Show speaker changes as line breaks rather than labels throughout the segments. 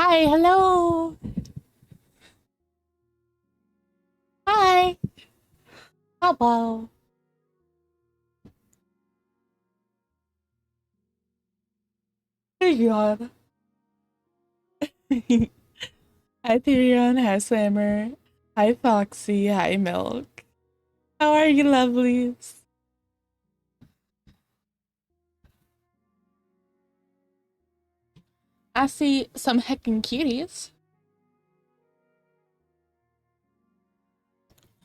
Hi, hello. Hi. Hello. Hey, God. Hi, Tyrion. Hi, Slammer. Hi, Foxy. Hi, Milk. How are you, lovelies? I see some heckin' cuties.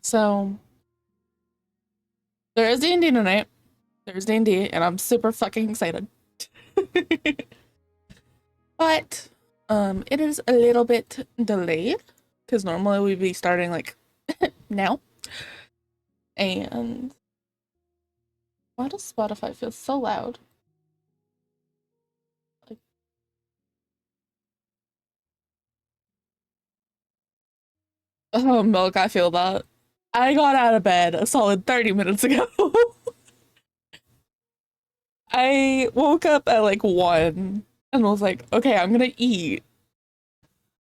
So, there is D&D tonight. There's D&D, and I'm super fucking excited. But, it is a little bit delayed, because normally we'd be starting, like, now. And why does Spotify feel so loud? Like, oh, Milk, I feel that. I got out of bed a solid 30 minutes ago. I woke up at like 1 and was like, okay, I'm gonna eat.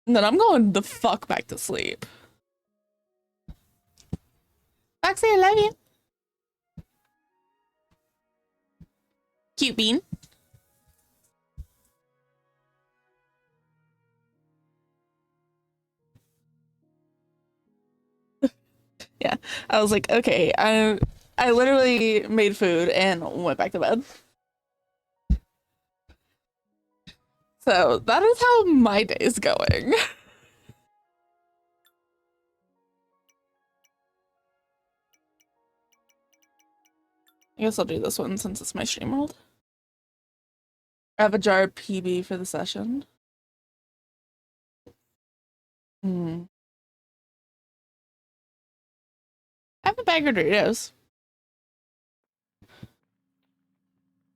And then I'm going the fuck back to sleep. Foxy, I love you. Cute bean. Yeah. I was like, okay, I literally made food and went back to bed. So that is how my day is going. I guess I'll do this one since it's my stream world. I have a jar of PB for the session. Hmm. I have a bag of Doritos.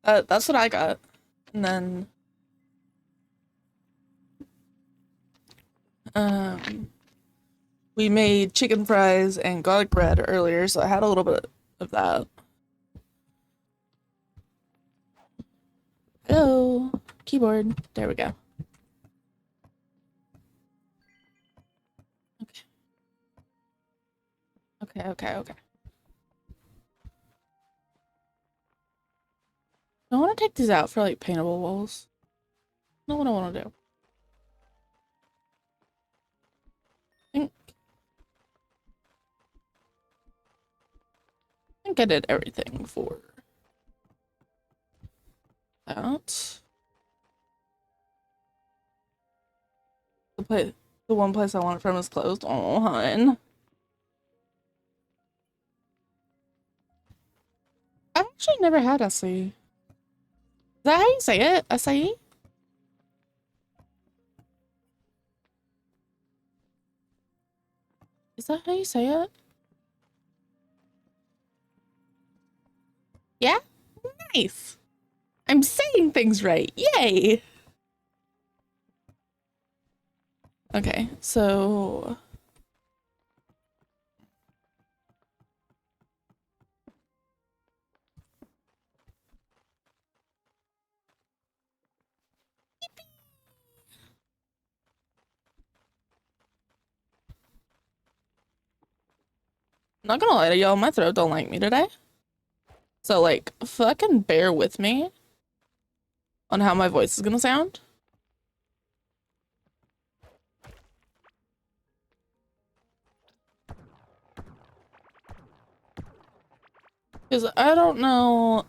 That's what I got. And then um we made chicken fries and garlic bread earlier, so I had a little bit of that. Hello, keyboard. There we go. Okay, okay. I want to take these out for like paintable walls. Not what I want to do. I think I did everything for that. The one place I want it from is closed. Oh, hun. I've actually never had acai. Is that how you say it? Acai? Is that how you say it? Yeah? Nice. I'm saying things right. Yay. Okay, so not gonna lie to y'all, my throat don't like me today. So like fucking bear with me on how my voice is gonna sound. Because I don't know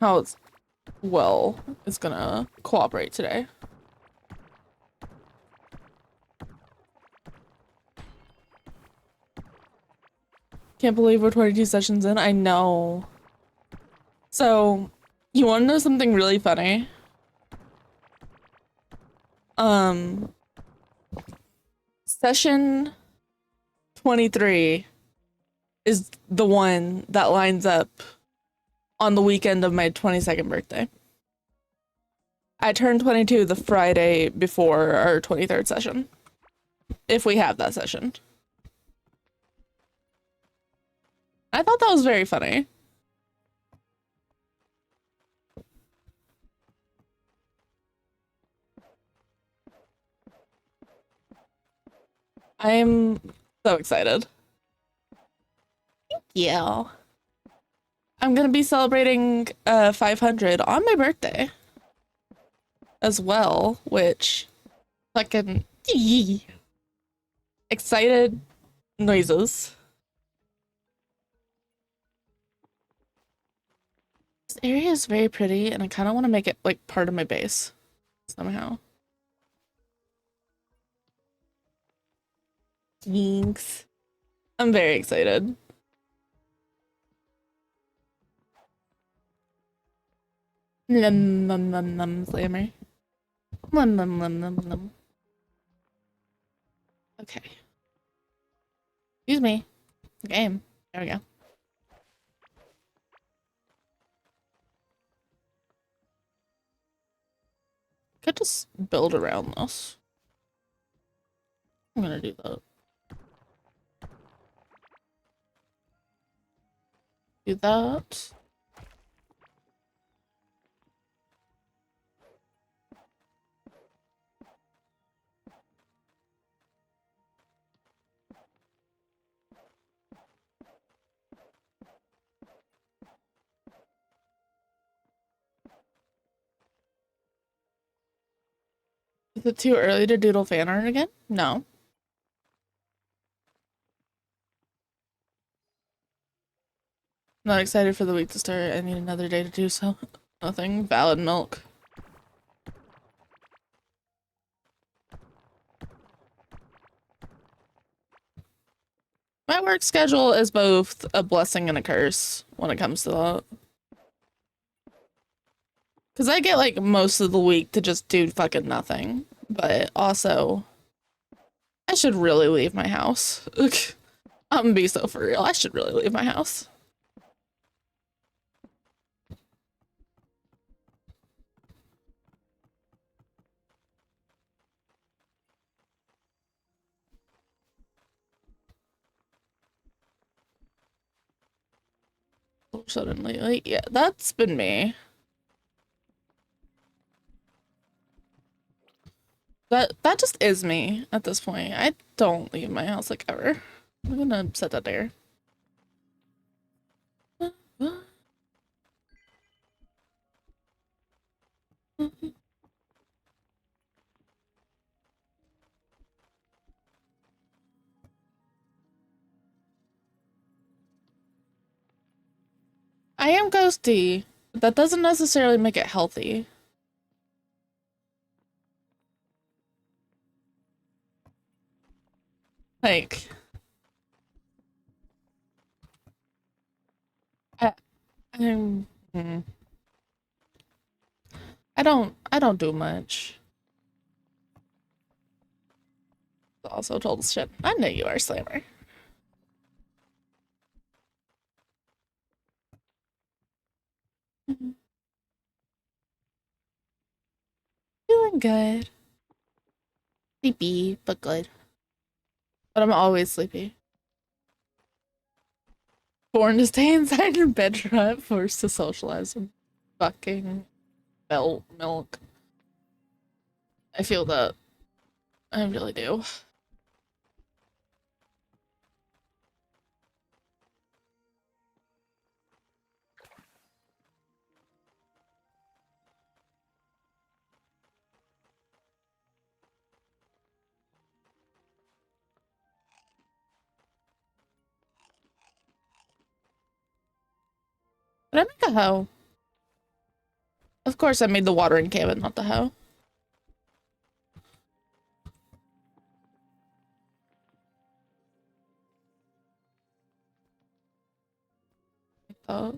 how it's gonna cooperate today. Can't believe we're 22 sessions in. I know. So, you wanna know something really funny? Um, Session 23 is the one that lines up on the weekend of my 22nd birthday. I turned 22 the Friday before our 23rd session. If we have that session. I thought that was very funny. I'm so excited. Yeah. I'm gonna be celebrating 500 on my birthday as well, which fucking excited noises. This area is very pretty and I kind of want to make it like part of my base somehow. Thanks. I'm very excited. Num num num num slammer. Num num num num num. Okay. Excuse me. Game. There we go. Could just build around this. I'm gonna do that. Do that. Is it too early to doodle fan art again? No. Not excited for the week to start. I need another day to do so. Nothing. Valid milk. My work schedule is both a blessing and a curse when it comes to that. Because I get like most of the week to just do fucking nothing. But also, I should really leave my house. I'm gonna be so for real. I should really leave my house. Suddenly, like, yeah, that's been me. That just is me at this point. I don't leave my house like ever. I'm gonna set that there. I am ghosty. That doesn't necessarily make it healthy. Like, I, I'm, mm, I don't do much. Also told us shit. I know you are, Slammer. Feeling good. Sleepy, but good. But I'm always sleepy. Born to stay inside your bedroom, forced to socialize and fucking milk. I feel that. I really do. Did I make a hoe? Of course I made the watering can, but not the hoe. I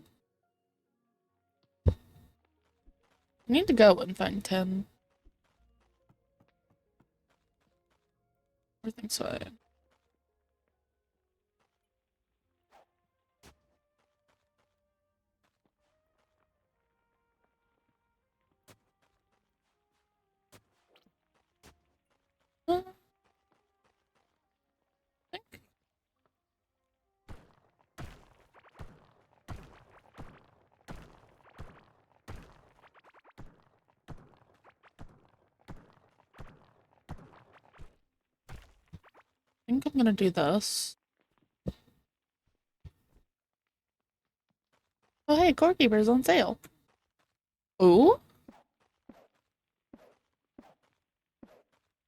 need to go and find 10. Everything's fine. think I'm gonna do this. Oh, hey, Core Keeper's on sale. Ooh?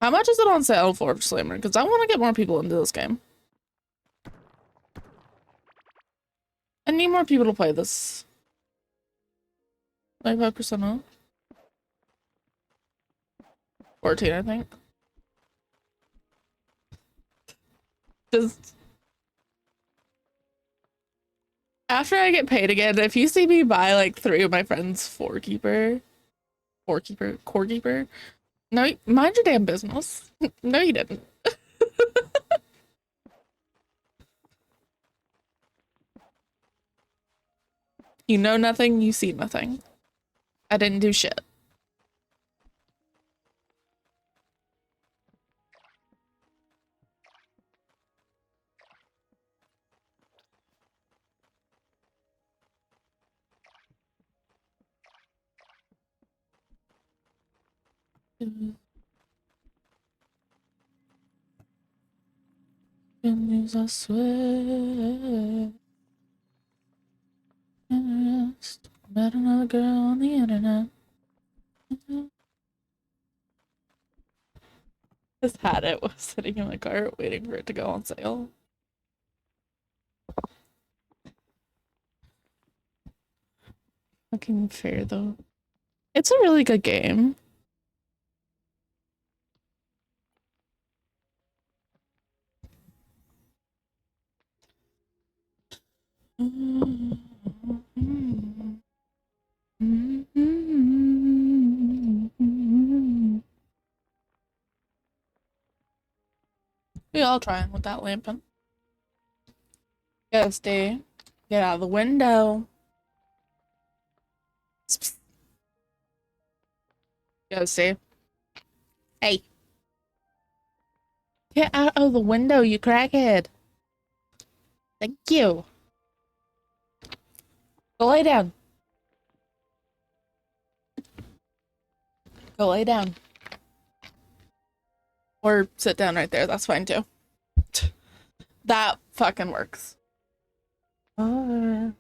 How much is it on sale for Slammer? Because I want to get more people into this game. I need more people to play this. 95% off. 14, I think. Just after I get paid again, if you see me buy like 3 of my friends' core keeper, no, mind your damn business. No, you didn't. You know nothing, you see nothing. I didn't do shit. News, I swear. Met another girl on the internet. Just had it, was sitting in my car waiting for it to go on sale. Fucking fair though. It's a really good game. We all trying with that lamping. Gotta stay. Get out of the window. Gotta stay. Hey. Get out of the window, you crackhead. Thank you. Go lay down. Go lay down. Or sit down right there. That's fine too. That fucking works. Turning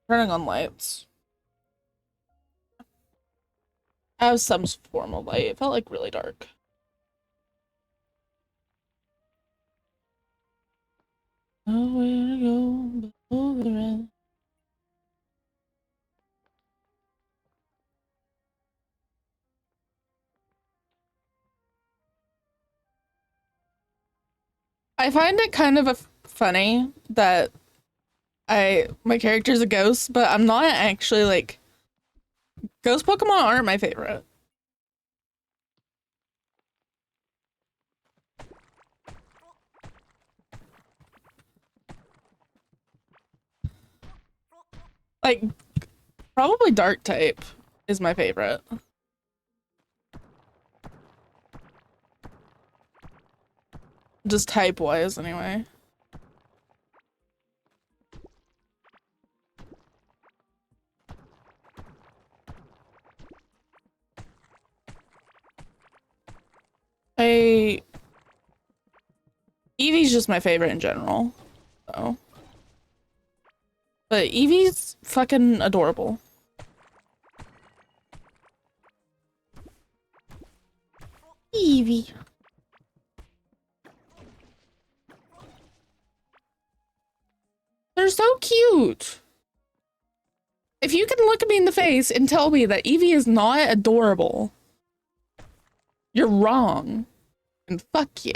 on lights. I have some form of light. It felt like really dark. Nowhere to go but over it. I find it kind of funny that my character's a ghost, but I'm not actually like ghost Pokemon aren't my favorite. Like probably dark type is my favorite. Just type wise anyway. I Eevee's just my favorite in general. So. But Eevee's fucking adorable. Eevee. They're so cute. If you can look me in the face and tell me that Eevee is not adorable, you're wrong. And fuck you.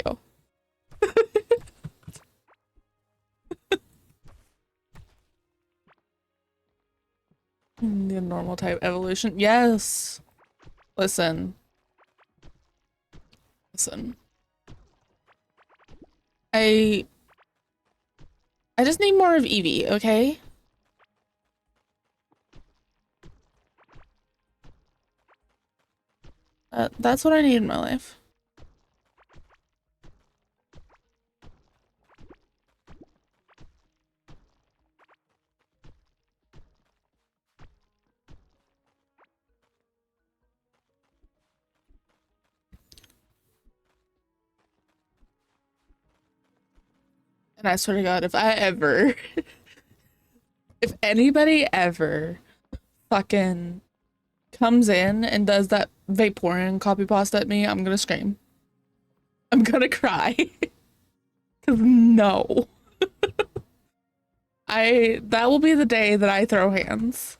The normal type evolution. Yes. Listen. Listen. I just need more of Eevee, okay? That's what I need in my life. And I swear to God, if anybody ever fucking comes in and does that Vaporeon copy pasta at me, I'm gonna scream. I'm gonna cry. Cause no. That will be the day that I throw hands.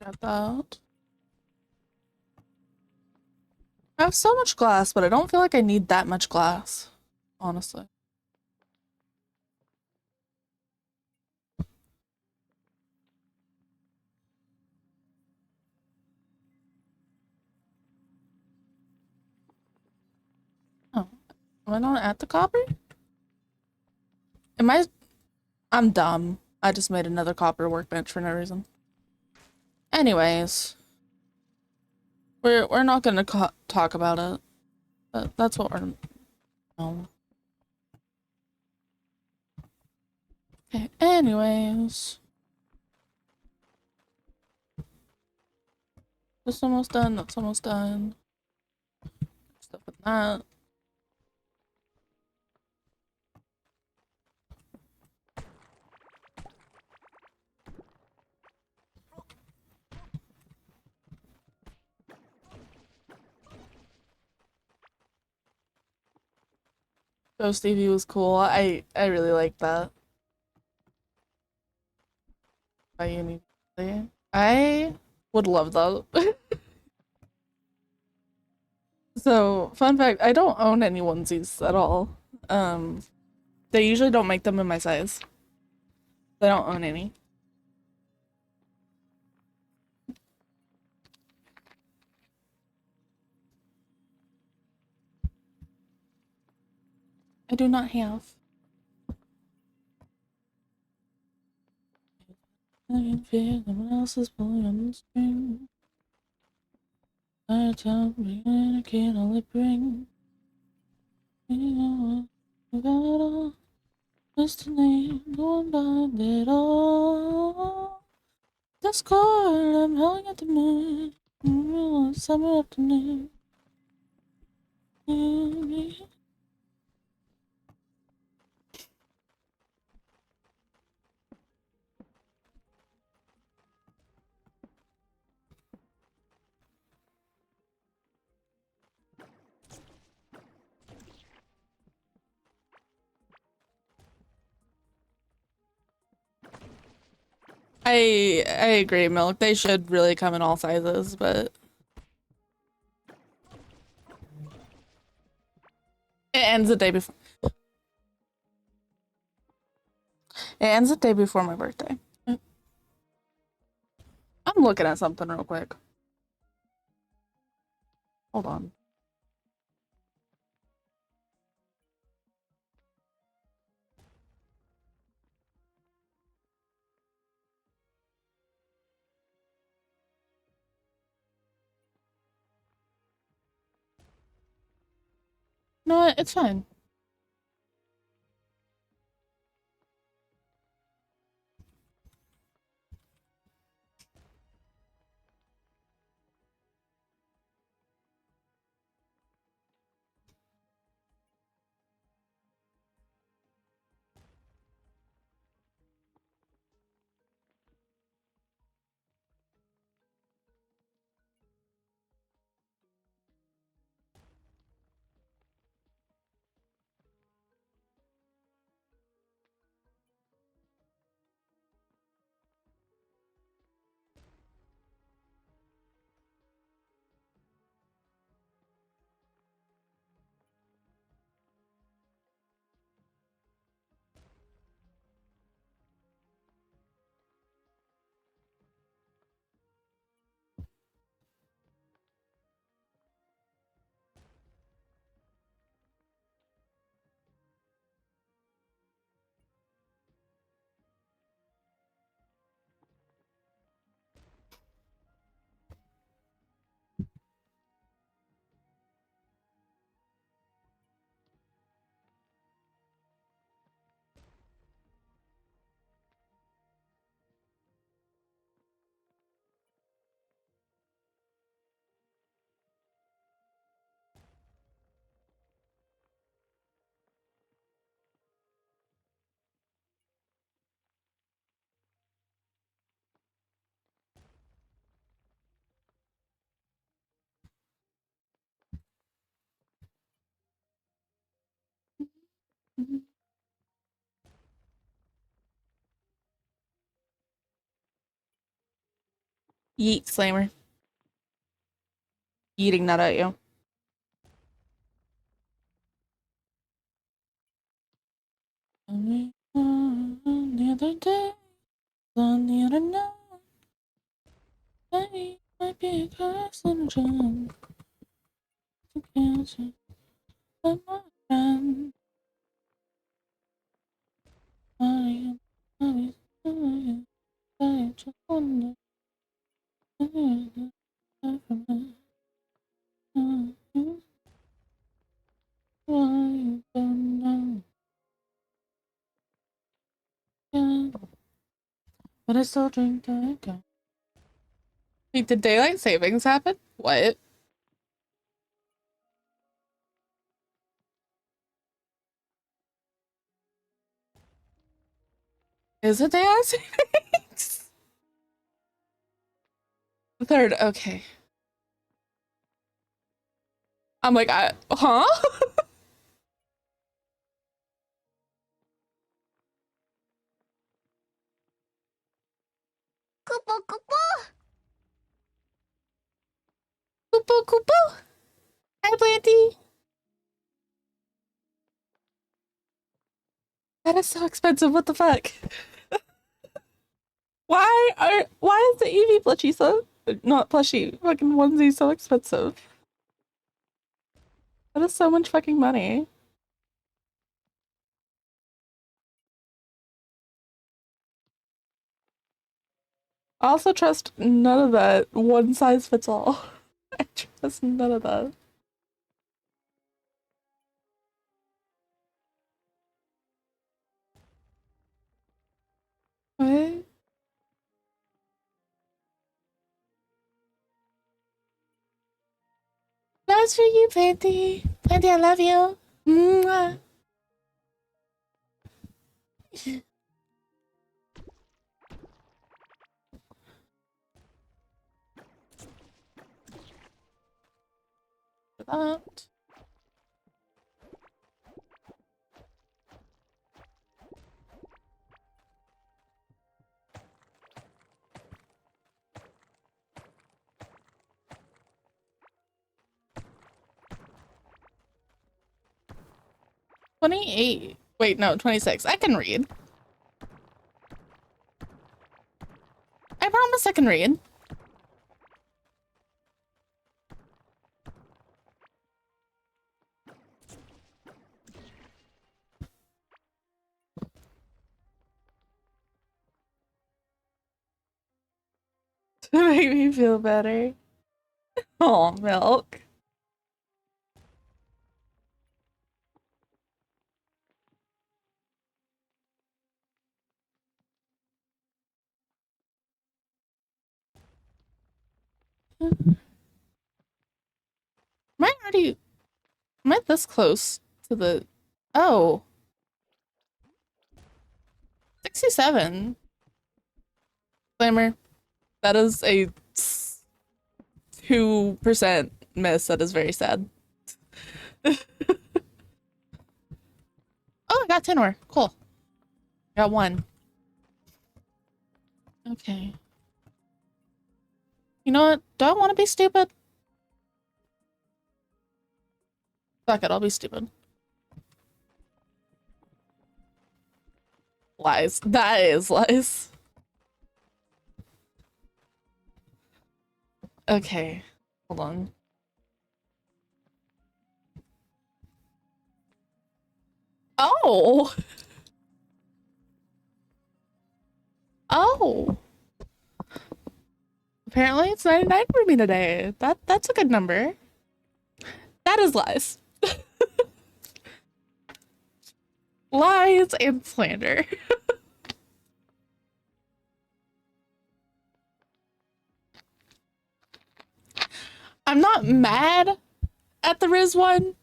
Got that. I have so much glass, but I don't feel like I need that much glass, honestly. Oh, am I not at the copper? Am I? I'm dumb. I just made another copper workbench for no reason. Anyways, we're not gonna talk about it. But that's what we're. No. Okay. Anyways, this almost done. That's almost done. Stuff with that. Ghost Stevie was cool. I really like that. By Uni. I would love that. So, fun fact, I don't own any onesies at all. Um, they usually don't make them in my size. I don't own any. I do not have. I can feel someone else is pulling on the string. I tell me I can only bring. You know what? Got all destiny going by it all. The score, I'm howling at the moon. Summer afternoon. I agree, Milk. They should really come in all sizes, but it ends the day before. It ends the day before my birthday. I'm looking at something real quick. Hold on. No, it's fine. Yeet, Slammer. Eating that at you. The other day, on the other night, I might be a curse on a jump to cancel, but my friend, I just wonder why you don't know. Yeah, but I still drink that guy. Wait, did daylight savings happen? What? Is it daylight savings? The third, okay. I'm like, huh?
Kupo kupo.
Kupo kupo. Hi, Planty. That is so expensive. What the fuck? Why is the Eevee plushie so not plushie fucking onesie so expensive? That is so much fucking money. I also trust none of that one size fits all. I trust none of that. What? That's for you, Planty. Planty, I love you. Mwah. For that. $28. Wait, no, 26. I can read. I promise I can read. To make me feel better. Oh, milk. Am I already... Am I this close to the... Oh. 67. Glamour. That is a 2% miss. That is very sad. Oh, I got 10 ore. Cool. Got one. Okay. You know what? Do I want to be stupid? Fuck it, I'll be stupid. Lies. That is lies. Okay. Hold on. Oh! Oh! Apparently it's 99 for me today. That's a good number. That is lies. Lies and slander. I'm not mad at the Riz one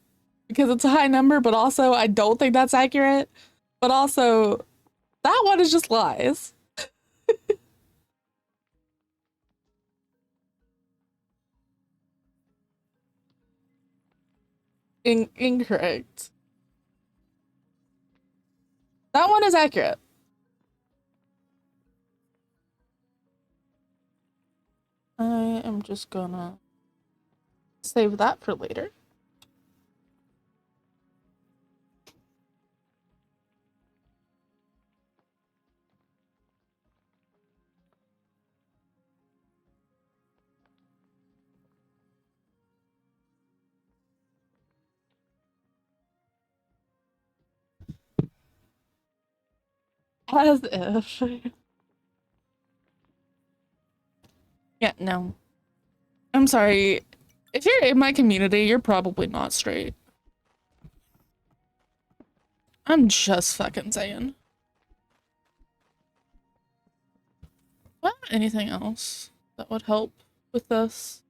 because it's a high number, but also I don't think that's accurate. But also, that one is just lies. Incorrect. That one is accurate. I am just gonna save that for later. As if. Yeah, no. I'm sorry. If you're in my community, you're probably not straight. I'm just fucking saying. What? Anything else that would help with this?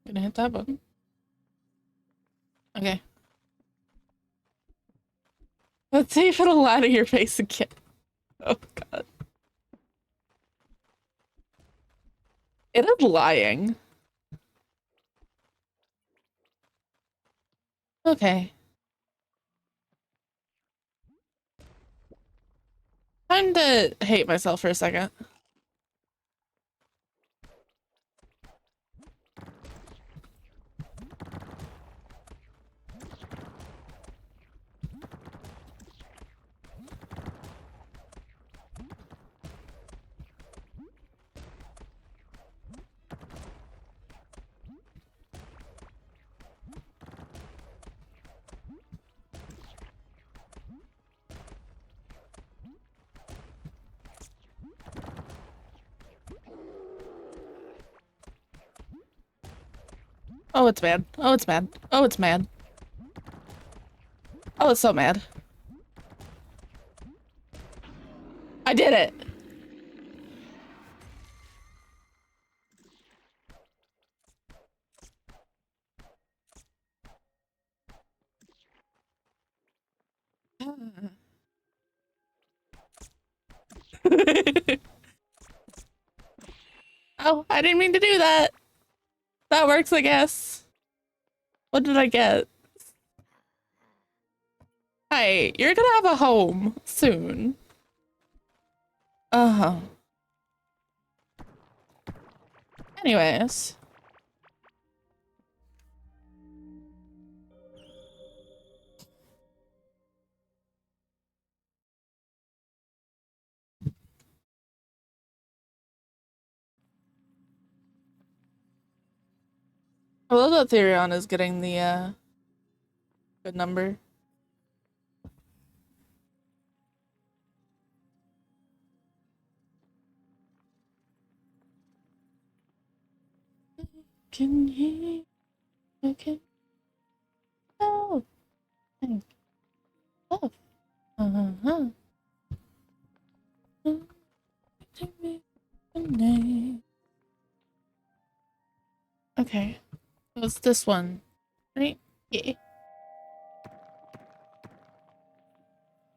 Gonna hit that button. Okay. Let's see if it'll lie to your face again. Oh god. It is lying. Okay. Time to hate myself for a second. Oh, it's mad. Oh, it's mad. Oh, it's mad. Oh, it's so mad. I did it. Oh, I didn't mean to do that. That works, I guess. What did I get? Hi, you're gonna have a home soon. Uh-huh. Anyways. I love that Therion is getting the, good number. Can he? Okay. Oh. Oh. Uh-huh. Take me tonight. Okay. What's this one? Right? Yeah.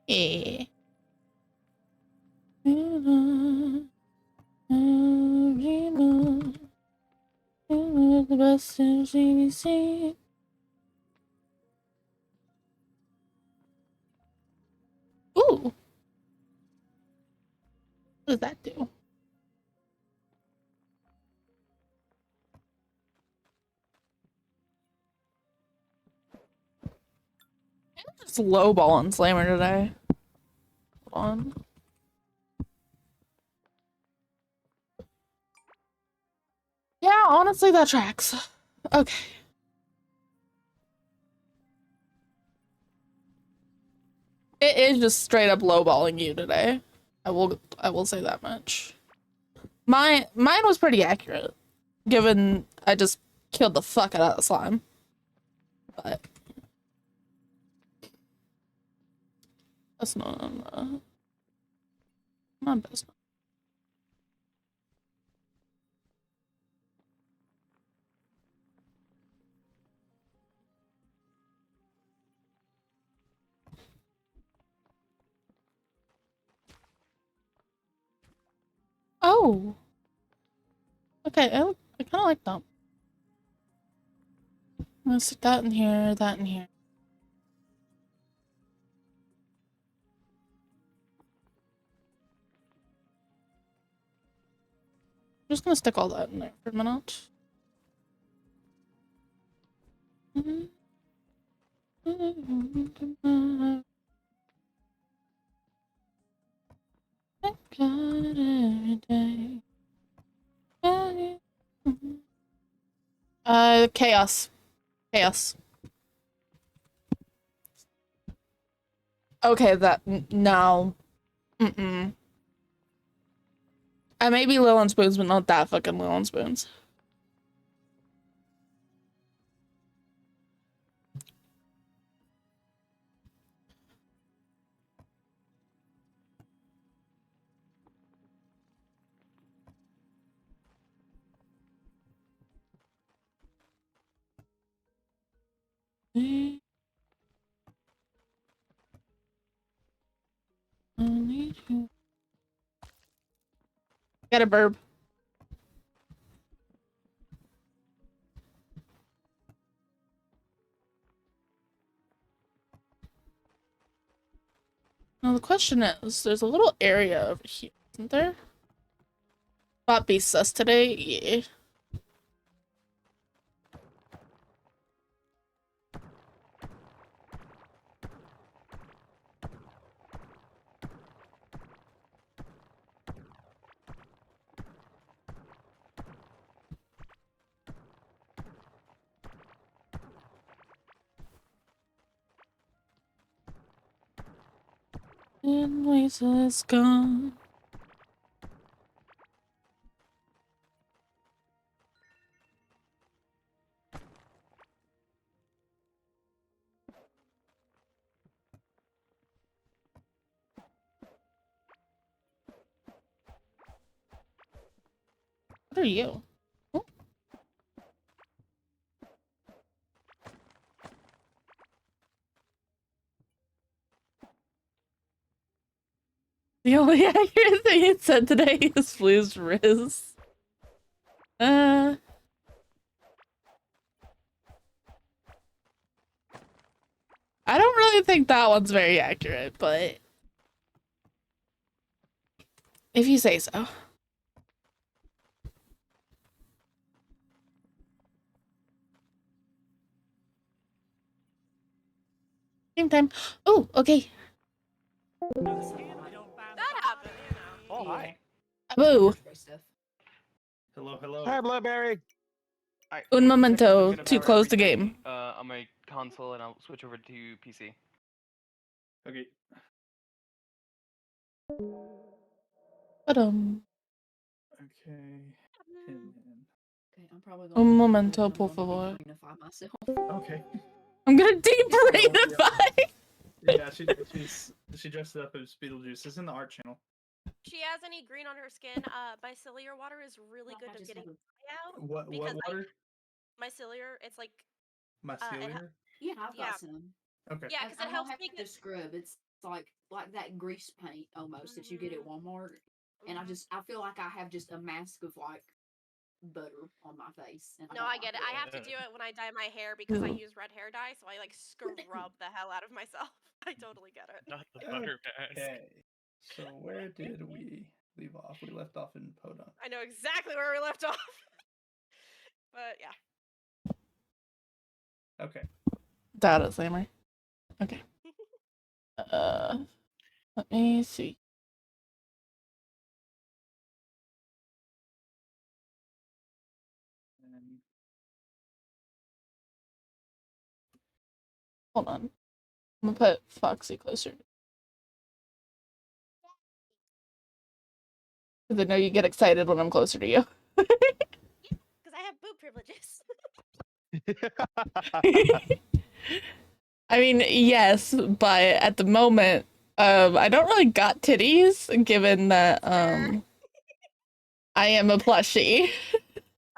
Yeah. The best in CBC. Ooh. What does that do? Just lowballing Slammer today. Hold on. Yeah, honestly, that tracks. Okay. It is just straight up lowballing you today. I will say that much. Mine was pretty accurate, given I just killed the fuck out of the slime. But that's not best. Oh. Okay, I kind of like that. I'm gonna stick that in here, that in here. I'm just gonna stick all that in there for a minute. Chaos. Chaos. Okay, no. Mm-mm. I may be low on spoons, but not that fucking low on spoons. Got a burb. Now the question is, there's a little area over here, isn't there? Bought beast sus today? Yeah. And Lisa's gone. What are you? Oh. The only accurate thing it said today is Blue's Riz. I don't really think that one's very accurate, but if you say so. Game time. Oh, okay.
That happened, you know.
Oh, hi.
Boo.
Hello, hello.
Hi, Blueberry.
Un momento
gonna
to
power
close the
everything,
game.
on my console, and I'll switch over to PC.
Okay. Okay.
Okay, I'm probably
Un
gonna
momento,
I'm
por
gonna
favor.
debrainify myself.
Okay.
I'm gonna debrainify.
Yeah, she dressed it up as Beetlejuice. It's in the art channel.
She has any green on her skin. Mycelial water is really good at getting out.
What water?
Mycelial, it's like
Mycelium?
Yeah, I've
yeah.
got some.
Okay.
Yeah, because
I
it helps
have
make
to
it.
scrub. It's like that grease paint almost that you get at Walmart, and I feel like I have just a mask of like butter on my face. And
No, I get it. I have to do it when I dye my hair because I use red hair dye, so I like scrub the hell out of myself. I totally get it.
Not the butter mask.
Okay. So where did we leave off? We left off in Podunk.
I know exactly where we left off. But yeah.
Okay.
Data Slammer. Okay. Let me see. Hold on. I'm gonna put Foxy closer. Because I know you get excited when I'm closer to you.
Because I have boob privileges.
I mean, yes, but at the moment, I don't really got titties, given that I am a plushie.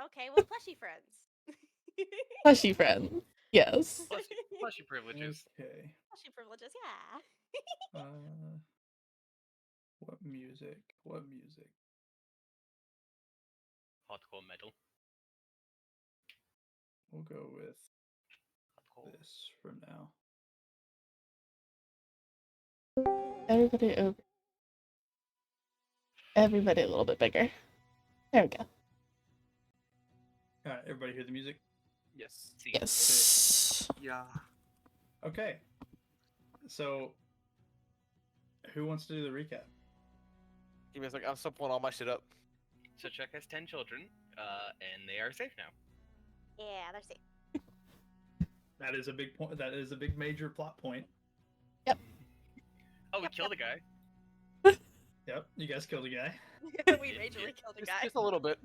Okay, well, plushie friends.
Plushie friend. Yes.
Plushy privileges.
Okay.
Plushie privileges, yeah.
What music? What music?
hot core metal.
We'll go with
Hot core.
this for now.
Everybody over. Everybody a little bit bigger. There we go.
All right, everybody hear the music?
Yes.
See.
Yes.
Yeah.
Okay. So, who wants to do the recap?
Give me a second. I'm still pulling all my shit up.
So Chuck has 10 children, and they are safe now.
Yeah, they're safe.
That is a big point. That is a big major plot point.
Oh, we
Yep,
killed
yep.
a guy.
Yep, you guys killed a guy.
We majorly killed a
Just,
guy.
just a little bit.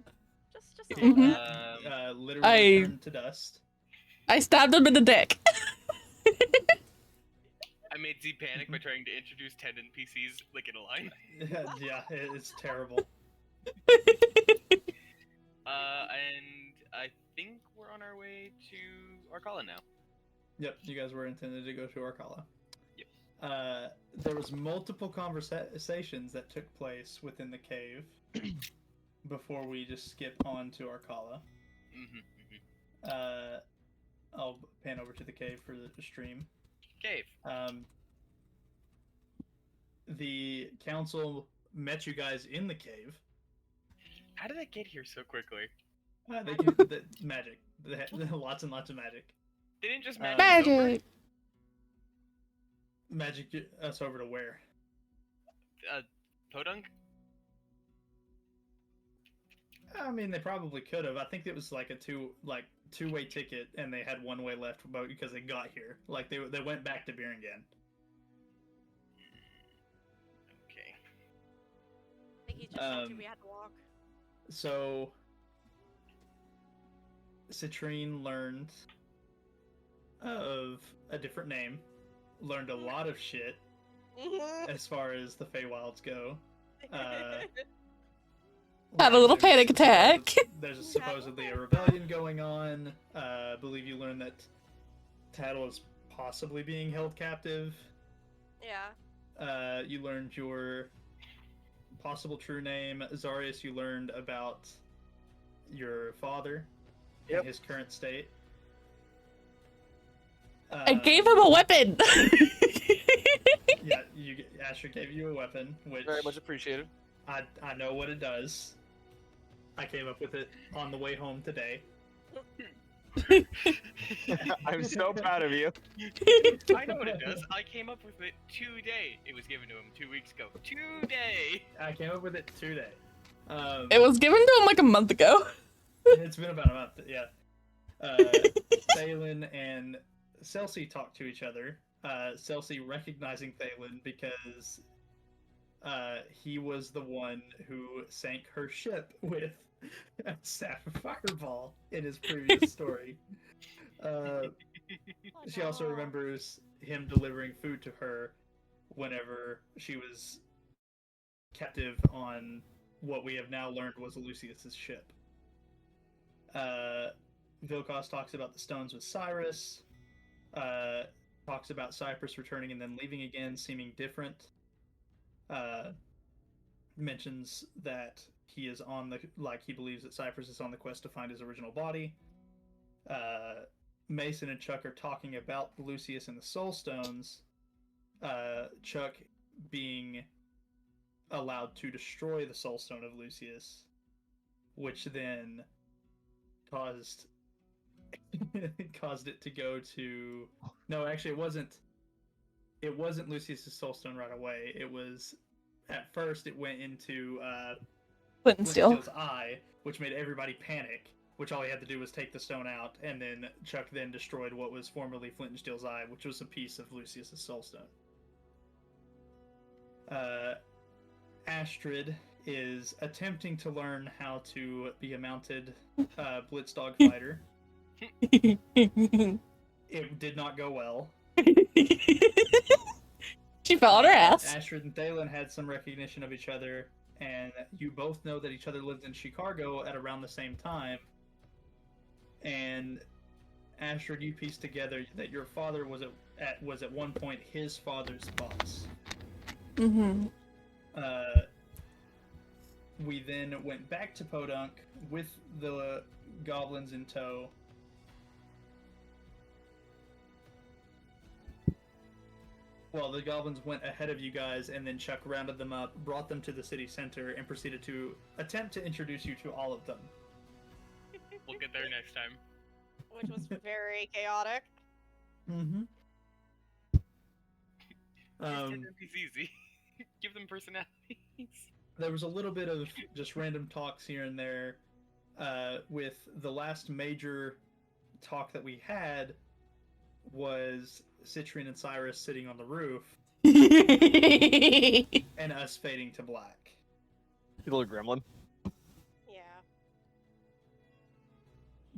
Just a
He
little.
Mhm.
literally
I-
turned to dust.
I stabbed him in the dick.
I made Z panic by trying to introduce 10 NPCs like in a line.
Yeah, it's terrible.
And I think we're on our way to Arcala now.
Yep, you guys were intended to go to Arcala.
Yep.
There was multiple conversations that took place within the cave before we just skip on to Arcala. I'll pan over to the cave for the stream.
Cave.
The council met you guys in the cave.
How did I get here so quickly?
They magic. They had lots and lots of magic.
They didn't just
Magic.
Magic us over to where?
Podunk?
I mean, they probably could have. I think it was like a two-way ticket, and they had one way left because they got here. Like they went back to Birringen.
Okay.
I think he just said we had to walk.
So, Citrine learned of a different name, learned a lot of shit as far as the Feywilds go.
Had a little
There's
panic attack.
There's supposedly a rebellion going on. I believe you learned that Tattle is possibly being held captive.
Yeah.
You learned your possible true name. Zarius, you learned about your father
Yep.
and his current state.
I gave him a weapon.
Yeah, Asher gave you a weapon, which
Very much appreciated.
I know what it does. I came up with it on the way home today.
I'm so proud of you.
I know what it does. I came up with it today. It was given to him 2 weeks ago. Today!
I came up with it today.
It was given to him like a month ago.
It's been about a month, yeah. Thalen and Celsi talked to each other. Celsi recognizing Thalen because he was the one who sank her ship with a sapphire fireball in his previous story. She also
no.
remembers him delivering food to her whenever she was captive on what we have now learned was Lucius's ship. Vilkos talks about the stones with Cyrus. Talks about Cyprus returning and then leaving again, seeming different. Mentions that he is on the he believes that Cyprus is on the quest to find his original body. Mason and Chuck are talking about Lucius and the Soul Stones. Chuck being allowed to destroy the Soul Stone of Lucius, which then caused it to go to... No, actually, it wasn't Lucius's Soulstone right away. It was... At first, it went into
Flint and Steel.
Steel's eye, which made everybody panic, which all he had to do was take the stone out, and then Chuck then destroyed what was formerly Flint and Steel's eye, which was a piece of Lucius's Soulstone. Astrid is attempting to learn how to be a mounted blitz dog fighter. It did not go well.
She fell on her ass.
Astrid and Thalen had some recognition of each other, and you both know that each other lived in Chicago at around the same time. And Astrid, you pieced together that your father was at one point his father's boss.
Mm-hmm.
we then went back to Podunk with the goblins in tow. Well, the goblins went ahead of you guys, and then Chuck rounded them up, brought them to the city center, and proceeded to attempt to introduce you to all of them.
We'll get there next time.
Which was very chaotic.
Mm-hmm.
Just take these easy. Give them personalities.
There was a little bit of just random talks here and there. With the last major talk that we had was Citrine and Cyrus sitting on the roof and us fading to black.
You little gremlin.
Yeah.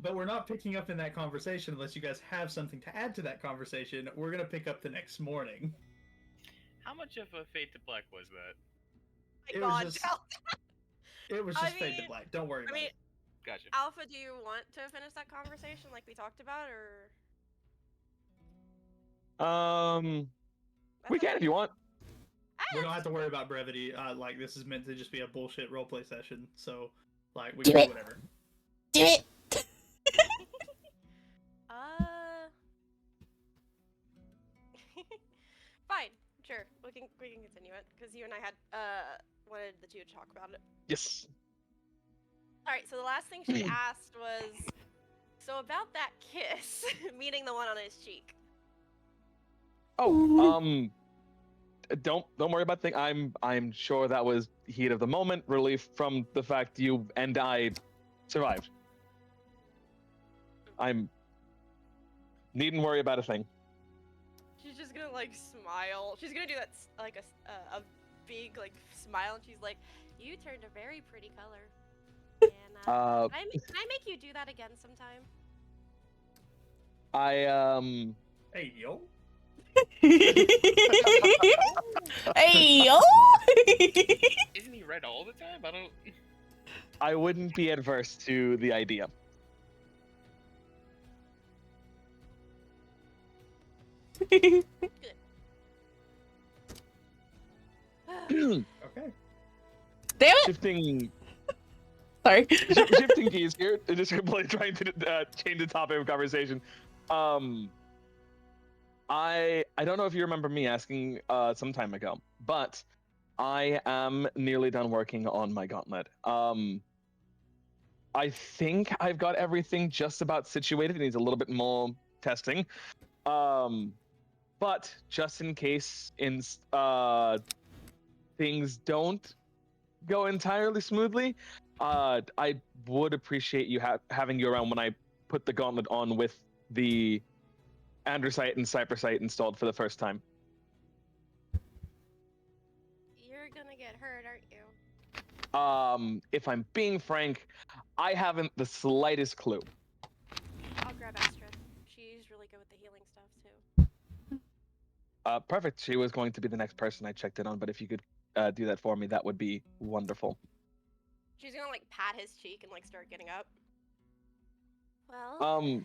But we're not picking up in that conversation unless you guys have something to add to that conversation. We're going to pick up the next morning.
How much of a fade to black was that?
It
My
was
God,
just-
Al-
It was
I
just fade to
mean-
black. Don't worry
I
about
mean,
it.
Gotcha.
Alpha, do you want to finish that conversation like we talked about, or?
We can if you want.
We don't have to worry about brevity. Like, this is meant to just be a bullshit roleplay session. So, like, we
Do
can
it.
do whatever.
Do it.
Fine, sure. We can continue it because you and I had wanted the two to talk about it.
Yes.
All right. So the last thing she asked was, so about that kiss, meaning the one on his cheek.
Oh, don't worry about the thing. I'm sure that was heat of the moment, relief from the fact you and I survived. Needn't worry about a thing.
She's just gonna like smile. She's gonna do that like a big like smile, and she's like, "You turned a very pretty color." And can I make you do that again sometime?
Hey, yo.
Hey yo.
Isn't he red all the time? I don't.
I wouldn't be adverse to the idea.
Okay.
Damn it.
Shifting
Sorry.
shifting gears here, just completely trying to change the topic of conversation. I don't know if you remember me asking some time ago, but I am nearly done working on my gauntlet. I think I've got everything just about situated. It needs a little bit more testing. But just in case things don't go entirely smoothly, I would appreciate you having you around when I put the gauntlet on with the andesite and cypressite installed for the first time.
You're gonna get hurt, aren't you?
If I'm being frank, I haven't the slightest clue.
I'll grab Astra. She's really good with the healing stuff too.
Perfect. She was going to be the next person I checked in on, but if you could do that for me, that would be wonderful.
She's gonna like pat his cheek and like start getting up. Well,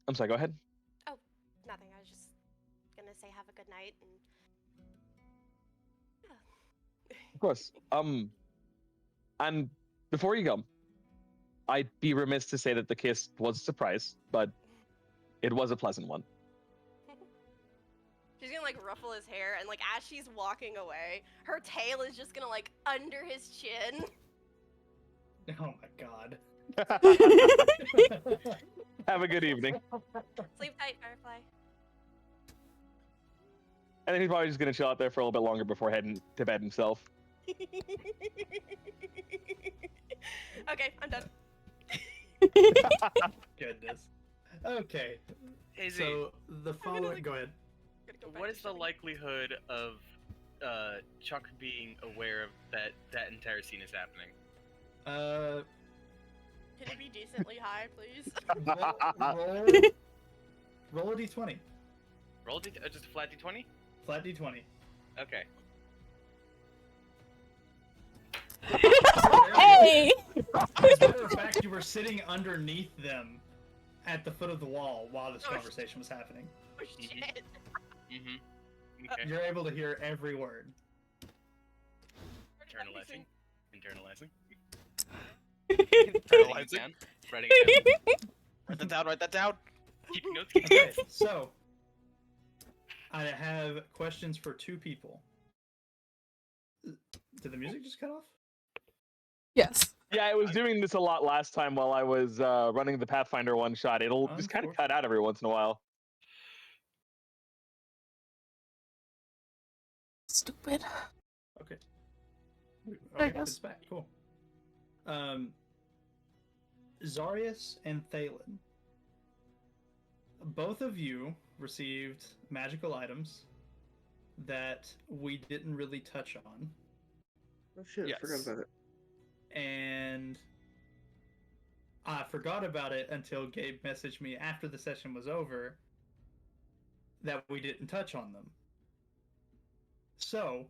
I'm sorry, go ahead.
nothing. I was just gonna say have a good night and.
Of course. And before you go, I'd be remiss to say that the kiss was a surprise, but it was a pleasant one.
She's gonna like ruffle his hair, and like as she's walking away, her tail is just gonna like under his chin.
Oh my god.
Have a good evening.
Sleep tight, Firefly.
And then he's probably just gonna chill out there for a little bit longer before heading to bed himself.
Okay, I'm done.
Goodness. Okay.
Is
So the
gonna,
follow.
like-
Go ahead.
Gotta go back
what
to
is the
shutting-
likelihood of Chuck being aware of that entire scene is happening?
Can it be decently high, please?
Roll a d20.
Roll just a flat d20.
Flat d20.
Okay.
Hey.
As a matter of fact, you were sitting underneath them at the foot of the wall while this
Oh,
conversation was happening.
Oh shit.
Mm-hmm. Okay.
You're able to hear every word.
Journalism. Internalizing.
Internalizing.
Down. Writing it down.
Write that down. Write that down.
Keeping notes.
Okay, so I have questions for 2 people. Did the music just cut off?
Yes.
Yeah, I was doing this a lot last time while I was running the Pathfinder one shot. It'll just kind of cut out every once in a while.
Stupid.
Okay.
There
Okay,
it goes.
it's back. Cool. Zarius and Thalen. Both of you received magical items that we didn't really touch on.
Oh shit, I forgot about it.
And I forgot about it until Gabe messaged me after the session was over that we didn't touch on them. So,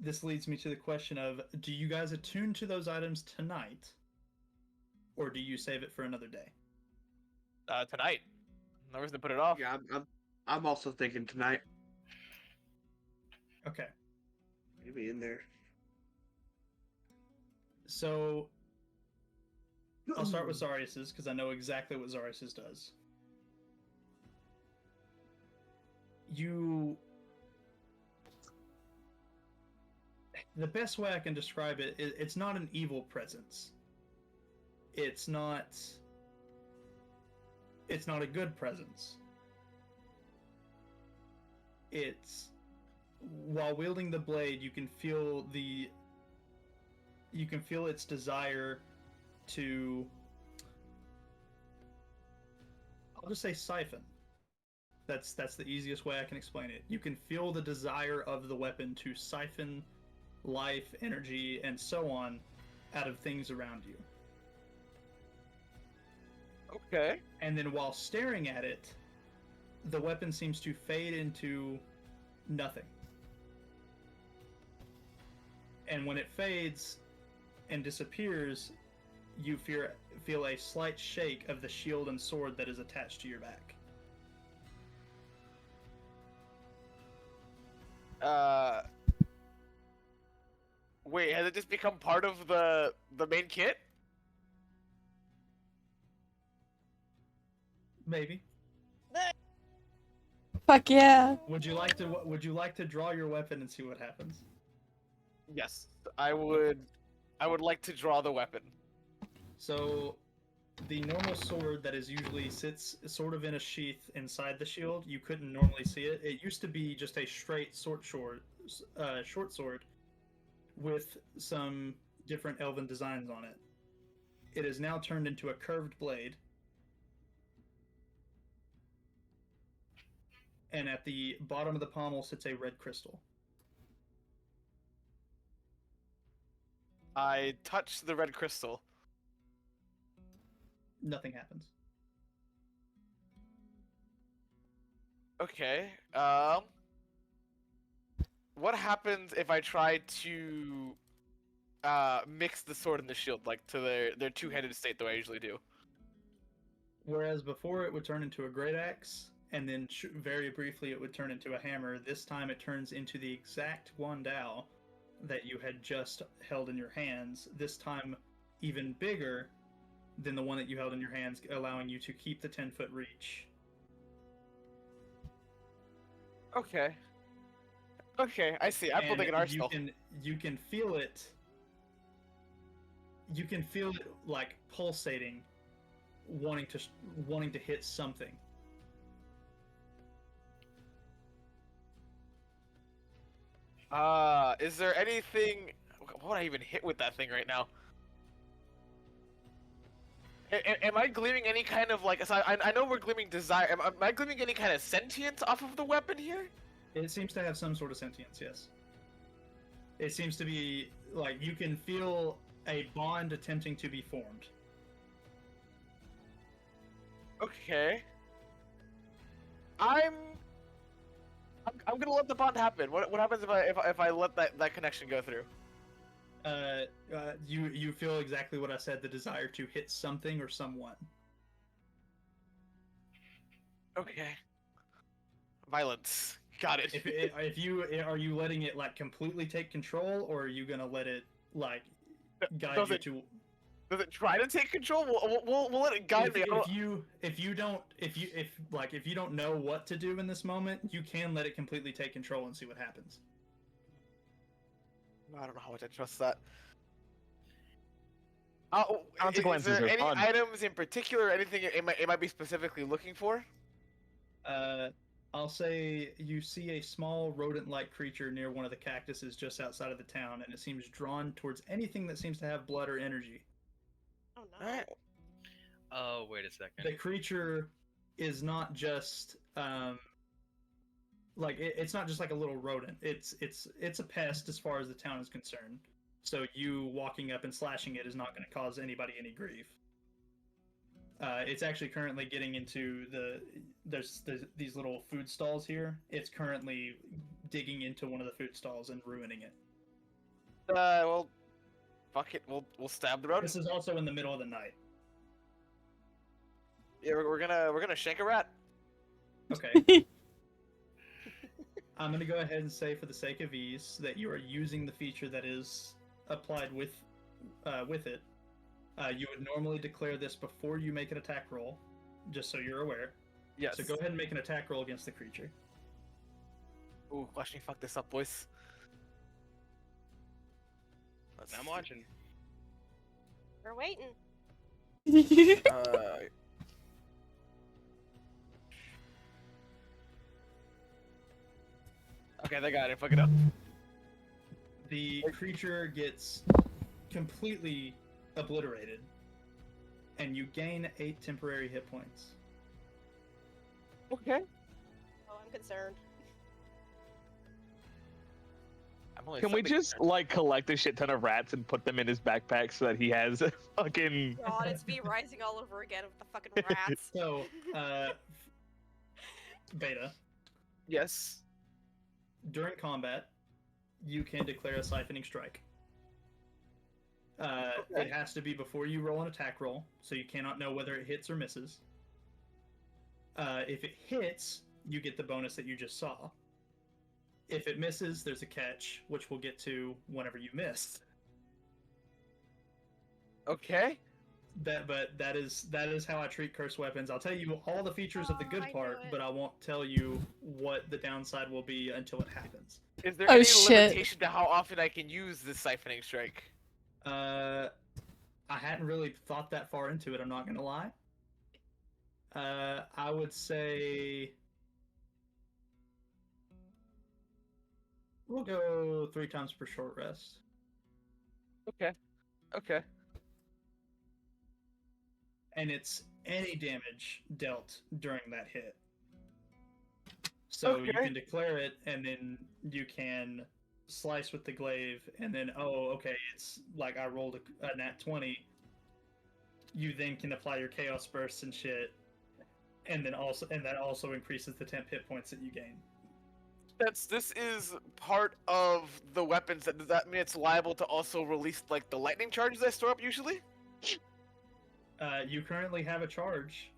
this leads me to the question of, do you guys attune to those items tonight? Or do you save it for another day?
Tonight. No reason to put it off.
Yeah, I'm also thinking tonight.
Okay.
Maybe in there.
So, I'll start with Zarius's, because I know exactly what Zarius's does. The best way I can describe it is it's not an evil presence. It's not a good presence. It's, while wielding the blade, you can feel its desire to, I'll just say siphon. That's the easiest way I can explain it. You can feel the desire of the weapon to siphon life, energy, and so on out of things around you.
Okay.
And then while staring at it, the weapon seems to fade into nothing. And when it fades and disappears, you feel a slight shake of the shield and sword that is attached to your back.
Wait, has it just become part of the main kit?
Maybe.
Fuck yeah.
Would you like to draw your weapon and see what happens?
Yes, I would like to draw the weapon.
So, the normal sword that is usually sits sort of in a sheath inside the shield, you couldn't normally see it. It used to be just a straight short sword with some different elven designs on it. It is now turned into a curved blade. And at the bottom of the pommel sits a red crystal.
I touch the red crystal.
Nothing happens.
Okay. What happens if I try to mix the sword and the shield, like to their two-handed state the way I usually do?
Whereas before it would turn into a great axe, and then very briefly it would turn into a hammer, this time it turns into the exact Guandao that you had just held in your hands, this time even bigger than the one that you held in your hands, allowing you to keep the 10-foot reach.
Okay. Okay, I see. I'm building an arsenal.
You can feel it. You can feel it like pulsating, wanting to hit something.
Is there anything? What would I even hit with that thing right now? Am I gleaming any kind of like? So I know we're gleaming desire. Am I gleaming any kind of sentience off of the weapon here?
It seems to have some sort of sentience, yes. It seems to be like you can feel a bond attempting to be formed.
Okay. I'm gonna let the bond happen. What happens if I let that connection go through?
You feel exactly what I said, the desire to hit something or someone.
Okay. Violence. Got it.
If you are you letting it like completely take control, or are you gonna let it like guide
Does
you
it-
to?
Does it try to take control? We'll let it guide me.
If you don't know what to do in this moment, you can let it completely take control and see what happens.
I don't know how much I trust that.
Consequences
is there
are
any
fun.
items in particular, anything it might be specifically looking for?
I'll say you see a small rodent-like creature near one of the cactuses just outside of the town, and it seems drawn towards anything that seems to have blood or energy.
Oh no.
Alright.
Oh, wait a second.
The creature is not just it's not just like a little rodent. It's a pest as far as the town is concerned. So you walking up and slashing it is not going to cause anybody any grief. It's actually currently getting into there's these little food stalls here. It's currently digging into one of the food stalls and ruining it.
Well, fuck it. We'll stab the rodent.
This is also in the middle of the night.
Yeah, we're gonna shank a rat.
Okay. I'm going to go ahead and say, for the sake of ease, that you are using the feature that is applied with it. You would normally declare this before you make an attack roll, just so you're aware.
Yes.
So go ahead and make an attack roll against the creature.
Ooh, watch me fuck this up, boys.
I'm watching.
We're waiting.
Okay, they got it. Fuck it up.
The creature gets completely obliterated, and you gain 8 temporary hit points.
Okay.
Oh, I'm concerned.
I'm only
Can we
slightly
just like collect a shit ton of rats and put them in his backpack so that he has a fucking?
God, it's me rising all over again with the fucking rats.
So, Beta,
Yes.
during combat, you can declare a siphoning strike. It has to be before you roll an attack roll, so you cannot know whether it hits or misses. If it hits, you get the bonus that you just saw. If it misses, there's a catch, which we'll get to whenever you miss.
Okay.
That is how I treat cursed weapons. I'll tell you all the features of the good
I knew
part,
it.
but I won't tell you what the downside will be until it happens.
Is there
Oh,
any
shit.
limitation to how often I can use this siphoning strike?
I hadn't really thought that far into it, I'm not gonna lie. I would say we'll go 3 times per short rest.
Okay. Okay.
And it's any damage dealt during that hit. So you
Okay.
can declare it, and then you can slice with the glaive, and then, oh, okay, it's like I rolled a nat 20. You then can apply your chaos bursts and shit, and that also increases the temp hit points that you gain.
This is part of the weapons. Does that mean it's liable to also release like the lightning charges I store up usually?
You currently have a charge.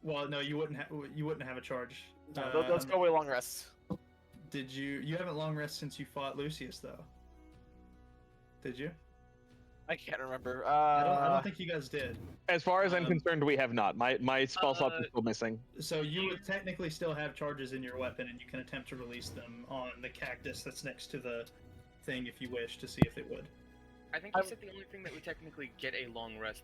Well, no, you wouldn't have a charge.
Let's go away long rests.
Did you haven't long rest since you fought Lucius though? Did you?
I can't remember.
I don't think you guys did.
As far as I'm concerned, we have not. My spell slot is still missing.
So you would technically still have charges in your weapon, and you can attempt to release them on the cactus that's next to the thing if you wish to see if it would.
I think you said the only thing that we technically get a long rest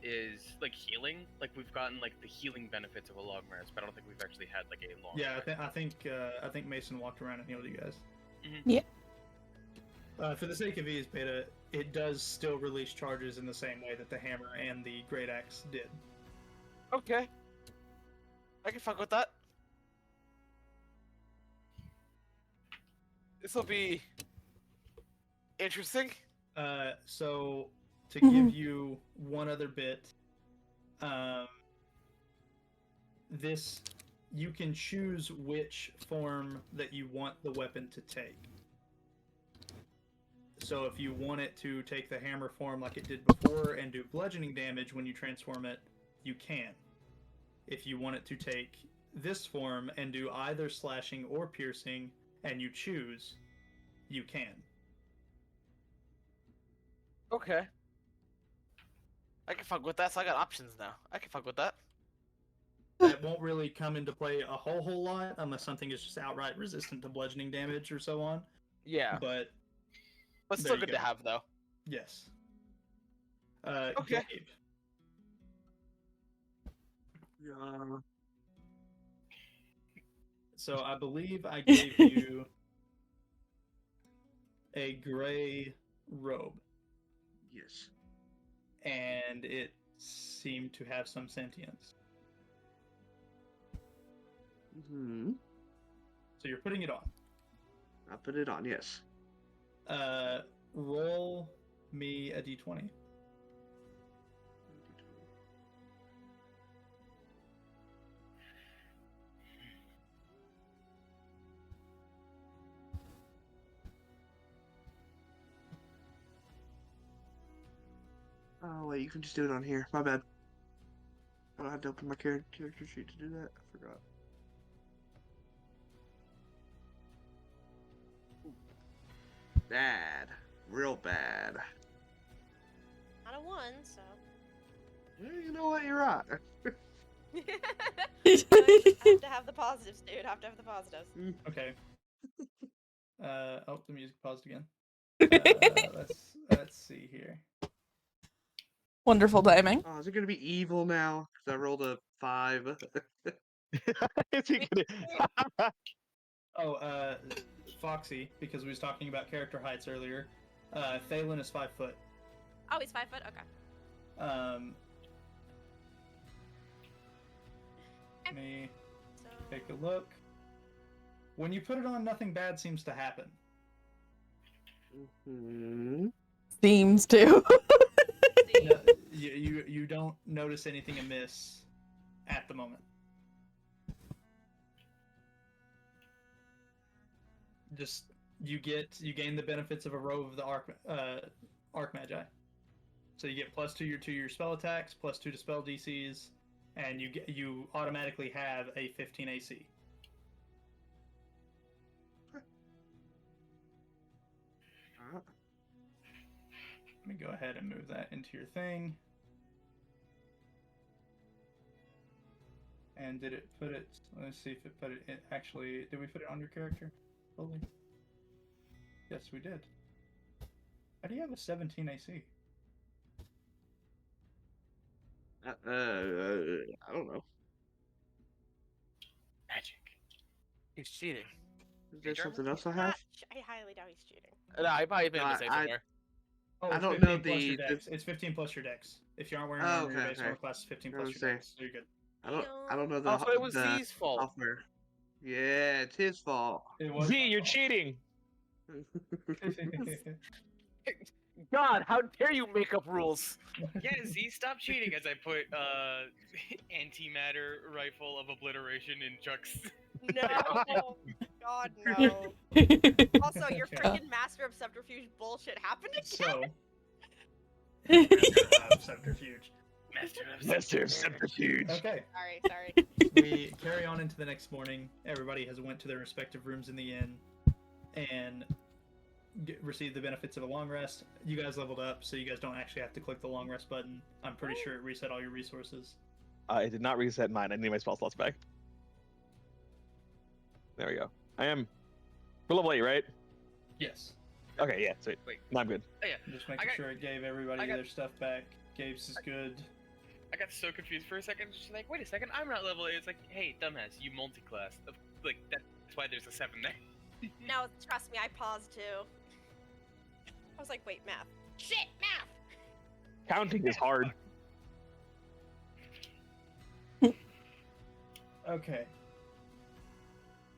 is like healing. Like we've gotten like the healing benefits of a long rest, but I don't think we've actually had like a long.
Yeah,
rest.
I think Mason walked around and healed you guys.
Mm-hmm.
Yeah.
For the sake of ease, Beta, it does still release charges in the same way that the hammer and the great axe did.
Okay. I can fuck with that. This will be interesting.
So to give you one other bit, this you can choose which form that you want the weapon to take. So if you want it to take the hammer form like it did before and do bludgeoning damage when you transform it, you can. If you want it to take this form and do either slashing or piercing, and you choose, you can.
Okay. I can fuck with that, so I got options now. I can fuck with that.
That won't really come into play a whole lot unless something is just outright resistant to bludgeoning damage or so on.
Yeah.
But
Still
there you
good
go.
to have, though.
Yes.
Okay.
Gabe. So I believe I gave you a gray robe,
Yes.
and it seemed to have some sentience.
Hmm.
So you're putting it on.
I put it on. Yes.
Roll me a d20.
Oh wait, you can just do it on here. My bad. I don't have to open my character sheet to do that. I forgot. Bad. Real bad.
Not a 1, so.
Yeah, you know what? You're right.
I have to have the positives, dude. I have to have the positives.
Okay. Oh, the music paused again. Let's see here.
Wonderful timing.
Oh, is it gonna be evil now? Because I rolled a 5.
Is he gonna...
Oh, Foxy, because we was talking about character heights earlier. Thalen is 5 foot.
Oh, he's 5 foot? Okay.
Let me
So...
take a look. When you put it on, nothing bad seems to happen.
Hmm.
Seems to.
No, you don't notice anything amiss at the moment. Just you gain the benefits of a robe of the Archmagi. So you get +2 to your spell attacks, +2 to spell DCs, and you automatically have a 15 AC. Let me go ahead and move that into your thing. And did it put it? Let's see if it put it in. Actually, did we put it on your character? Holy. Yes, we did. How do you have a 17 AC?
I don't know.
Magic.
He's cheating.
Is there
German?
something else I have?
I highly doubt he's cheating.
Nah, he probably made a
No,
mistake somewhere.
Oh,
I
it's
don't
15
know
plus your
the-
dex. It's 15 plus your dex. If you aren't wearing
Oh,
armor, your
okay,
base
okay.
armor class is 15
I
plus
was
your
gonna
dex. So you're good.
I don't know the.
Oh, so it was
the
Z's fault.
software. Yeah, it's his fault.
It was
Z,
my
you're
fault.
cheating.
God, how dare you make up rules?
Yeah, Z, stop cheating as I put antimatter rifle of obliteration in Chuck's.
No! God, no. Also, your
Okay.
freaking Master of Subterfuge bullshit happened again?
So, Master of Subterfuge.
Master of Subterfuge.
Okay,
Sorry.
we carry on into the next morning. Everybody has went to their respective rooms in the inn and received the benefits of a long rest. You guys leveled up, so you guys don't actually have to click the long rest button. I'm pretty sure it reset all your resources.
I did not reset mine. I need my spell slots back. There we go. I am. We're level 8, right?
Yes.
Okay, yeah, sweet.
Wait.
No, I'm good.
Oh yeah,
Just making sure it gave everybody
I got-
their stuff back. Gabe's is good.
I got so confused for a second. She's like, wait a second, I'm not level 8. It's like, hey, dumbass, you multi-class. Like, that's why there's a 7 there.
No, trust me, I paused too. I was like, wait, math. Shit, math!
Counting is hard.
Okay.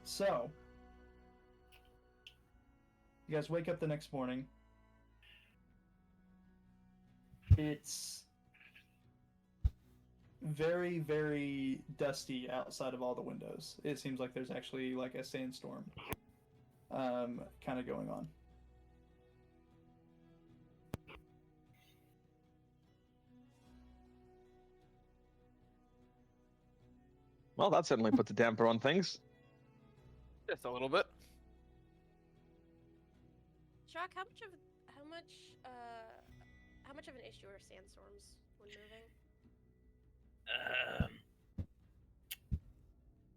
So, you guys wake up the next morning. It's very, very dusty outside of all the windows. It seems like there's actually like a sandstorm kind of going on.
Well, that certainly puts a damper on things.
Just a little bit.
Shock, how much of an issue are sandstorms when moving?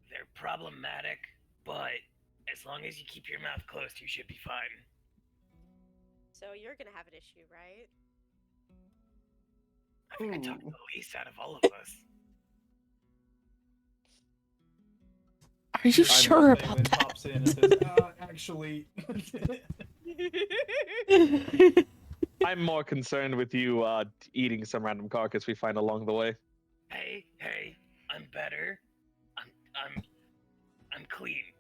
They're problematic, but as long as you keep your mouth closed, you should be fine.
So you're gonna have an issue, right?
I think I talked
Ooh.
the least out of all of us.
Are you sure about
Thalen
that?
pops in and says, actually.
I'm more concerned with you eating some random carcass we find along the way.
Hey, I'm better. I'm clean.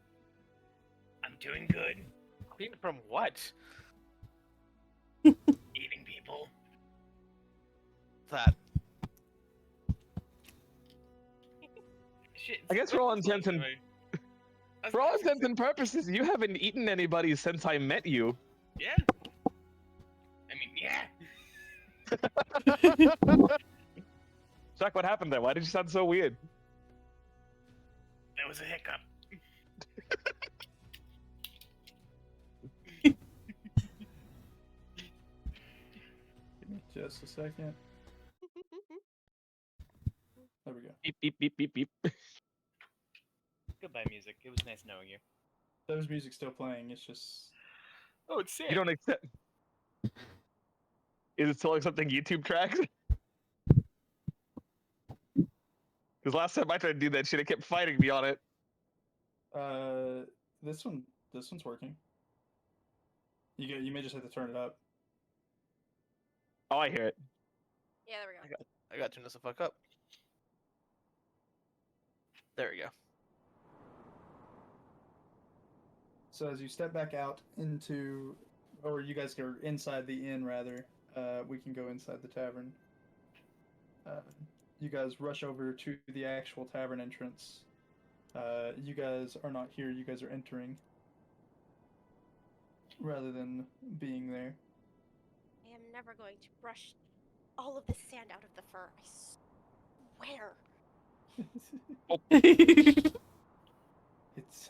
I'm doing good.
Clean from what?
Eating people.
That.
Shit.
I guess for all intents and purposes, you haven't eaten anybody since I met you.
Yeah. I mean, yeah.
Jack, what happened there? Why did you sound so weird?
That was a hiccup.
Just a second. There we go.
Beep, beep, beep, beep, beep.
Goodbye, music. It was nice knowing you.
There's music still playing. It's just.
Oh, it's sick.
You don't accept. Is it still accepting YouTube tracks? Because last time I tried to do that shit, it kept fighting me on it.
This one's working. You may just have to turn it up.
Oh, I hear it.
Yeah, there we go.
I gotta turn this the fuck up. There we go.
So as you step back out into, or you guys are inside the inn rather, we can go inside the tavern. You guys rush over to the actual tavern entrance. You guys are not here, you guys are entering. Rather than being there.
I am never going to brush all of the sand out of the fur. I swear.
It's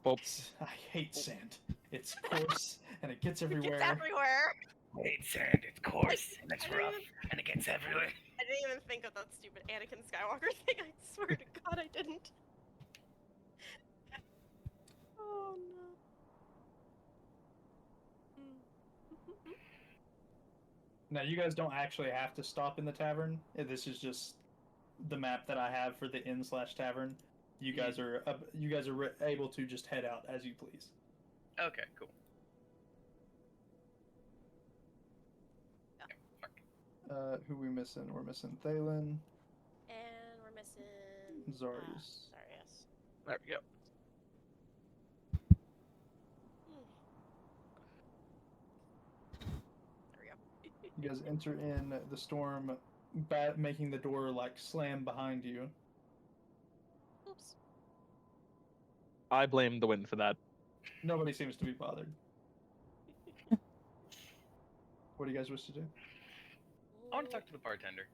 Oops.
I hate sand. It's coarse and it gets
It
everywhere.
gets everywhere.
I hate sand. It's coarse and it's rough and it gets everywhere.
I didn't even think of that stupid Anakin Skywalker thing. I swear to God, I didn't. Oh no.
Now you guys don't actually have to stop in the tavern. This is just the map that I have for the inn/tavern. You guys are able to just head out as you please.
Okay, cool.
Who we missing? We're missing Thalen.
And we're missing
Zarius.
Zarius.
There we go.
There we go.
You guys enter in the storm, making the door like slam behind you.
Oops.
I blame the wind for that.
Nobody seems to be bothered. What do you guys wish to do?
I want to talk to the bartender.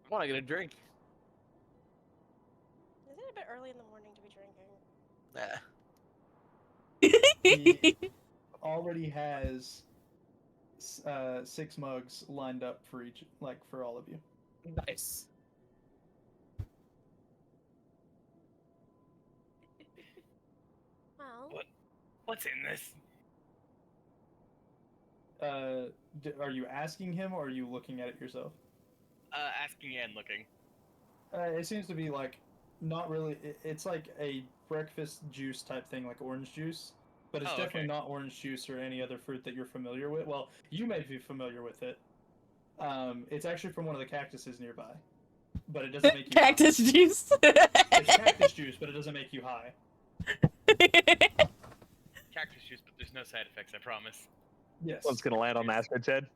I want to get a drink.
Isn't it a bit early in the morning to be drinking?
He already has 6 mugs lined up for each, like for all of you.
Nice.
Well,
What's in this?
Are you asking him or are you looking at it yourself?
Asking and looking.
It seems to be like not really. It's like a breakfast juice type thing, like orange juice, but it's definitely not orange juice or any other fruit that you're familiar with. Well, you may be familiar with it. It's actually from one of the cactuses nearby, but it doesn't make you
Cactus
high.
juice.
It's cactus juice, but it doesn't make you high.
Cactus juice, but there's no side effects, I promise.
Yes.
One's gonna land on Astrid's head.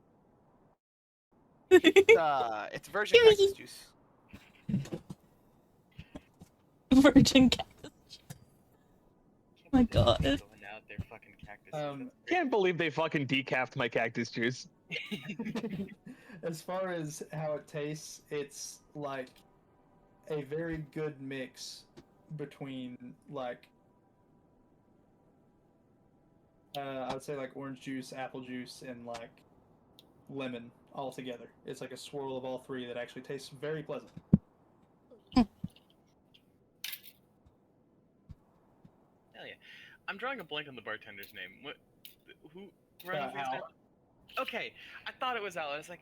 It's virgin cactus juice.
Virgin cactus juice. My God.
Going out there, fucking cactuses.
Can't believe they fucking decafed my cactus juice.
As far as how it tastes, it's like a very good mix between like I would say like orange juice, apple juice, and like lemon all together. It's like a swirl of all three that actually tastes very pleasant.
Hell yeah. I'm drawing a blank on the bartender's name. What? Who runs these
Al.
now? Okay, I thought it was Al. I was like,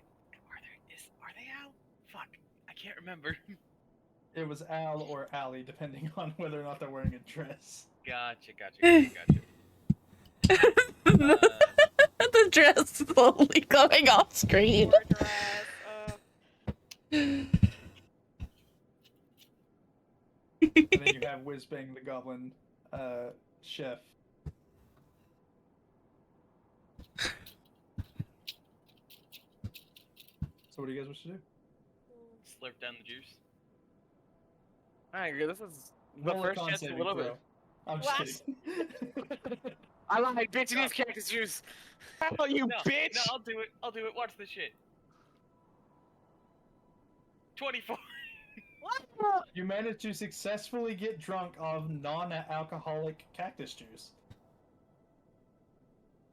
are they Al? Fuck, I can't remember.
It was Al or Allie, depending on whether or not they're wearing a dress.
Gotcha.
The dress slowly coming off screen.
Poor dress.
And then you have Whizbang the Goblin chef. So what do you guys wish to do?
Slurp down the juice.
Alright, this is the
Roll a
first
con
chance in a
saving
little bit.
throw. I'm just kidding.
I lied, bitch, it is cactus juice.
Oh, you
No,
bitch!
No, I'll do it. Watch this shit. 24.
What?
You managed to successfully get drunk of non-alcoholic cactus juice.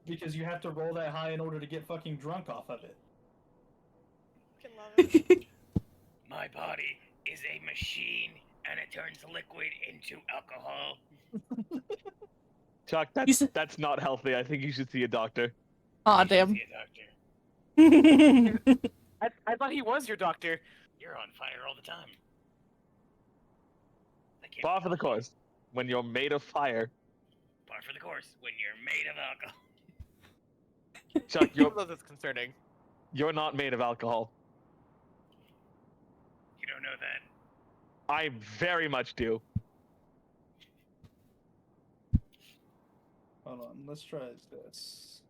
Because you have to roll that high in order to get fucking drunk off of it.
Fucking love it.
My body is a machine, and it turns liquid into alcohol.
Chuck, that's not healthy. I think you should see a doctor.
Aw,
You should
damn.
see a doctor.
I thought he was your doctor.
You're on fire all the time. I can't
Par for the course. When you're made of fire.
Par for the course when you're made of alcohol.
Chuck,
That's concerning.
you're not made of alcohol.
You don't know that.
I very much do.
Hold on, let's try this.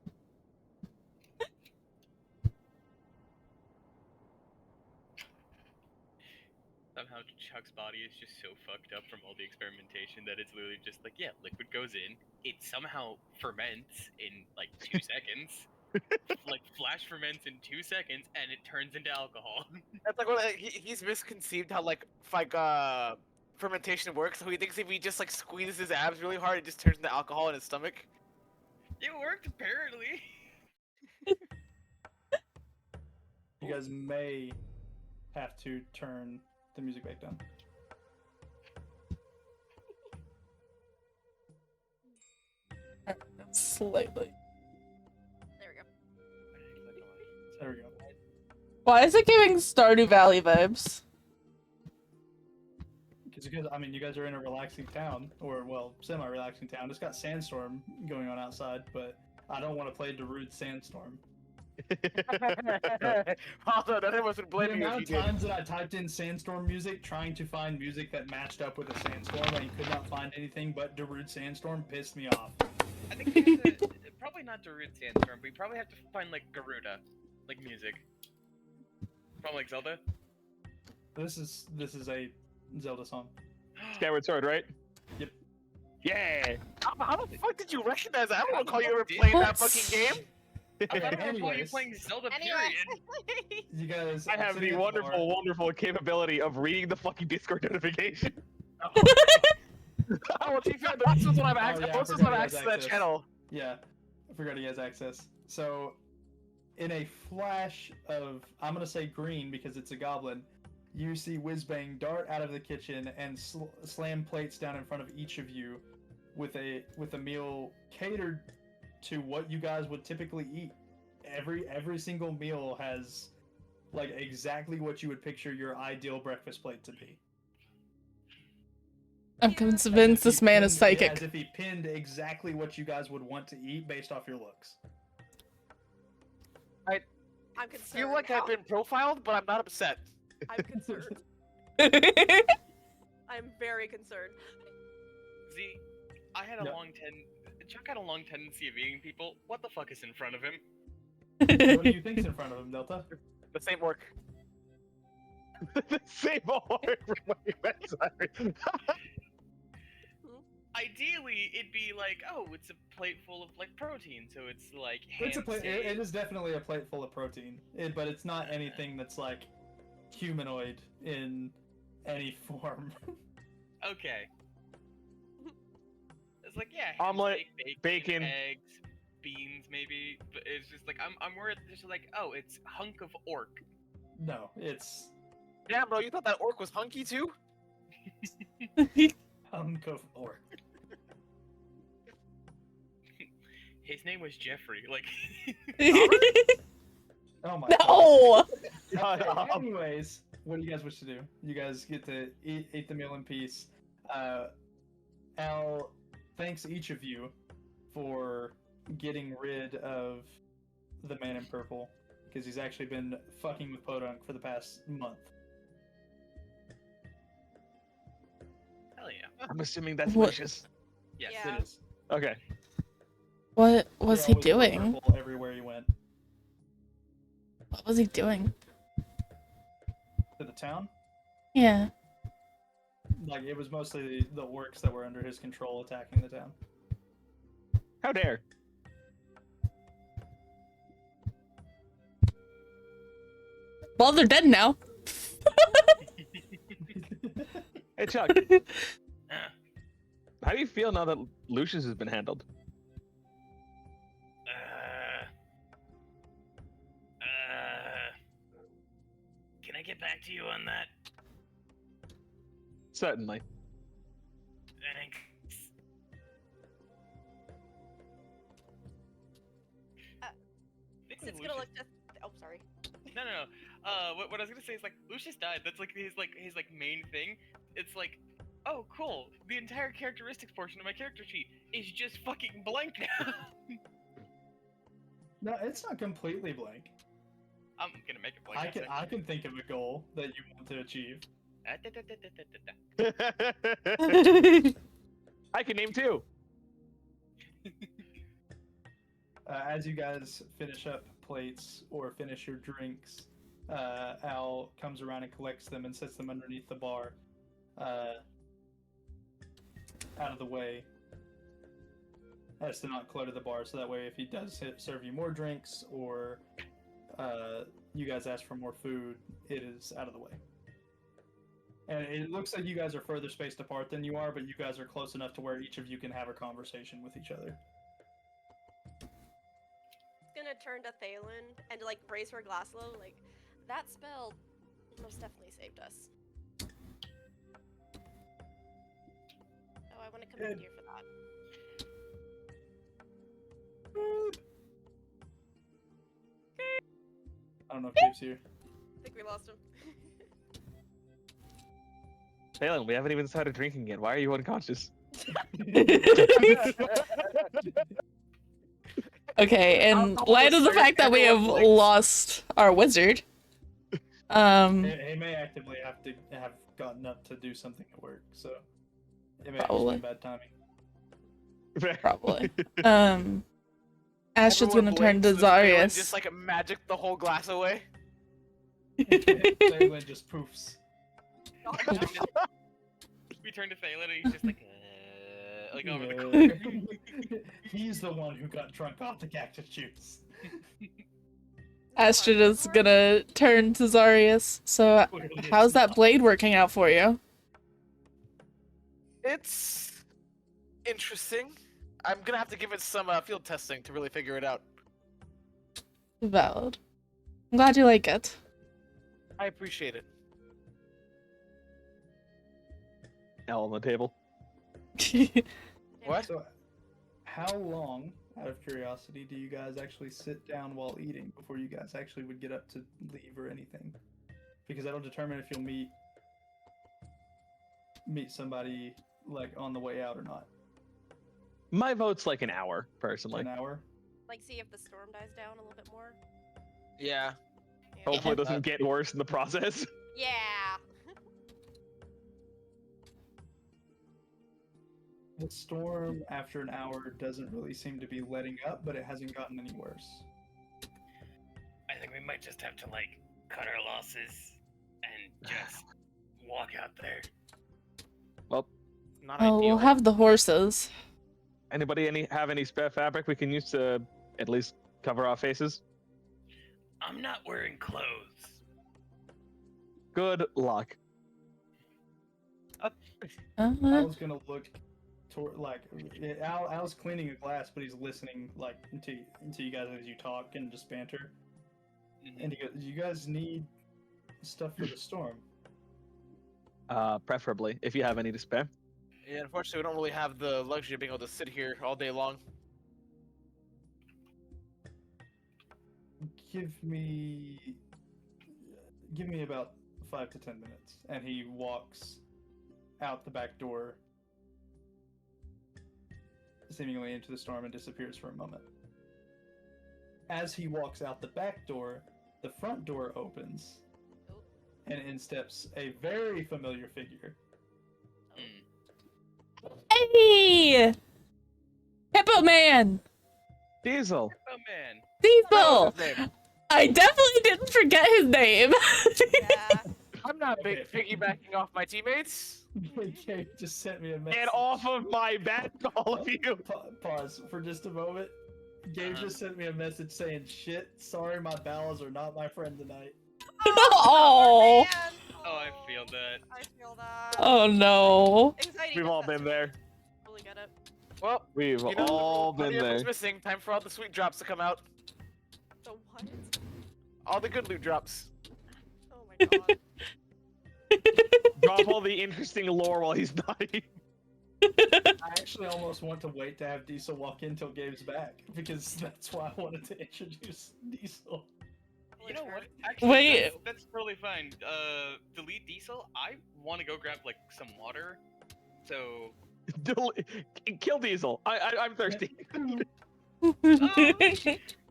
Somehow Chuck's body is just so fucked up from all the experimentation that it's literally just like, yeah, liquid goes in, it somehow ferments in like 2 seconds, like flash ferments in 2 seconds, and it turns into alcohol.
That's like he's misconceived how fermentation works. So he thinks if he just like squeezes his abs really hard, it just turns into alcohol in his stomach.
It worked apparently.
You guys may have to turn the music back down.
Slightly.
There we go.
There we go.
Why is it giving Stardew Valley vibes?
Because I mean, you guys are in a relaxing town, or well, semi-relaxing town. It's got sandstorm going on outside, but I don't want to play Darude Sandstorm.
Although none of us would
The
blame you if
amount
you
of
did.
times that I typed in sandstorm music trying to find music that matched up with a sandstorm and could not find anything but Darude Sandstorm pissed me off.
I think you have to, probably not Darude Sandstorm, but you probably have to find like Garuda, like music. From like Zelda.
This is a Zelda song.
Skyward Sword, right?
Yep.
Yeah!
How the fuck did you recognize that? I don't recall you ever playing that
What?
fucking game.
I thought I recall you
Anyways,
playing Zelda,
Anyway.
period.
you guys.
I
I'm
have
sitting
the
at
wonderful,
bar.
wonderful capability of reading the fucking Discord notification.
Oh, well, to be fair, this was when I've accessed.
yeah, I
This was
forgot
when
he
I've
has
accessed that
access.
channel.
Yeah, I forgot he has access. So, in a flash of, I'm gonna say green because it's a goblin, you see Whizbang dart out of the kitchen and slam plates down in front of each of you, with a meal catered to what you guys would typically eat. Every single meal has like exactly what you would picture your ideal breakfast plate to be.
I'm convinced this man is
As
psychic.
if he pinned exactly what you guys would want to eat based off your looks.
I'm
I
concerned.
feel like I've been profiled, but I'm not upset.
I'm concerned. I'm very concerned.
See, I had a
Yep.
Chuck had a long tendency of eating people. What the fuck is in front of him?
What do you think's in front of him, Delta?
The same work.
Save a word from what you meant, sorry.
Ideally, it'd be like, oh, it's a plate full of like protein, so it's like
It's a
ham
plate.
steak.
It is definitely a plate full of protein, but it's not anything that's like humanoid in any form.
Okay, was like, yeah,
Omelet,
steak,
bacon.
eggs, beans, maybe. But it's just like I'm worried. Just like, oh, it's hunk of orc.
No, it's
Damn, bro, you thought that orc was hunky too?
hunk of orc.
His name was Jeffrey. Like,
Oh my
No.
god.
Shut up.
Anyways, what do you guys wish to do? You guys get to eat the meal in peace. Al thanks each of you for getting rid of the man in purple, because he's actually been fucking with Podunk for the past month.
hell yeah.
I'm assuming that's
What-
Lucius.
Yes.
Yeah.
It is.
Okay.
What was
He
he
always wore
doing?
purple everywhere he went.
What was he doing?
To the town?
Yeah.
Like, it was mostly the orcs that were under his control attacking the town.
How dare?
Well, they're dead now.
Hey, Chuck.
Uh,
How do you feel now that Lucius has been handled?
Can I get back to you on that?
Certainly.
Thanks.
It's gonna look just. Oh, sorry.
No. What I was gonna say is like Lucius died. That's like his main thing. It's like, oh, cool. The entire characteristics portion of my character sheet is just fucking blank now.
No, it's not completely blank.
I'm gonna make it blank.
I can think of a goal that you want to achieve.
I can name two.
As you guys finish up plates or finish your drinks, Al comes around and collects them and sets them underneath the bar, out of the way, as to not clutter the bar. So that way, if he does serve you more drinks or you guys ask for more food, it is out of the way. And it looks like you guys are further spaced apart than you are, but you guys are close enough to where each of you can have a conversation with each other.
Gonna turn to Thalen and like raise her glass low, like that spell most definitely saved us. Oh, I want to commend you for that.
I don't know if Dave's here.
I think we lost him.
Phelan, we haven't even started drinking yet. Why are you unconscious?
Okay, in
I'll
light of the
start
fact that we have
everyone blinks.
lost our wizard,
He may actively have gotten up to do something at work, so it may have just
Probably.
been bad timing.
probably. Ashton's
Everyone
gonna turn to
blinks, and Thalen
Zarius.
just like magic the whole glass away.
Thalen just poofs.
We turn to Thalen and he's just like over the
Yeah.
corner.
He's the one who got drunk off the cactus juice.
Ashton is gonna turn to Zarius. So,
Clearly
how's
it's
that
not.
blade working out for you?
It's interesting. I'm gonna have to give it some field testing to really figure it out.
Valid. I'm glad you like it.
I appreciate it.
L on the table.
What?
So, how long, out of curiosity, do you guys actually sit down while eating before you guys actually would get up to leave or anything? Because that'll determine if you'll meet somebody like on the way out or not.
My vote's like an hour, personally.
An hour.
Like, see if the storm dies down a little bit more.
Yeah.
Yeah.
Hopefully it doesn't get worse in the process.
Yeah.
The storm after an hour doesn't really seem to be letting up, but it hasn't gotten any worse.
I think we might just have to like cut our losses and just walk out there.
Well,
Not
Oh,
ideal.
we'll have the horses.
anybody have any spare fabric we can use to at least cover our faces?
I'm not wearing clothes.
Good luck.
I
Uh,
was gonna look Al's cleaning a glass, but he's listening like to you guys as you talk and just banter. And he goes, "You guys need stuff for the storm."
Preferably, if you have any to spare.
Yeah, unfortunately, we don't really have the luxury of being able to sit here all day long.
Give me about 5 to 10 minutes, and he walks out the back door, seemingly into the storm, and disappears for a moment. As he walks out the back door, the front door opens, and in steps a very familiar figure.
Hey! Hippo Man!
Diesel.
Oh man.
Diesel!
What's his name?
I definitely didn't forget his name.
Yeah.
I'm not piggybacking off my teammates.
Gabe just sent me a message.
Get off of my back, all of you.
Pause for just a moment. Gabe just sent me a message saying, "Shit, sorry, my bowels are not my friend tonight."
Oh.
Man.
Oh, I feel that.
I feel that.
Oh no.
Anxiety
We've
does
all
that
been
to me.
there.
Totally get it.
Well,
We've
you know,
all been
money everyone's
there.
missing. Time for all the sweet drops to come out.
The what?
All the good loot drops.
Oh my god.
Drop all the interesting lore while he's dying.
I actually almost want to wait to have Diesel walk in till Gabe's back, because that's why I wanted to introduce Diesel.
You know what? Actually,
Wait.
that's totally fine. Delete Diesel. I want to go grab like some water. So.
Kill Diesel. I'm thirsty.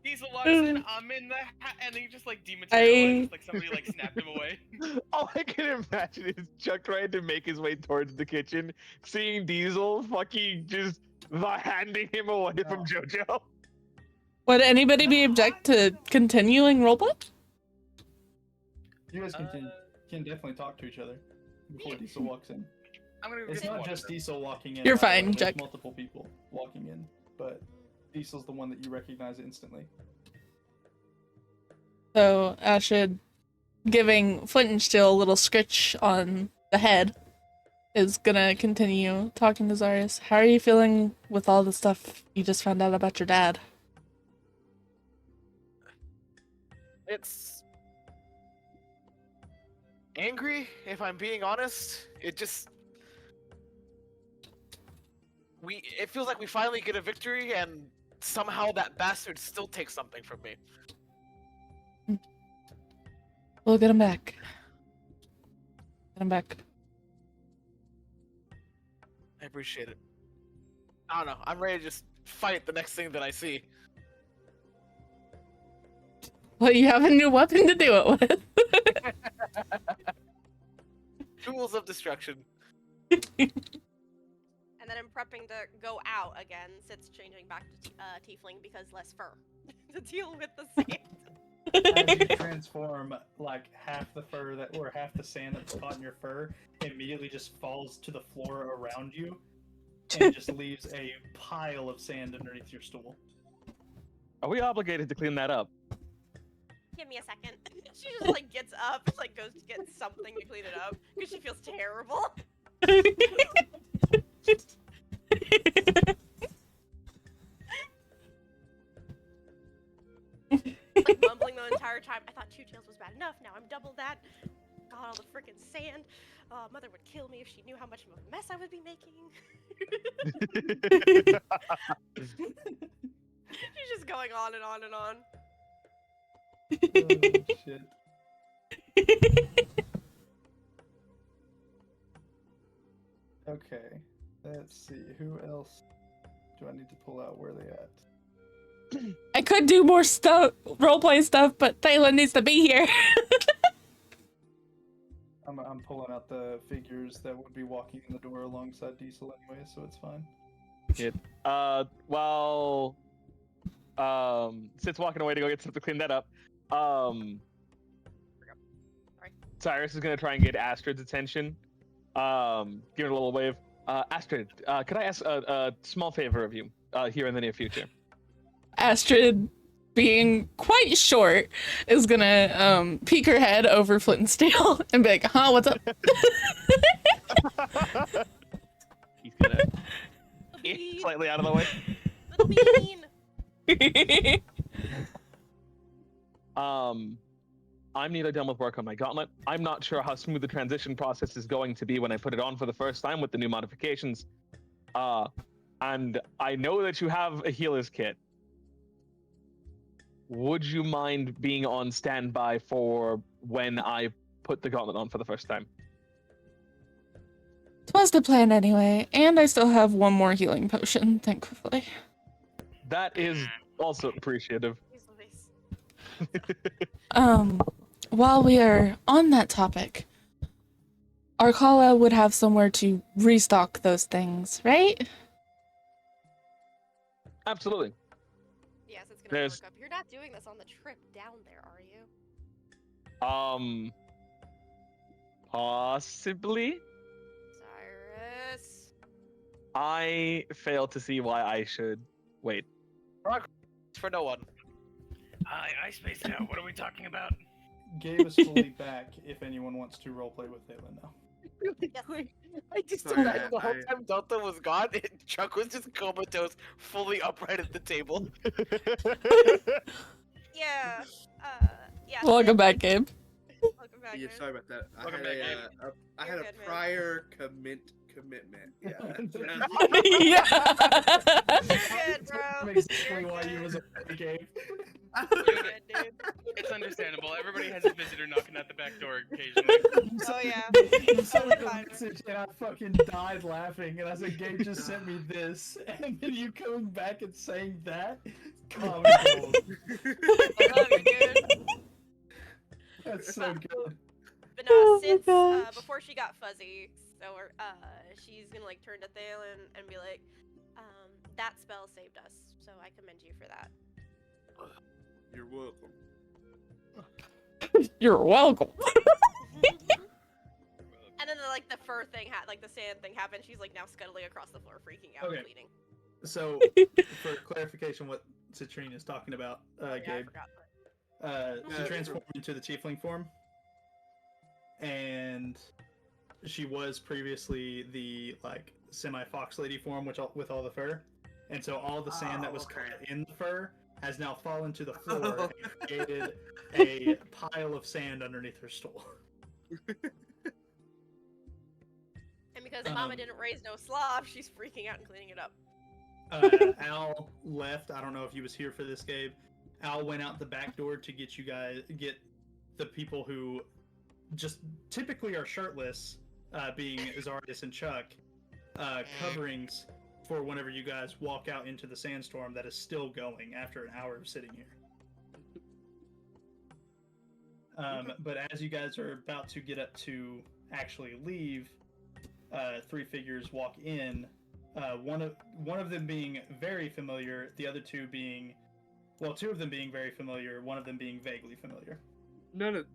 Diesel walks in. I'm in the and then he just like dematerializes, like somebody like snapped him away.
All I can imagine is Chuck trying to make his way towards the kitchen, seeing Diesel fucking just handing him away from JoJo.
Would anybody be object to continuing roleplay?
You guys can definitely talk to each other before Diesel walks in.
I'm gonna go
It's
get some
not just
water.
Diesel walking in.
You're
by the way,
fine,
there's
Jack.
multiple people walking in, but Diesel's the one that you recognize instantly.
So Ashid, giving Flint and Steel a little scritch on the head, is gonna continue talking to Zarius. How are you feeling with all the stuff you just found out about your dad?
It's angry, if I'm being honest. It feels like we finally get a victory, and somehow that bastard still takes something from me.
We'll get him back. Get him back.
I appreciate it. I don't know. I'm ready to just fight the next thing that I see.
Well, you have a new weapon to do it with.
Tools of destruction.
And then I'm prepping to go out again, since changing back to tiefling because less fur to deal with the sand.
As you transform, like half the sand that's caught in your fur immediately just falls to the floor around you, and just leaves a pile of sand underneath your stool.
Are we obligated to clean that up?
Give me a second. She just like gets up, like goes to get something to clean it up because she feels terrible. Like mumbling the entire time. I thought 2 tails was bad enough. Now I'm double that. God, all the freaking sand. Mother would kill me if she knew how much of a mess I would be making. She's just going on and on and on.
Oh, shit. Okay, let's see. Who else do I need to pull out? Where are they at?
I could do more stuff, roleplay stuff, but Taylor needs to be here.
I'm pulling out the figures that would be walking in the door alongside Diesel anyway, so it's fine.
Well, Sid's walking away to go get stuff to clean that up. Cyrus is gonna try and get Astrid's attention. Give her a little wave. Astrid, could I ask a small favor of you here in the near future?
Astrid, being quite short, is gonna peek her head over Flint and Steel and be like, "Huh, what's up?"
He's gonna slightly out of the way.
Little bean.
I'm nearly done with work on my gauntlet. I'm not sure how smooth the transition process is going to be when I put it on for the first time with the new modifications. And I know that you have a healer's kit. Would you mind being on standby for when I put the gauntlet on for the first time?
Twas the plan anyway, and I still have one more healing potion, thankfully.
That is also appreciative.
While we are on that topic, Arcala would have somewhere to restock those things, right?
Absolutely.
Yes, it's gonna work up. You're not doing this on the trip down there, are you?
Possibly.
Cyrus.
I fail to see why I should wait.
For no one.
I spaced out. What are we talking about?
Gabe is fully back if anyone wants to roleplay with Thalen now.
Really quick. I just imagine the whole time Delta was gone, Chuck was just comatose, fully upright at the table.
Yeah. Yeah.
Welcome back, Gabe.
Welcome back.
Yeah,
man.
sorry about that.
Welcome
I
back,
had
You're
a
good, man.
prior commitment. Yeah.
Yeah.
You're good, bro.
Exactly
You're
why you
good.
was a Gabe.
You're good, dude.
It's understandable. Everybody has a visitor knocking at the back door occasionally.
Oh yeah.
You sent me
Totally fine.
the message and I fucking died laughing and I said, Gabe just sent me this, and then you coming back and saying that? Comic gold.
I love you, dude.
That's so good.
But
Oh my
since
gosh.
before she got fuzzy, so she's gonna like turn to Thalen and be like, that spell saved us, so I commend you for that.
You're welcome.
You're welcome.
And then like the fur thing like the sand thing happened. She's like now scuttling across the floor, freaking out,
Okay.
and bleeding.
So, for clarification, what Citrine is talking about,
Yeah, I
Gabe,
forgot.
she transformed into the Tiefling form, and she was previously the like semi-fox lady form, with all the fur, and so all the sand that was caught in the fur has now fallen to the floor and created a pile of sand underneath her stool.
And because Mama didn't raise no slob, she's freaking out and cleaning it up.
Al left. I don't know if he was here for this, Gabe. Al went out the back door to get the people who just typically are shirtless, being Azarius and Chuck, coverings for whenever you guys walk out into the sandstorm that is still going after an hour of sitting here. But as you guys are about to get up to actually leave, three figures walk in. One of them being very familiar, the other two being, two of them being very familiar, one of them being vaguely familiar.
None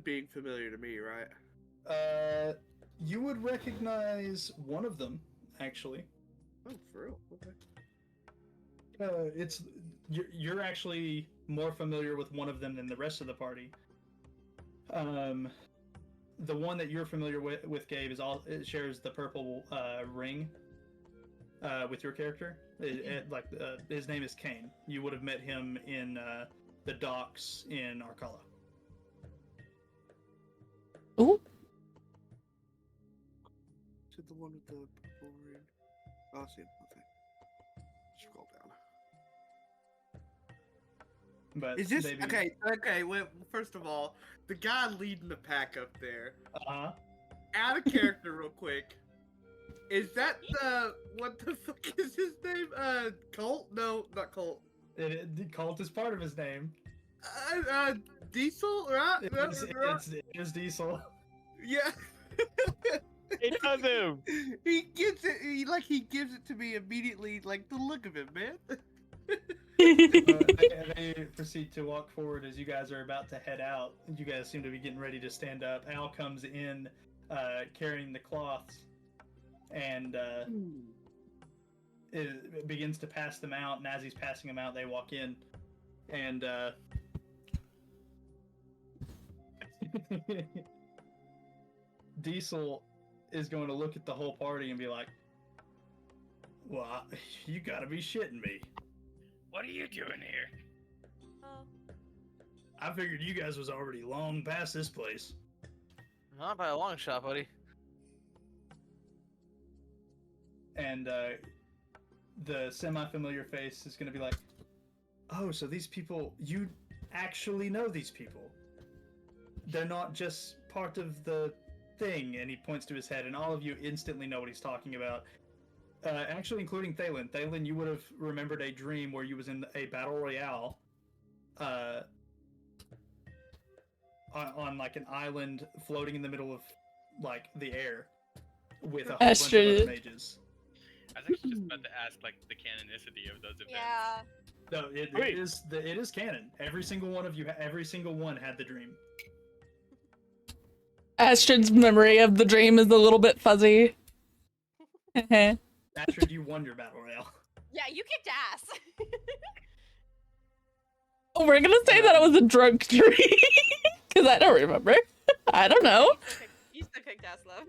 being familiar to me, right?
You would recognize one of them, actually.
Oh, for real? Okay.
You're actually more familiar with one of them than the rest of the party. The one that you're familiar with, Gabe, it shares the purple ring with your character. His name is Kane. You would have met him in the docks in Arcala.
Ooh.
Is it the one with the purple ring? Oh, I see it. Okay. Scroll down.
But
Is this okay? Okay. Well, first of all, the guy leading the pack up there. Out of character, real quick. Is that what the fuck is his name? Colt? No, not Colt.
Colt is part of his name.
Diesel, right?
It is Diesel.
Yeah.
It does him.
He gives it. He gives it to me immediately. Like the look of him, man.
They proceed to walk forward as you guys are about to head out. You guys seem to be getting ready to stand up. Al comes in carrying the cloths and it begins to pass them out. And as he's passing them out, they walk in. And Diesel is going to look at the whole party and be like, Well, you gotta be shitting me.
What are you doing here?
Oh.
I figured you guys was already long past this place.
Not by a long shot, buddy.
And the semi-familiar face is gonna be like, oh, so these people, you actually know these people. They're not just part of the thing, and he points to his head, and all of you instantly know what he's talking about. Actually, including Thalen. Thalen, you would have remembered a dream where you was in a battle royale, on like an island floating in the middle of like the air with a whole bunch of other mages.
I was actually just about to ask, like, the canonicity of those events.
Yeah.
No, it is canon. Every single one of you, every single one had the dream.
Astrid's memory of the dream is a little bit fuzzy.
Astrid, you won your battle royale.
Yeah, you kicked ass.
Oh, we're gonna say that it was a drunk dream, because I don't remember. I don't know.
You still kicked ass, love.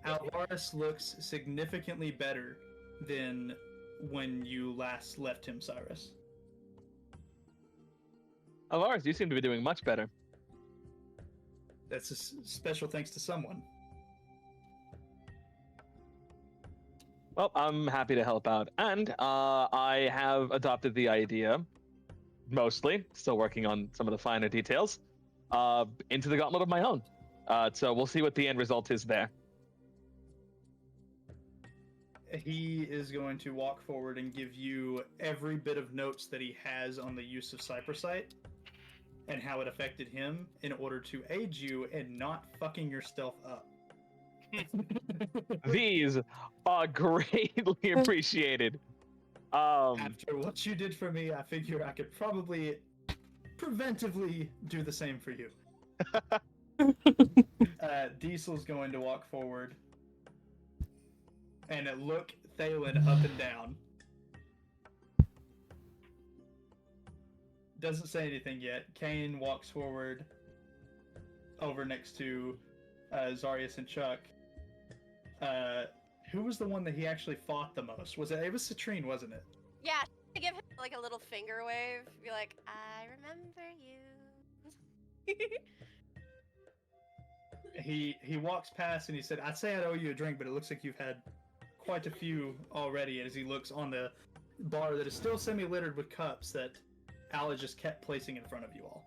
Alvaris looks significantly better than when you last left him, Cyrus.
Alvaris, you seem to be doing much better.
That's a special thanks to someone.
Well, I'm happy to help out. And I have adopted the idea, mostly, still working on some of the finer details, into the gauntlet of my own. So we'll see what the end result is there.
He is going to walk forward and give you every bit of notes that he has on the use of Cypressite and how it affected him in order to aid you in not fucking your stealth up.
These are greatly appreciated.
After what you did for me, I figure I could probably preventively do the same for you. Diesel's going to walk forward and look Thalen up and down. Doesn't say anything yet. Kane walks forward over next to Zarius and Chuck. Who was the one that he actually fought the most? Was it was Citrine, wasn't it?
Yeah, to give him like a little finger wave. Be like, I remember you.
He walks past and he said, I'd say I owe you a drink, but it looks like you've had quite a few already, as he looks on the bar that is still semi-littered with cups that Al just kept placing in front of you all.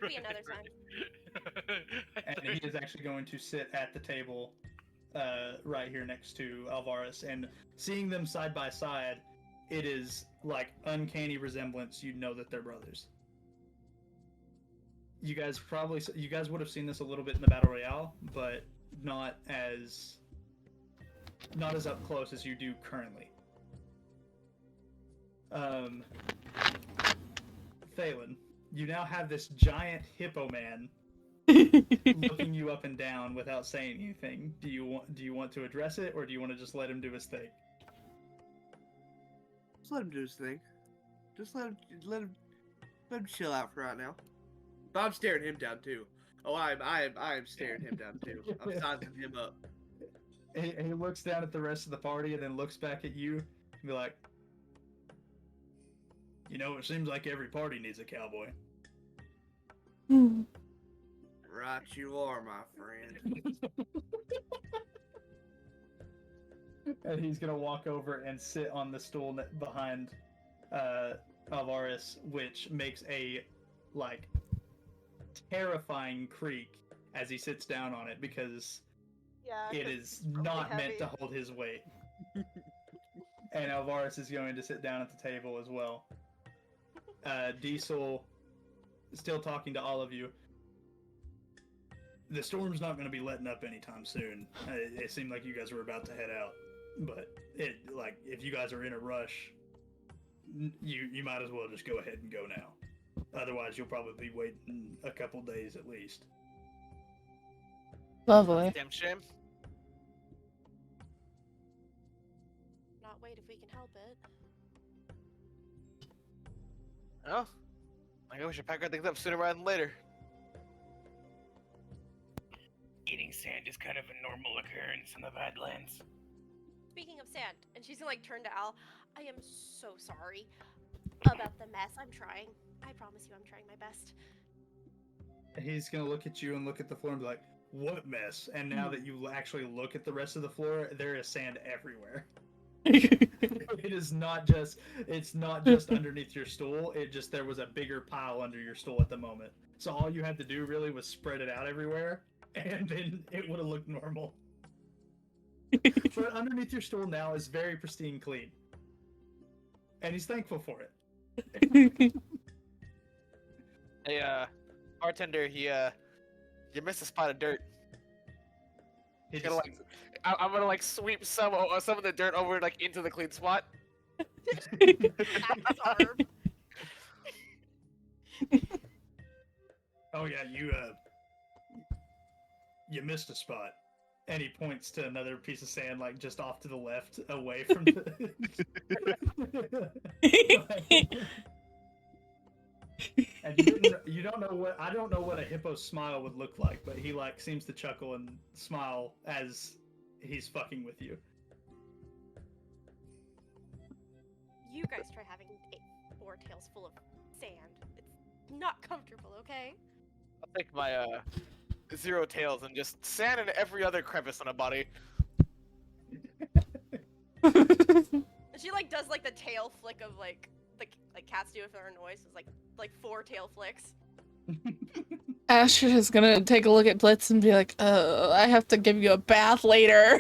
Be another time.
And he is actually going to sit at the table right here next to Alvaris, and seeing them side by side, it is like uncanny resemblance. You'd know that they're brothers. You guys would have seen this a little bit in the battle royale, but not as up close as you do currently. Thalen, you now have this giant hippo man looking you up and down without saying anything. Do you want to address it, or do you want to just let him do his thing?
Just let him do his thing. Just let him chill out for right now. But I'm staring him down too. Oh, I am staring him down too. I'm sizing him up.
He looks down at the rest of the party and then looks back at you and be like, you know, it seems like every party needs a cowboy.
Right you are, my friend.
And he's gonna walk over and sit on the stool behind Alvaris, which makes a like terrifying creak as he sits down on it, because it is not meant to hold his weight. And Alvaris is going to sit down at the table as well. Diesel, still talking to all of you. The storm's not going to be letting up anytime soon. It seemed like you guys were about to head out, but if you guys are in a rush, you might as well just go ahead and go now. Otherwise, you'll probably be waiting a couple days at least.
Lovely.
Damn shame.
Not wait if we can help it.
Oh, I guess we should pack our things up sooner rather than later.
Eating think sand is kind of a normal occurrence in the Badlands.
Speaking of sand, and she's gonna like turn to Al. I am so sorry about the mess. I'm trying. I promise you, I'm trying my best.
He's gonna look at you and look at the floor and be like, "What mess?" And now that you actually look at the rest of the floor, there is sand everywhere. It is not just. It's not just underneath your stool. There was a bigger pile under your stool at the moment. So all you had to do really was spread it out everywhere, and then it would have looked normal. But underneath your stool now is very pristine clean. And he's thankful for it.
Hey, bartender, you missed a spot of dirt.
He's
Gonna, like, I'm gonna like sweep some of the dirt over like into the clean spot.
Backscarf.
Oh yeah, you missed a spot. And he points to another piece of sand, like just off to the left, away from the. And you don't know what I don't know what a hippo's smile would look like, but he like seems to chuckle and smile as he's fucking with you.
You guys try having 4 tails full of sand. It's not comfortable, okay?
I'll take my 0 tails and just sand in every other crevice on a body.
She like does like the tail flick of like cats do if they're annoyed. So it's like 4 tail flicks.
Astrid is gonna take a look at Blitz and be like, I have to give you a bath later.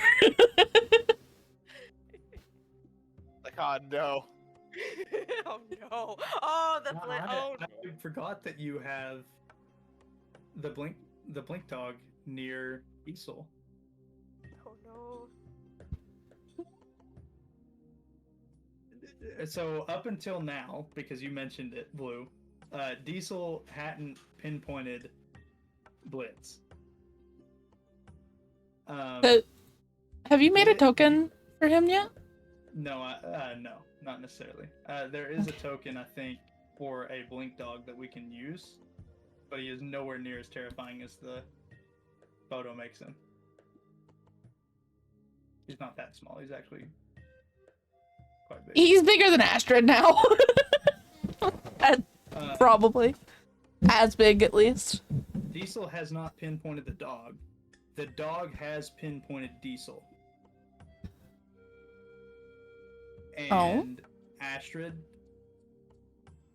Like, oh no.
Oh no. Oh, the Blitz. Oh no.
I forgot that you have the blink dog near Diesel.
Oh no.
So up until now, because you mentioned it, Blue, Diesel hadn't pinpointed Blitz.
Have you made a token for him yet?
No, no, not necessarily. There is a token, I think, for a blink dog that we can use, but he is nowhere near as terrifying as the photo makes him. He's not that small. He's actually quite big.
He's bigger than Astrid now. Probably. As big, at least.
Diesel has not pinpointed the dog. The dog has pinpointed Diesel. And Astrid,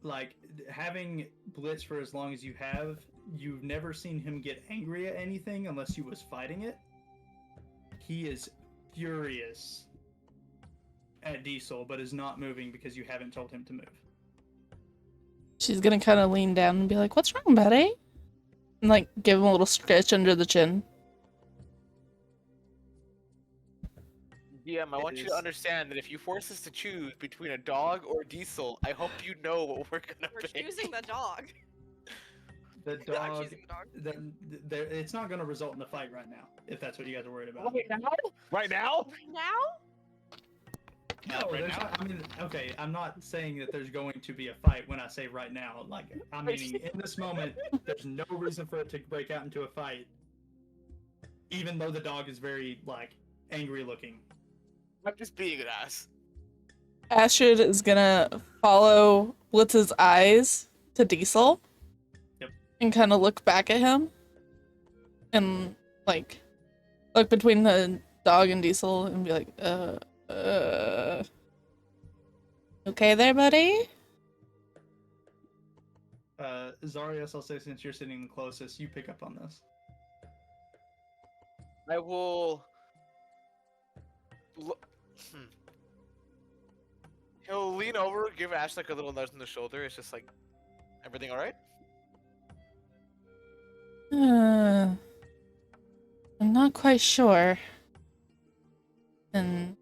like, having Blitz for as long as you have, you've never seen him get angry at anything unless you was fighting it. He is furious at Diesel, but is not moving because you haven't told him to move.
She's gonna kind of lean down and be like, "What's wrong, buddy?" And like give him a little stretch under the chin.
DM, I want you to understand that if you force us to choose between a dog or Diesel, I hope you know what we're gonna
We're
pick.
choosing the dog.
The
I'm
dog,
choosing the dog.
it's not going to result in a fight right now, if that's what you guys are worried about.
Right now? Right now?
Right now?
No,
right
there's
now?
not, I mean, okay, I'm not saying that there's going to be a fight when I say right now. Like, I'm meaning in this moment, there's no reason for it to break out into a fight, even though the dog is very, like, angry looking.
I'm just being an ass.
Astrid is gonna follow Blitz's eyes to Diesel.
Yep.
And kind of look back at him. And, like, look between the dog and Diesel and be like, okay there, buddy?
Zarius, I'll say, since you're sitting the closest, you pick up on this.
I will... He'll lean over, give Ash like a little nudge on the shoulder. It's just like, everything alright?
I'm not quite sure. And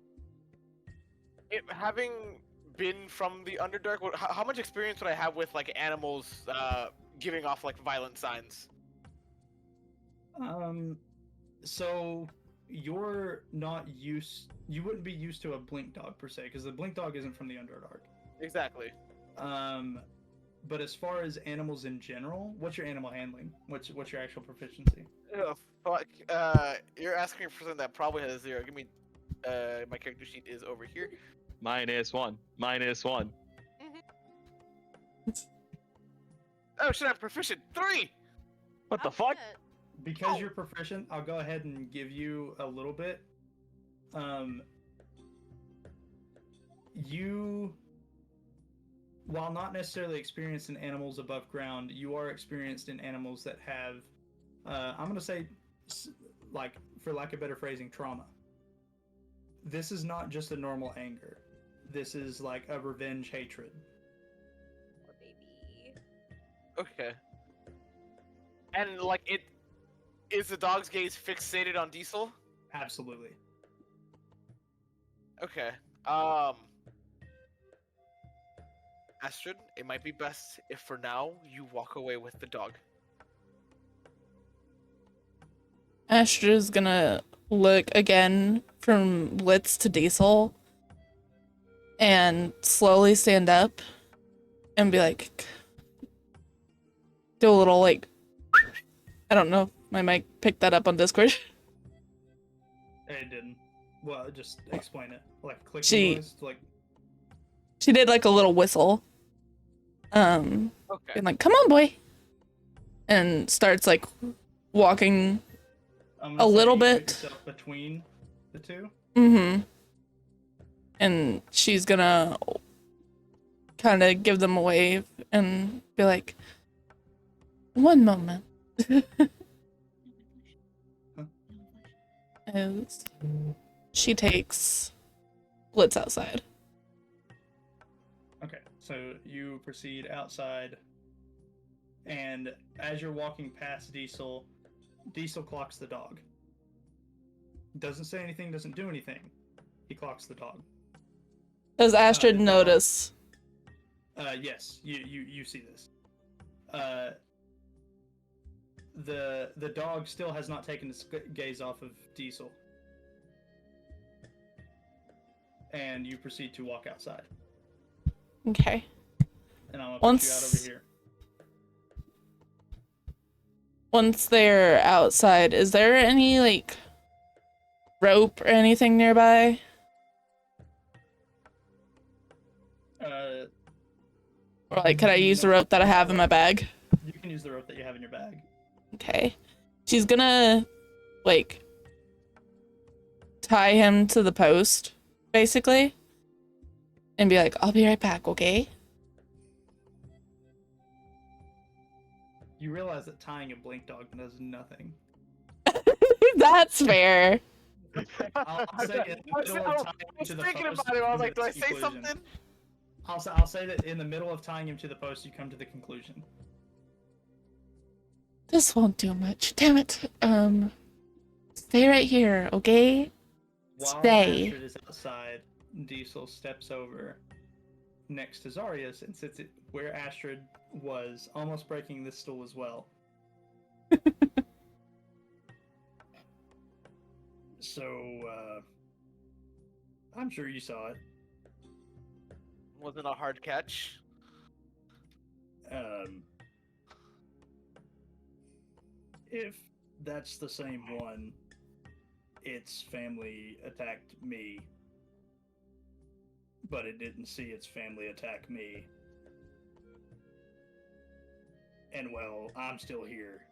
Having been from the Underdark, how much experience would I have with like animals giving off like violent signs?
So you're not used. You wouldn't be used to a blink dog per se, because the blink dog isn't from the Underdark.
Exactly.
But as far as animals in general, what's your animal handling? What's your actual proficiency?
Oh, fuck. You're asking for something that probably has a 0. Give me. My character sheet is over here.
-1. -1.
Oh shit! I'm proficient. 3.
What the
Oh,
fuck?
shit.
Because you're proficient, I'll go ahead and give you a little bit. You, while not necessarily experienced in animals above ground, you are experienced in animals that have, I'm going to say, like, for lack of better phrasing, trauma. This is not just a normal anger. This is like a revenge hatred.
Poor baby.
Okay. And like it, is the dog's gaze fixated on Diesel?
Absolutely.
Okay. Astrid, it might be best if for now you walk away with the dog.
Astra's gonna look again from Litz to Diesel and slowly stand up and be like, do a little like, I don't know if my mic picked that up on Discord.
It didn't. Well, just explain it. Like clicking
She-
noise, like.
She did like a little whistle.
Okay.
Being like, come on, boy. And starts like walking
I'm
a
gonna say
little
you put
bit.
yourself between the two.
Mm-hmm. And she's gonna kind of give them a wave and be like, one moment. As she takes Blitz outside.
Okay, so you proceed outside, and as you're walking past Diesel, Diesel clocks the dog. Doesn't say anything, doesn't do anything. He clocks the dog.
Does Astrid
the dog-
notice?
Yes, you see this. The dog still has not taken its gaze off of Diesel. And you proceed to walk outside.
Okay.
And I'm gonna put you out over
Once-
here.
Once they're outside, is there any like rope or anything nearby? Or like, could I use the rope that I have in my bag?
You can use the rope that you have in your bag.
Okay. She's gonna like tie him to the post, basically, and be like, I'll be right back, okay?
You realize that tying a blink dog does nothing.
That's fair.
I'll say in the middle of tying him
I was
to the
thinking
post,
about it. I was
you
like,
come
do I
to
say
this conclusion.
something?
I'll say that in the middle of tying him to the post, you come to the conclusion.
This won't do much. Damn it. Stay right here, okay?
While
Stay.
Astrid is outside, Diesel steps over next to Zarius and sits it where Astrid was, almost breaking this stool as well. So, I'm sure you saw it.
Wasn't a hard catch.
If that's the same one, its family attacked me, but it didn't see its family attack me. And well, I'm still here.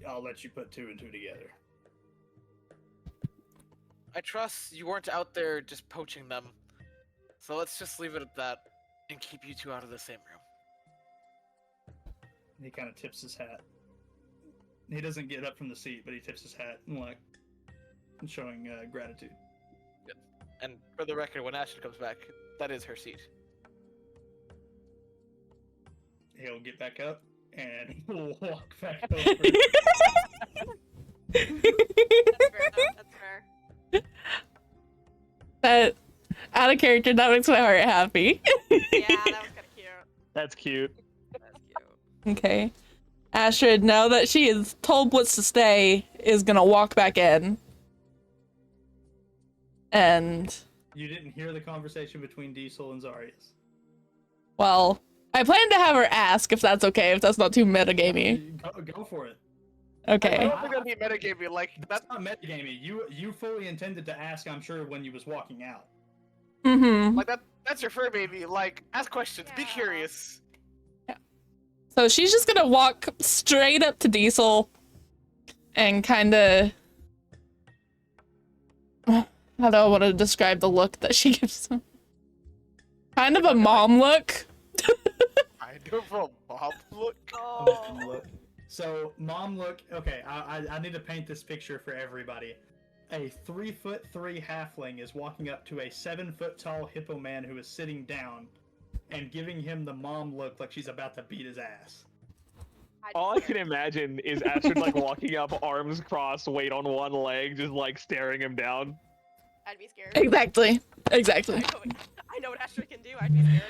I'll let you put 2 and 2 together.
I trust you weren't out there just poaching them. So let's just leave it at that and keep you two out of the same room.
He kind of tips his hat. He doesn't get up from the seat, but he tips his hat and like showing gratitude.
Good. And for the record, when Ashley comes back, that is her seat.
He'll get back up and he'll walk back over.
That's fair, though. That's fair.
That out of character, that makes my heart happy.
Yeah, that was kind of cute.
That's cute.
That's cute.
Okay. Astrid, now that she is told Blitz to stay, is gonna walk back in. And
You didn't hear the conversation between Diesel and Zarius.
Well, I plan to have her ask if that's okay, if that's not too metagamey.
Go for it.
I
Okay.
don't think that'd be metagaming. Like
That's not metagamey. You fully intended to ask, I'm sure, when you was walking out.
Mm-hmm.
like that's your fur baby. Like ask questions, be
Yeah.
curious.
So she's just gonna walk straight up to Diesel and kind of... How do I want to describe the look that she gives him? Kind of a mom look.
I do for a mom look.
Oh.
So, mom look. Okay, I need to paint this picture for everybody. A 3'3" halfling is walking up to a 7-foot tall hippo man who is sitting down and giving him the mom look like she's about to beat his ass.
All I can imagine is Astrid like walking up, arms crossed, weight on one leg, just like staring him down.
I'd be scared.
Exactly.
I know what Astrid can do. I'd be scared.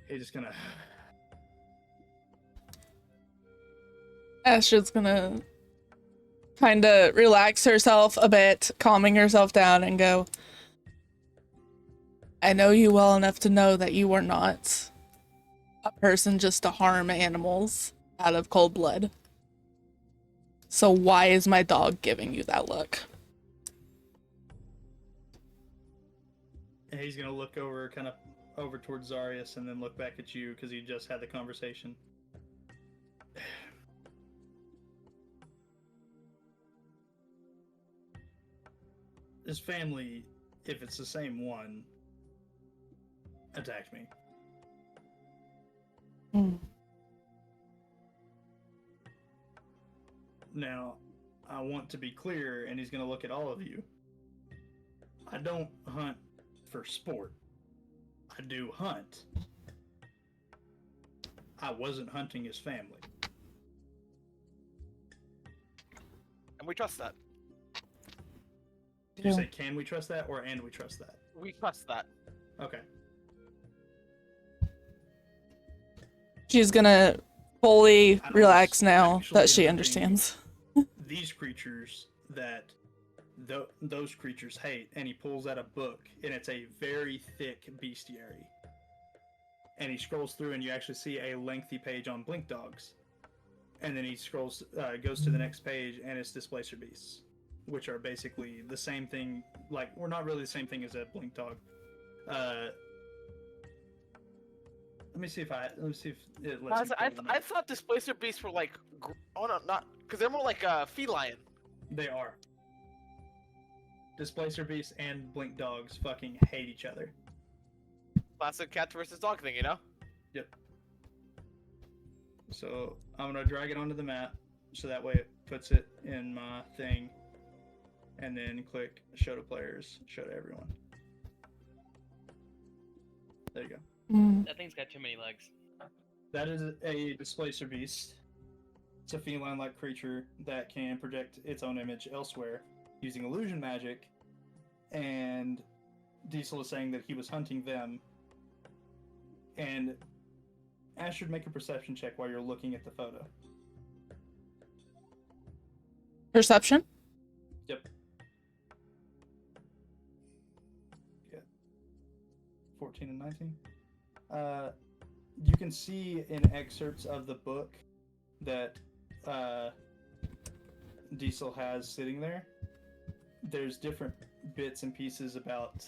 He's just gonna.
Astrid's gonna kind of relax herself a bit, calming herself down and go, I know you well enough to know that you are not a person just to harm animals out of cold blood. So why is my dog giving you that look?
And he's gonna look over, kind of over towards Zarius, and then look back at you because you just had the conversation. His family, if it's the same one, attacked me. Now, I want to be clear, and he's going to look at all of you. I don't hunt for sport. I do hunt. I wasn't hunting his family.
And we trust that.
Did you say, can we trust that, or and we trust that?
We trust that.
Okay.
She's gonna fully
I don't
relax now
actually
that she
hunting
understands.
These creatures that those creatures hate, and he pulls out a book, and it's a very thick bestiary. And he scrolls through, and you actually see a lengthy page on blink dogs. And then he scrolls, goes to the next page, and it's displacer beasts, which are basically the same thing. Like, we're not really the same thing as a blink dog. Let me see if it lets me
I thought displacer beasts were like, oh no, not because they're more like feline.
They are. Displacer beasts and blink dogs fucking hate each other.
Classic cat versus dog thing, you know?
Yep. So I'm gonna drag it onto the map, so that way it puts it in my thing, and then click show to players, show to everyone. There you go.
That thing's got too many legs.
That is a displacer beast. It's a feline-like creature that can project its own image elsewhere using illusion magic, and Diesel is saying that he was hunting them. And Ash should make a perception check while you're looking at the photo.
Perception?
Yep. Okay. 14 and 19. You can see in excerpts of the book that Diesel has sitting there. There's different bits and pieces about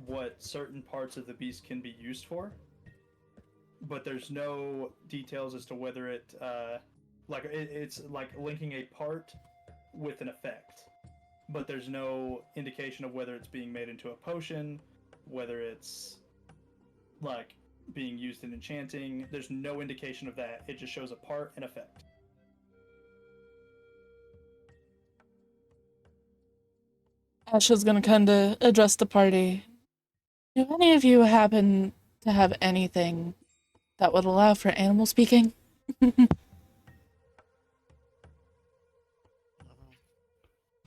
what certain parts of the beast can be used for, but there's no details as to whether it it's like linking a part with an effect, but there's no indication of whether it's being made into a potion, whether it's like being used in enchanting. There's no indication of that. It just shows a part and effect.
Ash is gonna kind of address the party. Do any of you happen to have anything that would allow for animal speaking?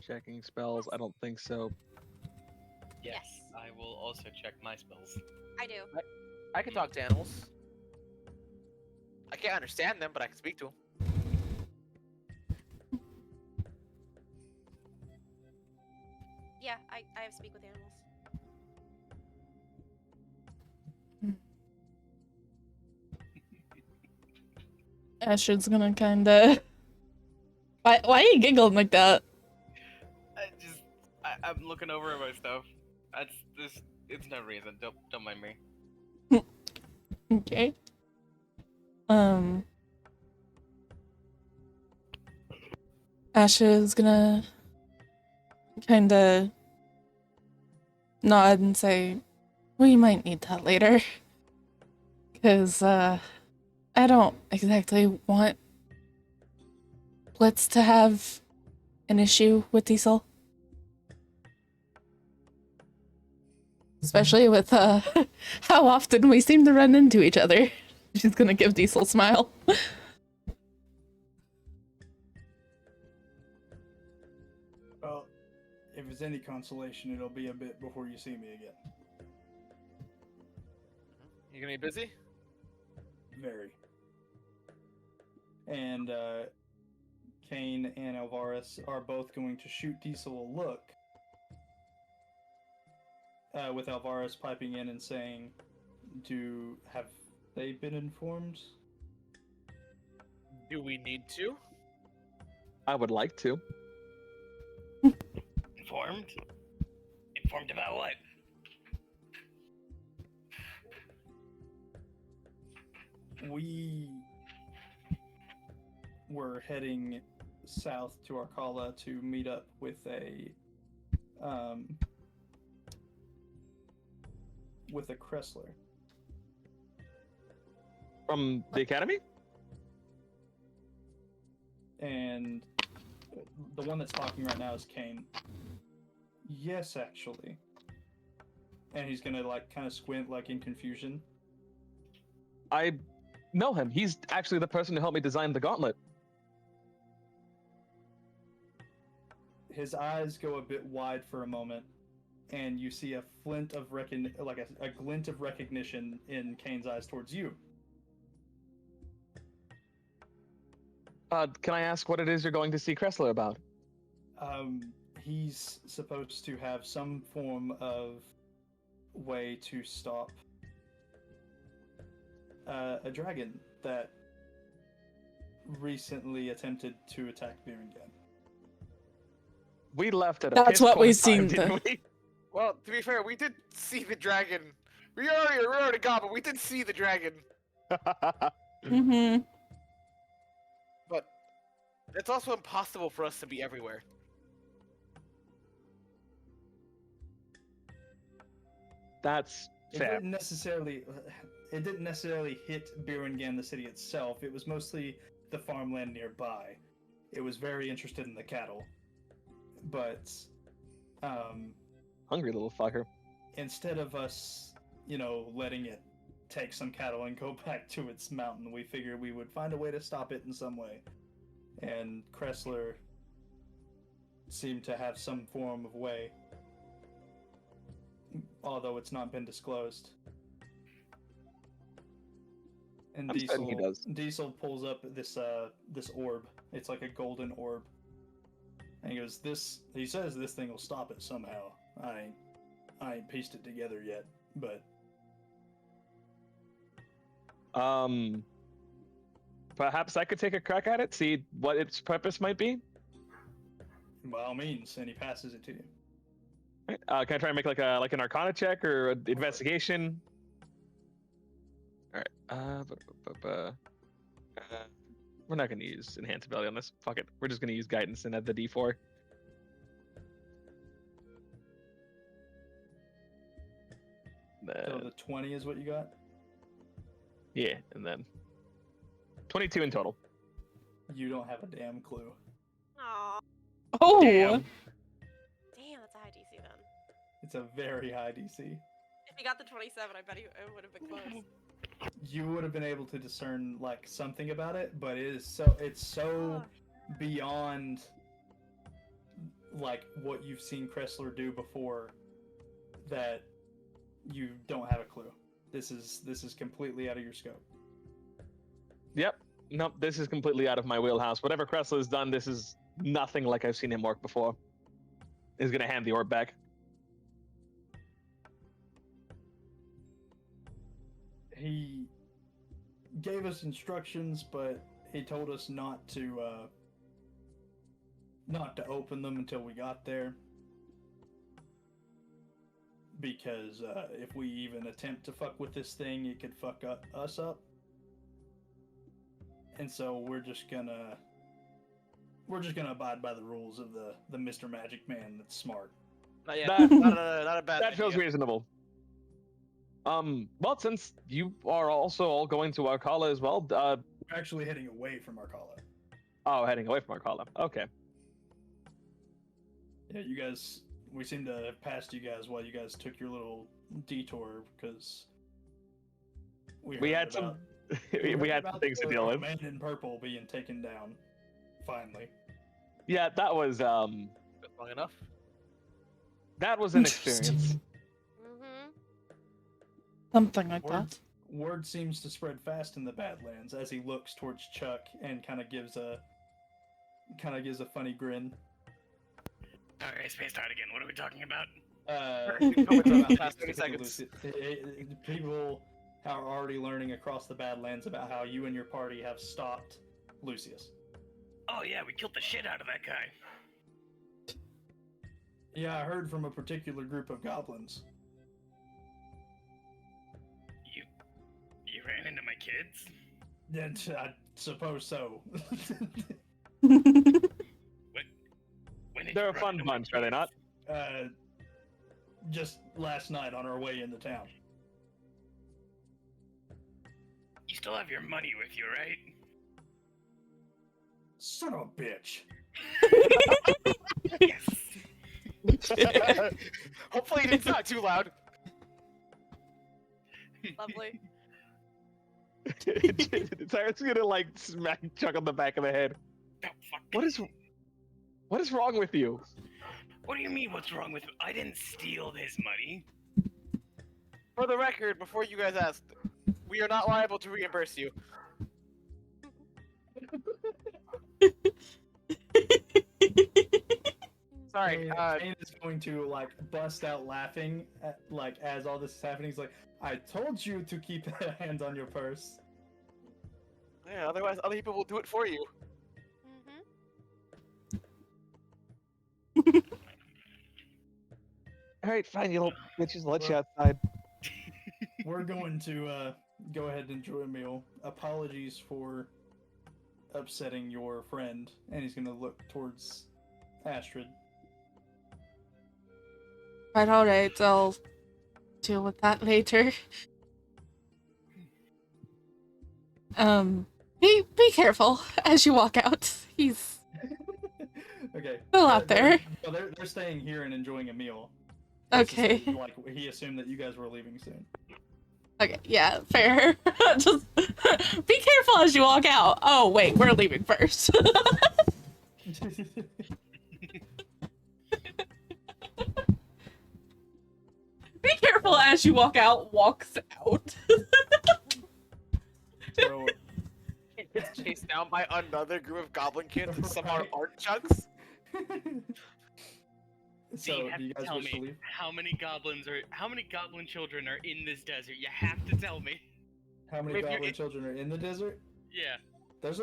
Checking spells, I don't think so.
Yes, I will also check my spells.
I do.
I can talk to animals. I can't understand them, but I can speak to them.
Yeah, I have speak with animals.
Ashton's gonna kinda... Why are you giggling like that?
I'm looking over at my stuff. It's no reason. Don't mind me.
Okay. Asha is gonna kinda nod and say, we might need that later. Cause, I don't exactly want Blitz to have an issue with Diesel. Especially with, how often we seem to run into each other. She's gonna give Diesel a smile.
Well, if it's any consolation, it'll be a bit before you see me again.
You gonna be busy?
Very. And Kane and Alvarez are both going to shoot Diesel a look. With Alvarez piping in and saying, have they been informed?
Do we need to?
I would like to.
Informed? Informed about what?
We were heading south to Arcala to meet up with a Kressler.
From the academy?
And the one that's talking right now is Kane. Yes, actually. And he's gonna like kind of squint like in confusion.
I know him. He's actually the person who helped me design the gauntlet.
His eyes go a bit wide for a moment, and you see a glint of recognition in Kane's eyes towards you.
Can I ask what it is you're going to see Kressler about?
He's supposed to have some form of way to stop a dragon that recently attempted to attack Biringen.
We left at a
That's
piss
what
poor
we've
time,
seen.
didn't we?
Well, to be fair, we did see the dragon. We already got, but we did see the dragon.
Mm-hmm.
But it's also impossible for us to be everywhere.
That's fair.
It didn't necessarily hit Biringen, the city itself. It was mostly the farmland nearby. It was very interested in the cattle. But
hungry little fucker.
Instead of us, letting it take some cattle and go back to its mountain, we figured we would find a way to stop it in some way. And Kressler seemed to have some form of way, although it's not been disclosed. And
I'm certain he does.
Diesel pulls up this orb. It's like a golden orb. And he goes, he says this thing will stop it somehow. I ain't pieced it together yet, but
perhaps I could take a crack at it, see what its purpose might be.
By all means, and he passes it to you.
Can I try and make like an Arcana check or an investigation? All right. We're not going to use enhanced ability on this. Fuck it. We're just going to use guidance and add the D4.
So the 20 is what you got?
Yeah, and then 22 in total.
You don't have a damn clue.
Aww.
Oh!
Damn.
Damn, that's a high DC then.
It's a very high DC.
If he got the 27, I bet it would have been close.
You would have been able to discern like something about it, but it's so beyond like what you've seen Kressler do before that you don't have a clue. This is completely out of your scope.
Yep. Nope, this is completely out of my wheelhouse. Whatever Kressler has done, this is nothing like I've seen him work before. He's gonna hand the orb back.
He gave us instructions, but he told us not to open them until we got there, because if we even attempt to fuck with this thing, it could fuck us up. And so we're just gonna abide by the rules of the Mr. Magic Man that's smart.
Not yet.
That-
Not a bad
That feels
idea.
reasonable. Well, since you are also all going to Arcala as well,
We're actually heading away from Arcala.
heading away from Arcala. Okay.
Yeah, you guys. We seem to have passed you guys while you guys took your little detour because
We had some things to deal with.
Man in purple being taken down. Finally.
Yeah, that was
Long enough.
an experience.
Mm-hmm.
Something like
Word,
that.
word seems to spread fast in the Badlands as he looks towards Chuck and kind of gives a funny grin.
Okay, space start again. What are we talking about?
Past 30 seconds.
People are already learning across the Badlands about how you and your party have stopped Lucius.
Oh yeah, we killed the shit out of that guy.
Yeah, I heard from a particular group of goblins.
You ran into my kids?
And I suppose so.
When did
They're
you
a
run
fun
into my
bunch, are they not?
Just last night on our way into town.
You still have your money with you, right?
Son of a bitch.
Yes.
Hopefully it's not too loud.
Lovely.
Cyrus gonna like smack Chuck on the back of the head.
Oh, fuck.
What is wrong with you?
What do you mean, what's wrong with me? I didn't steal his money.
For the record, before you guys asked, we are not liable to reimburse you. Sorry.
Kane is going to like bust out laughing like as all this is happening. He's like, "I told you to keep a hand on your purse."
Yeah, otherwise other people will do it for you.
Mm-hmm.
All right, fine. We'll just let you outside.
We're going to go ahead and enjoy a meal. Apologies for upsetting your friend, and he's gonna look towards Astrid.
All right, I'll deal with that later. Be careful as you walk out. He's
Okay.
still out there.
They're staying here and enjoying a meal.
Okay.
Like he assumed that you guys were leaving soon.
Okay, yeah, fair. Just be careful as you walk out. Oh, wait, we're leaving first. Be careful as you walk out, walks out.
So
It gets chased down by another group of goblin kids who somehow aren't Chucks.
So,
you have
do you
to
guys
tell
wish to
me
leave?
how many goblin children are in this desert. You have to tell me.
How many
Maybe
goblin children are in the desert?
Yeah.
There's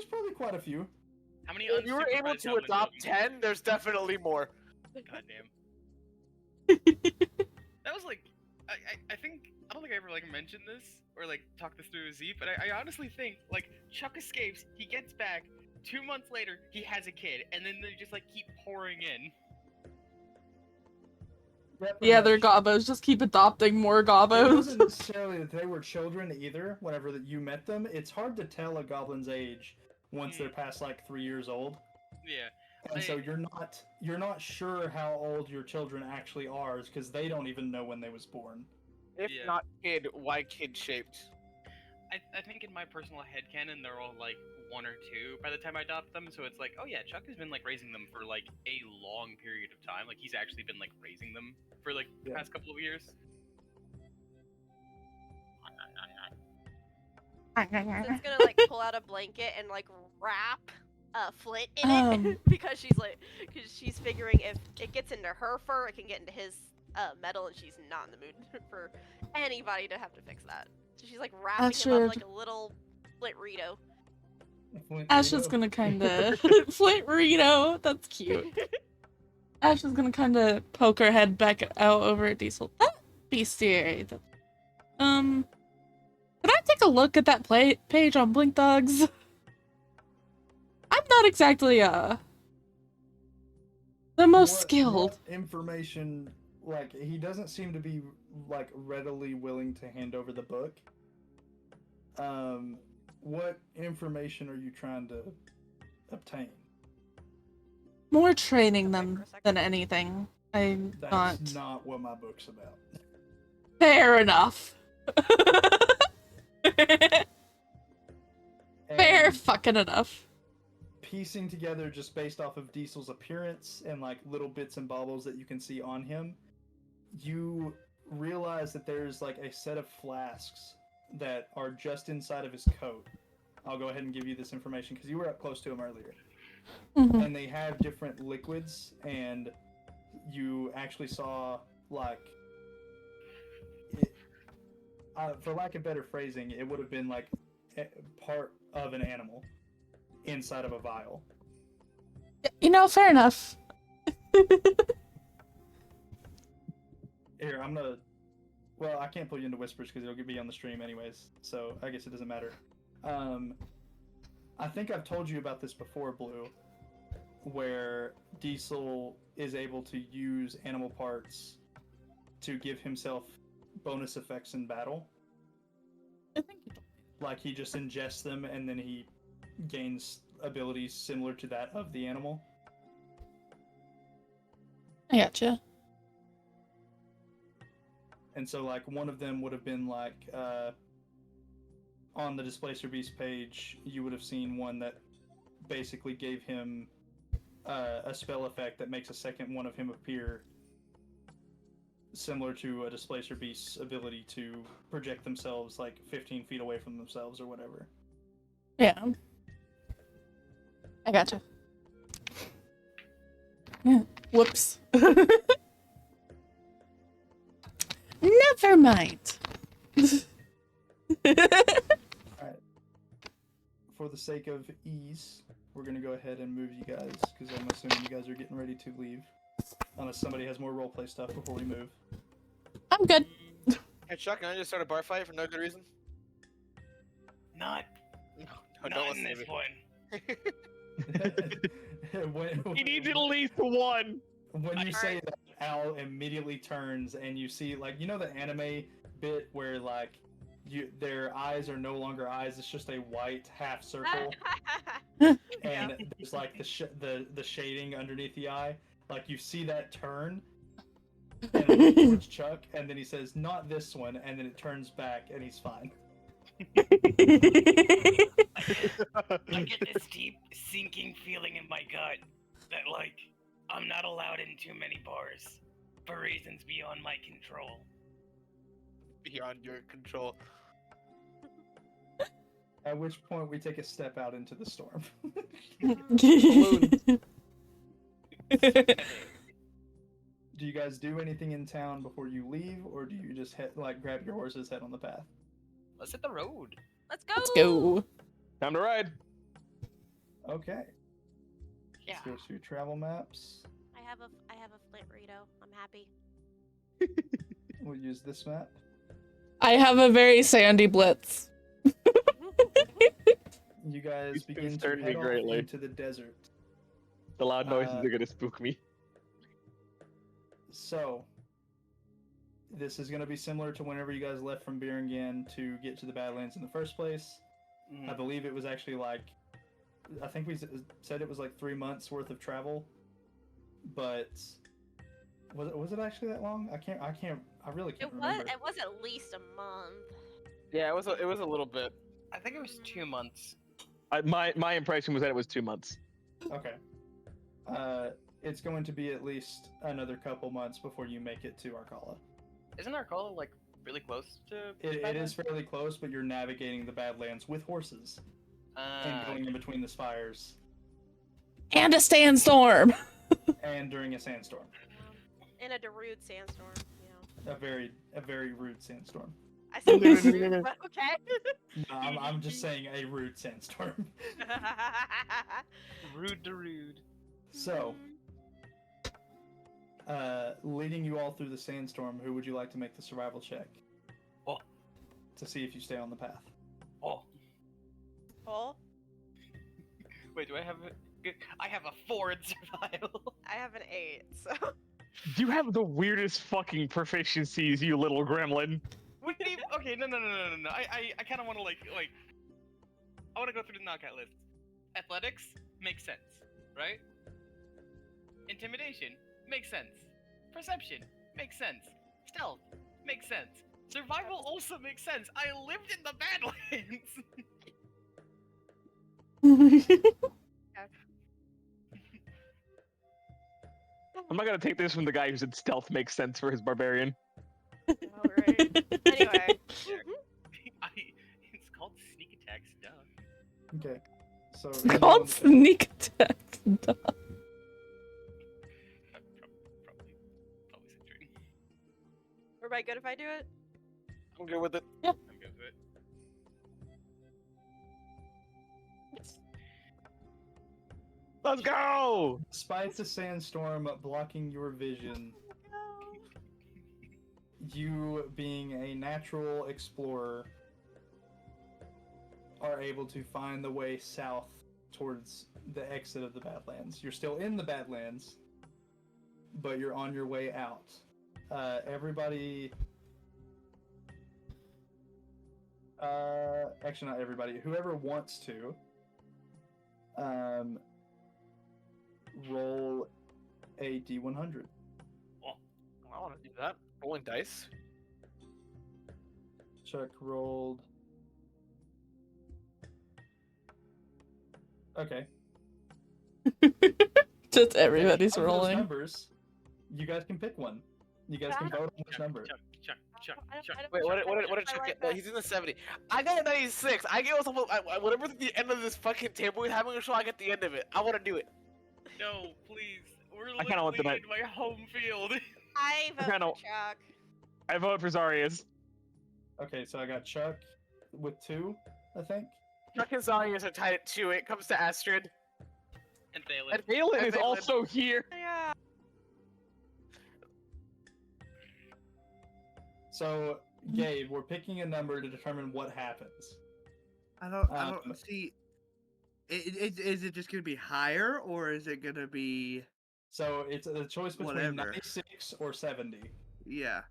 probably quite a few.
How many
If you were able
unsupervised
to
goblin
adopt
children?
10, there's definitely more.
Goddamn. That was like, I think, I don't think I ever like mentioned this or like talked this through with Z, but I honestly think like Chuck escapes, he gets back, 2 months later he has a kid, and then they just like keep pouring in.
Yeah, they're gobos. Just keep adopting more
It
gobos.
wasn't necessarily that they were children either. Whenever that you met them, it's hard to tell a goblin's age once they're past like 3 years old.
Yeah.
And so you're not sure how old your children actually are because they don't even know when they was born.
If
Yeah.
not kid, why kid shaped?
I think in my personal headcanon they're all like 1 or 2 by the time I adopt them, so it's like, oh yeah, Chuck has been like raising them for like a long period of time. Like he's actually been like raising them for like the
Yeah.
past couple of years.
So it's gonna like pull out a blanket and like wrap Flint in it because she's figuring if it gets into her fur, it can get into his metal, and she's not in the mood for anybody to have to fix that. So she's like wrapping him up like a little Flint Rito.
Ash is gonna kinda Flint Rito. That's cute. Ash is gonna kinda poke her head back out over at Diesel. That bestiary. Could I take a look at that page on Blink Dogs? I'm not exactly the most skilled.
What information? Like, he doesn't seem to be like readily willing to hand over the book. What information are you trying to obtain?
More training them than anything.
That's not what my book's about.
Fair enough. Fair fucking enough.
Piecing together just based off of Diesel's appearance and like little bits and baubles that you can see on him, you realize that there's like a set of flasks that are just inside of his coat. I'll go ahead and give you this information because you were up close to him earlier.
Mm-hmm.
And they have different liquids, and you actually saw like for lack of better phrasing, it would have been like part of an animal inside of a vial.
You know, fair enough.
Here, I'm gonna... Well, I can't pull you into whispers because it'll be on the stream anyways, so I guess it doesn't matter. I think I've told you about this before, Blue, where Diesel is able to use animal parts to give himself bonus effects in battle.
I think you told me.
Like, he just ingests them and then he gains abilities similar to that of the animal.
I gotcha.
And so, like, one of them would have been, like, on the Displacer Beast page, you would have seen one that basically gave him a spell effect that makes a second one of him appear, similar to a Displacer Beast's ability to project themselves, like, 15 feet away from themselves or whatever.
Yeah. I gotcha. Yeah. Whoops. Never mind.
Alright. For the sake of ease, we're going to go ahead and move you guys, because I'm assuming you guys are getting ready to leave. Unless somebody has more roleplay stuff before we move.
I'm good.
Hey Chuck, can I just start a bar fight for no good reason?
Not
don't
in
listen
this
to me.
one.
He needs at least one.
When you say that, Al immediately turns and you see, like, you know the anime bit where, like, their eyes are no longer eyes, it's just a white half circle, and there's, like, the shading underneath the eye. Like, you see that turn, and it looks towards Chuck, and then he says, "Not this one," and then it turns back, and he's fine.
I get this deep, sinking feeling in my gut that, like, I'm not allowed in too many bars for reasons beyond my control.
Beyond your control.
At which point we take a step out into the storm. Do you guys do anything in town before you leave, or do you just grab your horses, head on the path?
Let's hit the road.
Let's go.
Let's go.
Time to ride.
Okay.
Yeah.
Let's go to travel maps.
I have a Flint Rito. I'm happy.
We'll use this map.
I have a very sandy blitz.
You guys
He's
begin to
concerned me
head off
greatly.
into the desert.
The loud noises are gonna spook me.
So, this is going to be similar to whenever you guys left from Biringen to get to the Badlands in the first place. I believe it was actually like, I think we said it was like 3 months worth of travel, but was it actually that long? I really can't remember.
It was at least a month.
Yeah, it was a little bit.
I think it was 2 months.
My impression was that it was 2 months.
Okay. It's going to be at least another couple months before you make it to Arkala.
Isn't Arkala, like, really close to...
It is fairly close, but you're navigating the Badlands with horses and going in between the spires.
And a sandstorm.
And during a sandstorm.
In a Darude sandstorm,
A very rude sandstorm.
I said
No,
rude, but okay.
No, I'm just saying a rude sandstorm.
Rude to rude.
So, leading you all through the sandstorm, who would you like to make the survival check?
Oh.
To see if you stay on the path.
Oh.
Oh,
Wait, do I have a... I have a 4 in survival.
I have an 8, so.
You have the weirdest fucking proficiencies, you little gremlin.
What do you... Okay, no. I kind of want to like. I want to go through the knockout list. Athletics makes sense, right? Intimidation makes sense. Perception makes sense. Stealth makes sense. Survival also makes sense. I lived in the Badlands.
I'm not gonna take this from the guy who said stealth makes sense for his barbarian.
Alright. Anyway.
It's called sneak attack stuff.
Okay. So
It's called sneak attack. Duh.
Probably century.
Everybody good if I do it?
I'm good with it.
I'm good with it.
Let's go!
Despite the sandstorm blocking your vision, you, being a natural explorer, are able to find the way south towards the exit of the Badlands. You're still in the Badlands, but you're on your way out. Everybody... actually not everybody. Whoever wants to, roll a D100.
Oh, I want to do that. Rolling dice.
Chuck rolled... Okay.
Just everybody's
Of those
rolling.
numbers, you guys can pick one. You guys can vote on which number.
Chuck.
Wait, what did Chuck get? No, he's in the 70. I got a 96. I get whatever the end of this fucking table is having a show, I get the end of it. I want to do it.
No, please. We're
I kinda want
literally
the
in my home field.
I vote
kinda-
for Chuck.
I vote for Zarius.
Okay, so I got Chuck with 2, I think.
Chuck and Zarius are tied at 2. It comes to Astrid.
And Thalen.
And
Galen is
Thalen.
also here.
Yeah.
So, Gabe, we're picking a number to determine what happens.
I don't see. Is it just gonna be higher, or is it gonna be?
So it's a choice between
Whatever.
96 or 70.
Yeah.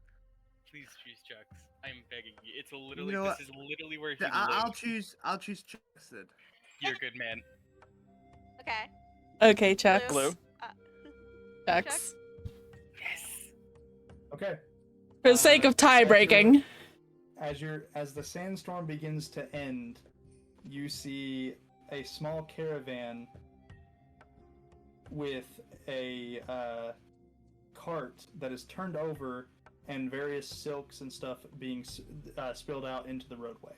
Please choose Chuck's. I'm begging you. It's literally
know
this
what?
is literally where he
I'll
lives.
choose. I'll choose Chuck's then.
You're a good man.
Okay.
Okay, Chucks.
Blue.
Chucks.
Yes.
Okay.
For the sake of tie breaking.
As the sandstorm begins to end, you see a small caravan with a cart that is turned over and various silks and stuff being spilled out into the roadway.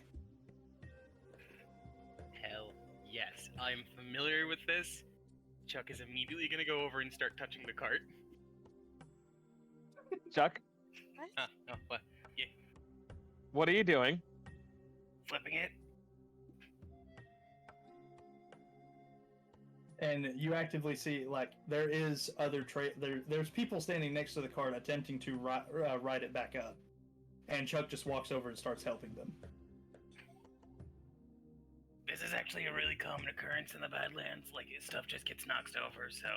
Hell yes. I'm familiar with this. Chuck is immediately gonna go over and start touching the cart.
Chuck,
Oh, what? Yeah,
what are you doing?
flipping it.
And you actively see, like, there is other there's people standing next to the cart attempting to ride it back up. And Chuck just walks over and starts helping them.
This is actually a really common occurrence in the Badlands. Like, stuff just gets knocked over, so...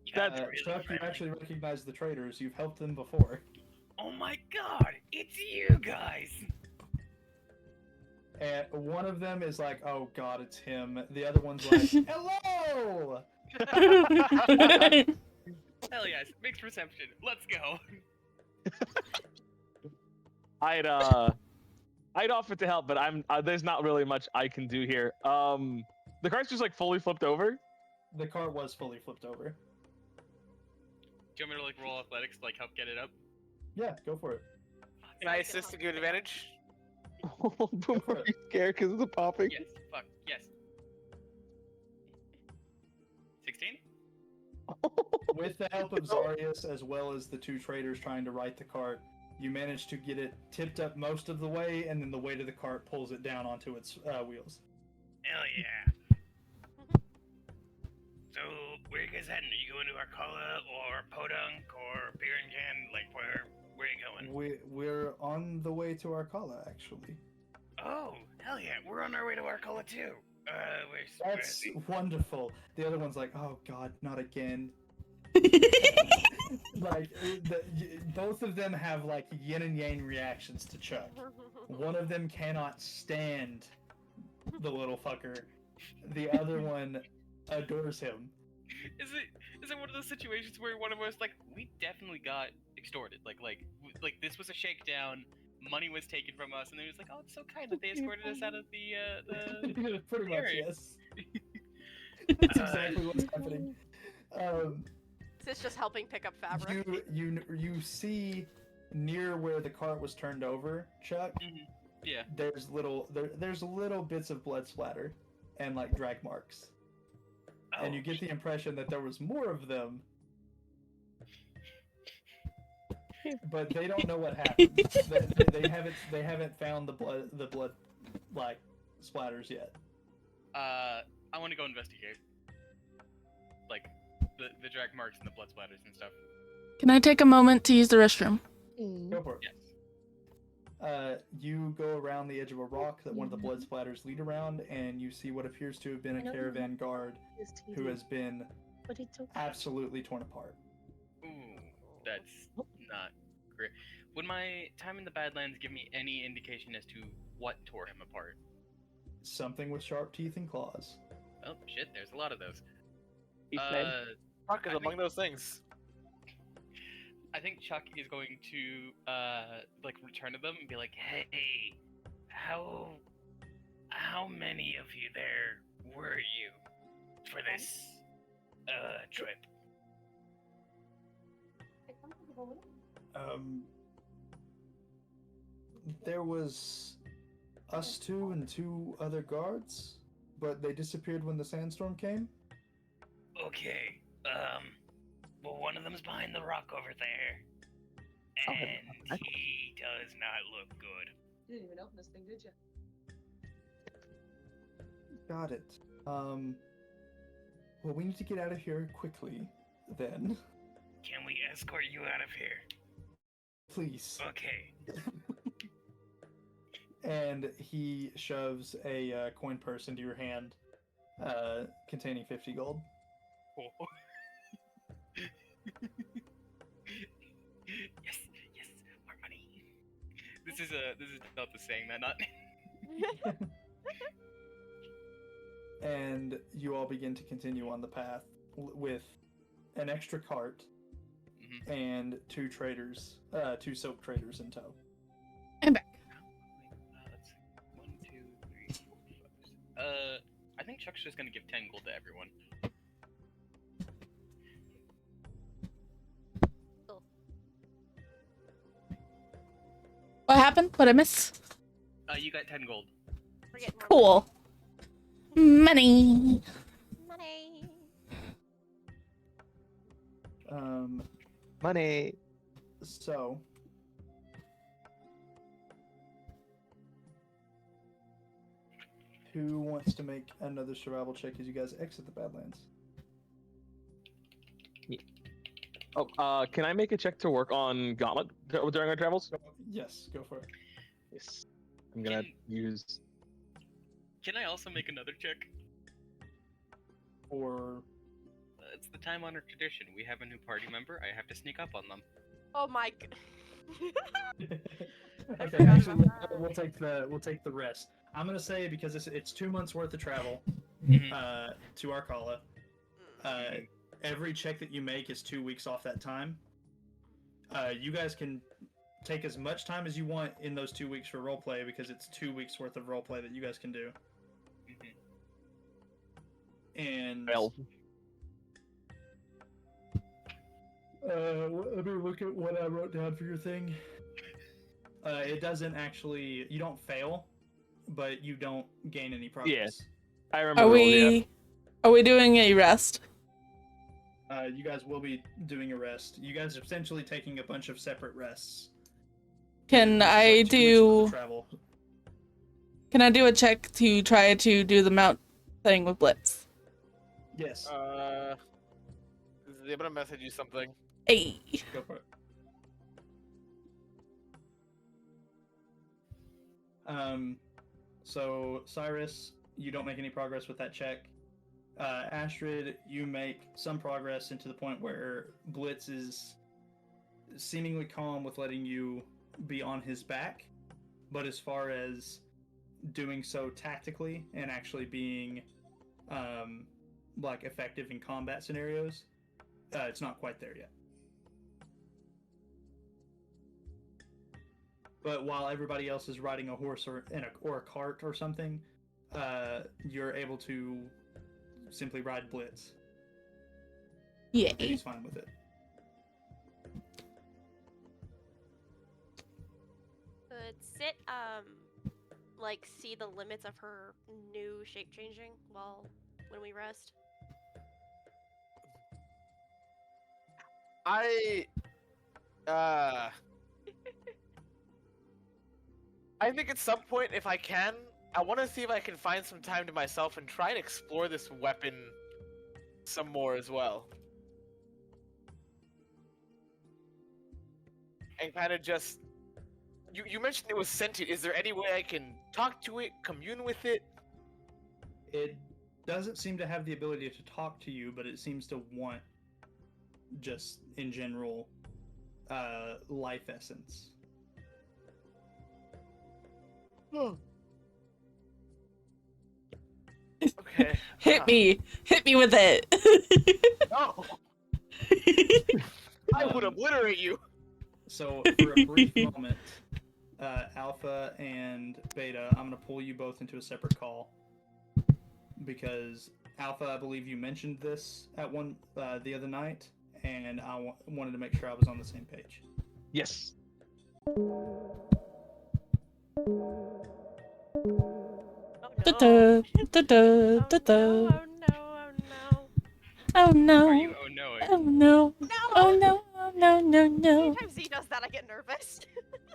You gotta be really
Chuck, you
friendly.
actually recognize the traders. You've helped them before.
Oh my god, it's you guys!
And one of them is like, oh god, it's him. The other one's like, hello!
Hell yes, mixed reception. Let's go.
I'd offer to help, but there's not really much I can do here. The cart's just like fully flipped over.
The cart was fully flipped over.
Do you want me to like roll athletics to like help get it up?
Yeah, go for it.
Can I assist to give advantage?
Boomer, are you scared because of the popping?
Yes. Fuck. Yes. 16?
With the help of Zarius, as well as the 2 traders trying to right the cart, You manage to get it tipped up most of the way, and then the weight of the cart pulls it down onto its wheels.
Hell yeah. So, where you guys heading? Are you going to Arcala or Podunk or Beer and Can? Like, where are you going?
We're on the way to Arcala, actually.
Oh, hell yeah. We're on our way to Arcala too.
That's wonderful. The other one's like, oh god, not again. Like, both of them have like yin and yang reactions to Chuck. One of them cannot stand the little fucker. The other one adores him.
Is it one of those situations where one of us like we definitely got extorted? Like this was a shakedown. Money was taken from us, and it was like, oh, it's so kind that they escorted us out of the
Pretty much,
area.
yes. That's exactly what's happening.
It's just helping pick up fabric.
You see near where the cart was turned over, Chuck.
Mm-hmm. Yeah.
There's little bits of blood splatter and like drag marks. Oh. And you get the impression that there was more of them. But they don't know what happened. they haven't found the blood like splatters yet.
I want to go investigate. Like the drag marks and the blood splatters and stuff.
Can I take a moment to use the restroom?
Go for it.
Yes.
You go around the edge of a rock that one of the blood splatters lead around, and you see what appears to have been a caravan guard who has been absolutely torn apart.
Ooh, that's not great. Would my time in the Badlands give me any indication as to what tore him apart?
Something with sharp teeth and claws.
Oh shit, there's a lot of those.
Chuck is among those things.
I think Chuck is going to like return to them and be like, "Hey, how many of you there were you for this trip?"
There was us two and two other guards, but they disappeared when the sandstorm came.
Okay, well, one of them's behind the rock over there, and he does not look good.
You didn't even open this thing, did you?
Got it. Well, we need to get out of here quickly, then.
Can we escort you out of here?
Please.
Okay.
And he shoves a coin purse into your hand, containing 50 gold.
Oh. yes, more money. This is not the saying that, not.
And you all begin to continue on the path with an extra cart and two silk traders in tow.
I'm back.
Let's see. 1, 2, 3, 4, 5. I think Chuck's just gonna give 10 gold to everyone.
What happened? What'd I miss?
You got 10 gold.
Cool. Money.
Money.
So, who wants to make another survival check as you guys exit the Badlands?
Oh, can I make a check to work on Gauntlet during our travels?
Yes, go for it.
Yes. I'm gonna use...
Can I also make another check?
Or...
It's the time-honored tradition. We have a new party member. I have to sneak up on them.
Oh my god.
Okay, actually, we'll take the rest. I'm gonna say, because it's 2 months worth of travel to Arcala. Every check that you make is 2 weeks off that time. You guys can take as much time as you want in those 2 weeks for roleplay, because it's 2 weeks worth of roleplay that you guys can do. And let me look at what I wrote down for your thing. It doesn't actually, you don't fail, but you don't gain any progress.
Yes, I remember.
Are we doing a rest?
You guys will be doing a rest. You guys are essentially taking a bunch of separate rests.
Can I
like 2 weeks worth of
do?
travel.
Can I do a check to try to do the mount thing with Blitz?
Yes.
I'm gonna message you something.
Hey.
Go for it. So Cyrus, you don't make any progress with that check. Astrid, you make some progress into the point where Blitz is seemingly calm with letting you be on his back, but as far as doing so tactically and actually being like effective in combat scenarios, it's not quite there yet. But while everybody else is riding a horse or a cart or something, you're able to simply ride Blitz.
Yeah.
And he's fine with it.
Could Sit like see the limits of her new shape changing when we rest?
I think at some point, if I can, I want to see if I can find some time to myself and try and explore this weapon some more as well. And kind of just... You mentioned it was sentient. Is there any way I can talk to it, commune with it?
It doesn't seem to have the ability to talk to you, but it seems to want, just in general, life essence.
Okay.
Hit me with it.
No! I would obliterate you!
So, for a brief moment, Alpha and Beta, I'm going to pull you both into a separate call. Because, Alpha, I believe you mentioned this at the other night, and I wanted to make sure I was on the same page.
Yes.
Oh no.
Oh no.
Are you oh no?
Oh no.
No!
Oh no. Oh no. No. No.
Anytime Z does that, I get nervous.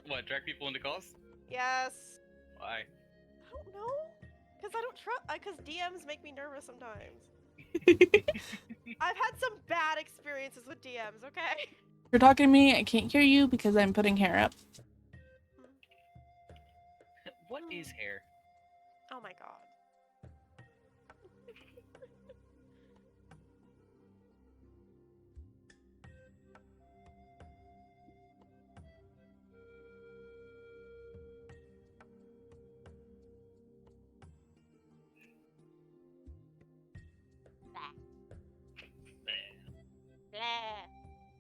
What, drag people into calls?
Yes.
Why?
I don't know. Because I don't trust. Because DMs make me nervous sometimes. I've had some bad experiences with DMs, okay?
You're talking to me, I can't hear you because I'm putting hair up.
What is hair?
Oh my god.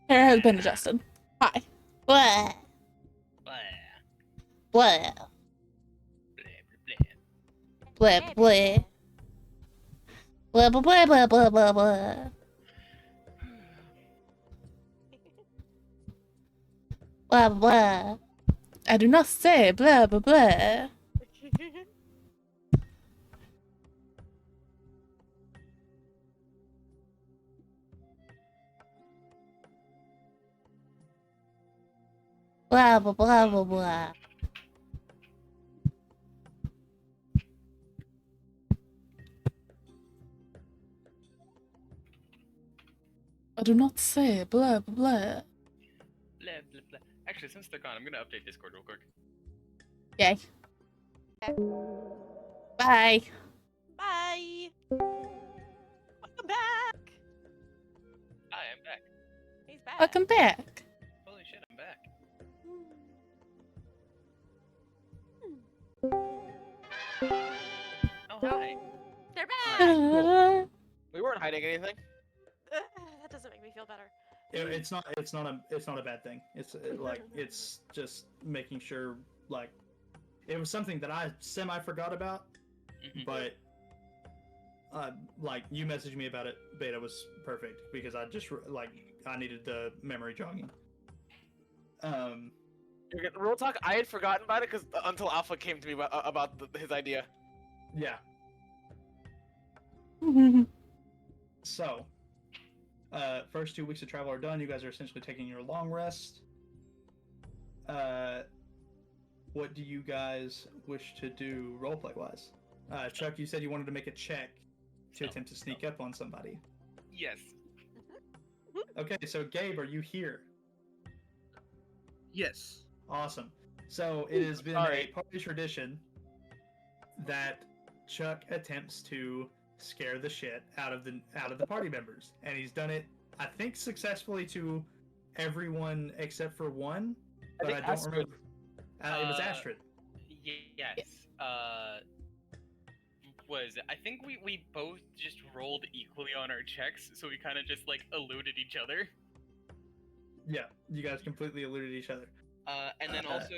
Hair has been adjusted. Hi. Blah.
Blah.
Blah.
Blah,
Blah,
blah, blah.
blah. Blah, blah, blah, blah, blah, blah, blah. Blah, blah. I do not say blah, blah, blah. Blah, blah, blah, blah, blah. I do not say blah, blah, blah.
Blah, blah, blah. Actually, since they're gone, I'm gonna update Discord real quick.
Yay. Bye.
Bye. Welcome back.
Hi, I'm back.
He's back.
Welcome back.
Holy shit, I'm back. Oh, hi.
They're back.
Cool. We weren't hiding anything.
That doesn't make me feel better.
It's not a bad thing. It's it's just making sure, like, it was something that I semi forgot about, but like, you messaged me about it. Beta was perfect because I just I needed the memory jogging.
Real talk, I had forgotten about it because until Alpha came to me about his idea.
Yeah. So, first 2 weeks of travel are done. You guys are essentially taking your long rest. what do you guys wish to do roleplay wise? Chuck, you said you wanted to make a check to attempt to sneak up on somebody.
Yes.
Okay, so Gabe, are you here?
Yes.
Awesome. So it has been a party tradition that Chuck attempts to scare the shit out of the party members, and he's done it, I think, successfully to everyone except for one, but I don't remember. It was Astrid.
Yes. I think we both just rolled equally on our checks, so we kind of just like eluded each other.
Yeah, you guys completely eluded each other.
And then also,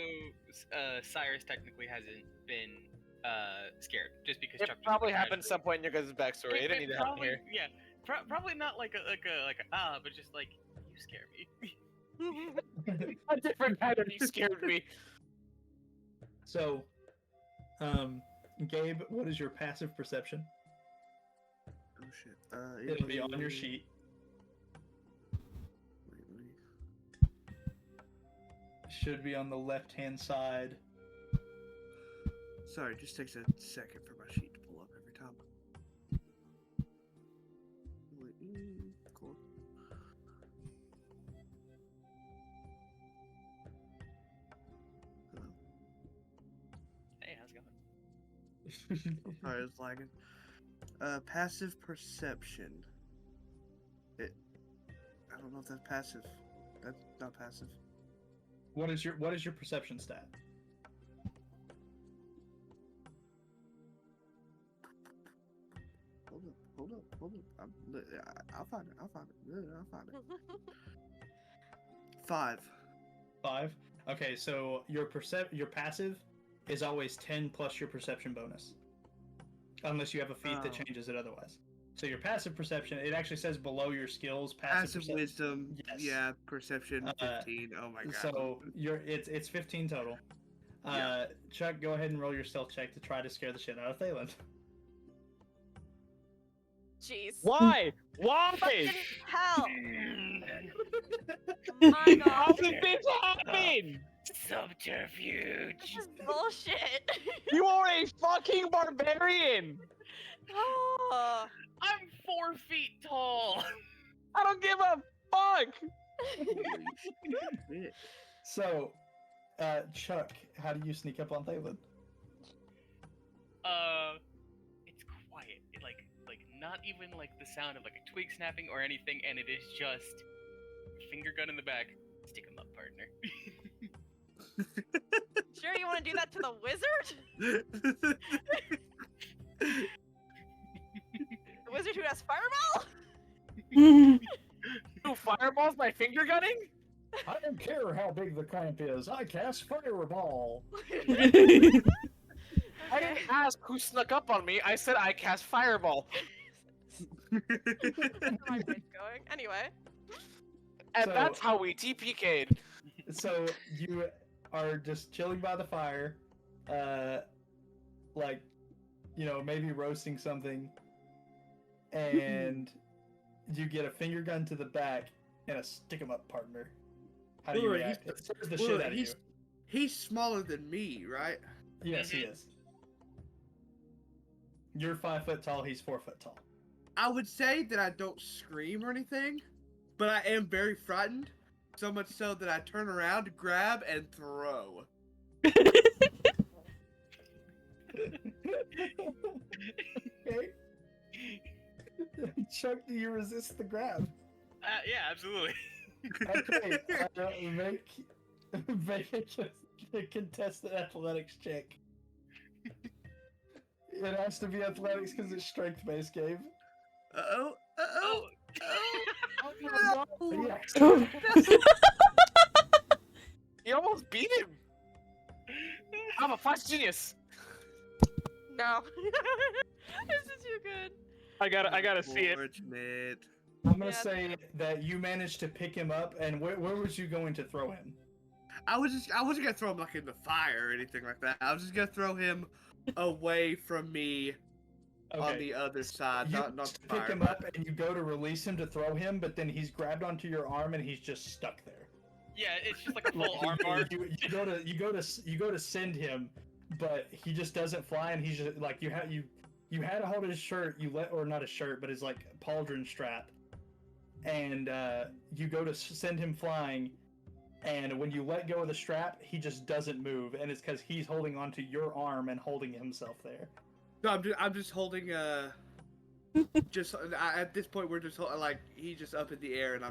Cyrus technically hasn't been scared, just because
It
Chuck
probably happened at some point in your guys' backstory. It didn't need to happen here.
Yeah, probably not like a but just like you scare me.
A different kind of you scared me.
So, Gabe, what is your passive perception?
Oh shit.
It'll be on your sheet. Should be on the left-hand side.
Sorry, it just takes a second for my sheet to pull up every time. Cool. Hello.
Hey, how's it going?
Sorry, I was lagging. Passive perception. I don't know if that's passive. That's not passive.
What is your perception stat?
Hold up. I'll find it. 5.
5. Okay, so your passive is always 10 plus your perception bonus, unless you have a feat that changes it otherwise. So your passive perception, it actually says below your skills.
Passive wisdom.
Yes.
Yeah, perception 15. Oh my god.
So it's 15 total.
Yeah.
Chuck, go ahead and roll your stealth check to try to scare the shit out of Thalen.
Jeez.
Why?
Fucking hell.
How
My god.
did this happen?
Subterfuge.
This is bullshit.
You are a fucking barbarian.
Oh.
I'm 4 feet tall.
I don't give a fuck.
So, Chuck, how do you sneak up on Thalen?
It's quiet. Like not even like the sound of like a twig snapping or anything, and it is just finger gun in the back. Stick 'em up, partner.
Sure you want to do that to the wizard? The wizard who has fireball?
Two fireballs by finger gunning?
I don't care how big the clamp is. I cast fireball.
I didn't ask who snuck up on me. I said I cast fireball.
Where's my voice going? Anyway.
And
So-
that's how we TPK'd.
So you are just chilling by the fire, like, maybe roasting something, and you get a finger gun to the back and a stick 'em up, partner. How do you react? It scares the shit out of you.
He's smaller than me, right?
Yes, he is. You're 5 foot tall. He's 4 foot tall.
I would say that I don't scream or anything, but I am very frightened. So much so that I turn around, grab, and throw.
Okay. Chuck, do you resist the grab?
Yeah, absolutely.
Okay, make a contested athletics check. It has to be athletics because it's strength-based, Gabe.
Uh-oh. Uh-oh.
Oh,
No.
yes.
You almost beat him. I'm a fast genius.
No. This is too good.
I gotta see it.
Unfortunate.
I'm gonna
Yeah.
say that you managed to pick him up, and where was you going to throw him?
I wasn't gonna throw him like in the fire or anything like that. I was just gonna throw him away from me on the other side,
You
not the
pick
fire.
him up, and you go to release him to throw him, but then he's grabbed onto your arm, and he's just stuck there.
Yeah, it's just like a full arm bar.
You go to send him, but he just doesn't fly, and he's just like you had a hold of his shirt, or not his shirt, but his like pauldron strap, and you go to send him flying, and when you let go of the strap, he just doesn't move, and it's because he's holding onto your arm and holding himself there.
No, I'm just holding at this point we're just like he's just up in the air and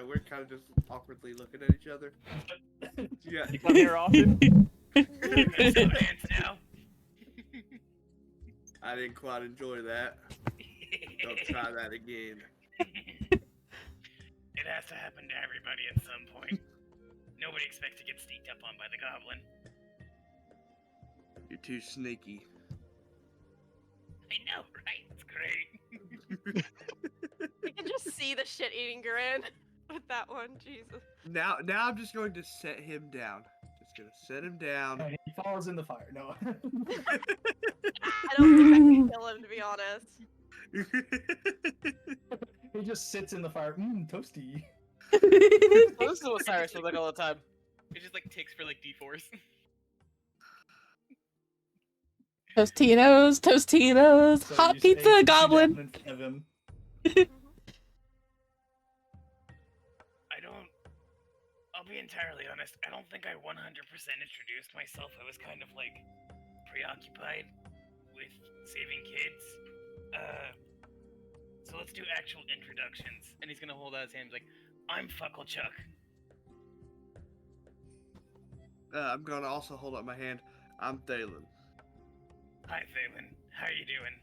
we're kind of just awkwardly looking at each other. Yeah.
You come here often?
Hands now.
I didn't quite enjoy that. Don't try that again.
It has to happen to everybody at some point. Nobody expects to get sneaked up on by the goblin.
You're too sneaky.
I know, right? It's great.
You can just see the shit-eating grin with that one. Jesus.
Now I'm just going to set him down. Just gonna set him down.
And he falls in the fire. No.
I don't think I can kill him, to be honest.
He just sits in the fire. Toasty.
This is what Cyrus was like all the time.
It just like takes for like D4s.
Tostinos,
So
hot
you
pizza,
sit
goblin.
down in front of him.
I'll be entirely honest, I don't think I 100% introduced myself. I was kind of like preoccupied with saving kids. So let's do actual introductions. And he's gonna hold out his hand like, I'm Fuckle Chuck.
I'm gonna also hold up my hand. I'm Thalen.
Hi Thalen, how you doing?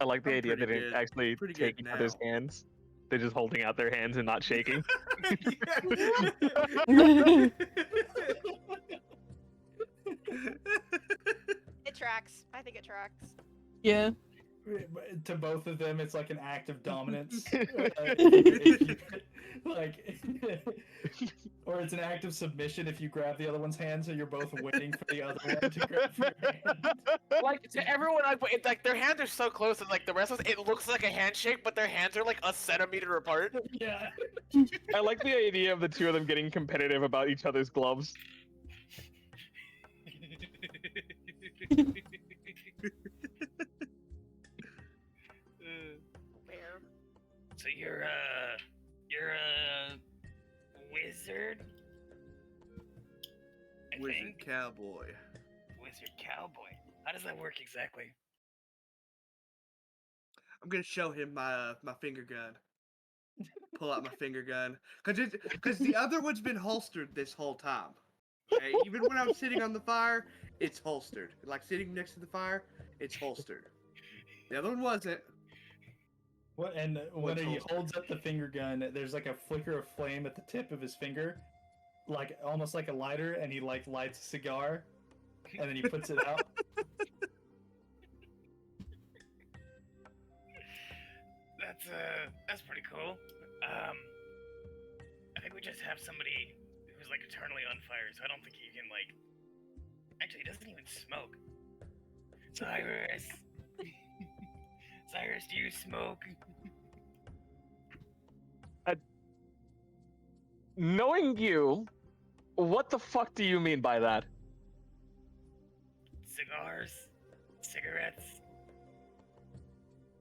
I like the
I'm
idea that
pretty
they
good.
actually
Pretty
take
good
each other's
now.
hands. They're just holding out their hands and not shaking.
It tracks. I think it tracks.
Yeah.
To both of them, it's like an act of dominance. Like, or it's an act of submission if you grab the other one's hand, so you're both waiting for the other one to grab your hand.
Like to everyone, like their hands are so close, and like the rest of us, it looks like a handshake, but their hands are like a centimeter apart.
Yeah.
I like the idea of the two of them getting competitive about each other's gloves.
Where?
So you're a wizard? I
Wizard
think.
cowboy.
Wizard cowboy. How does that work exactly?
I'm gonna show him my my finger gun. Pull out my finger gun, cause the other one's been holstered this whole time. Okay? Even when I'm sitting on the fire, it's holstered. Like sitting next to the fire, it's holstered. The other one wasn't.
What? And when
What's
he
holstered?
holds up the finger gun, there's like a flicker of flame at the tip of his finger, like almost like a lighter, and he like lights a cigar, and then he puts it out.
That's pretty cool. I think we just have somebody who's like eternally on fire, so I don't think he can like. Actually, he doesn't even smoke. Cyrus, Cyrus, do you smoke?
Knowing you, what the fuck do you mean by that?
Cigars, cigarettes.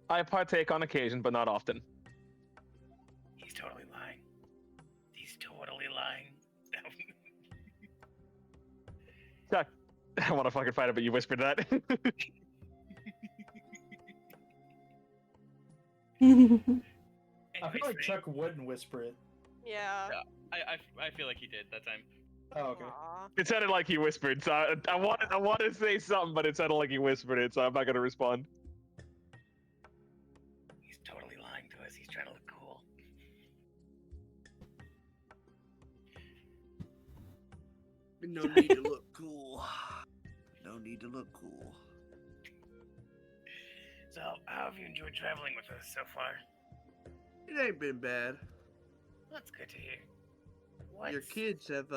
I partake on occasion, but not often.
He's totally lying. He's totally lying.
Chuck, I want to fucking fight it, but you whispered that.
I feel like Chuck wouldn't whisper it.
Yeah.
I feel like he did that time.
Oh, okay.
Aw.
It sounded like he whispered, so I want to say something, but it sounded like he whispered it, so I'm not gonna respond.
He's totally lying to us. He's trying to look cool.
No need to look cool. No need to look cool.
So, how have you enjoyed traveling with us so far?
It ain't been bad.
That's good to hear. What?
Your kids have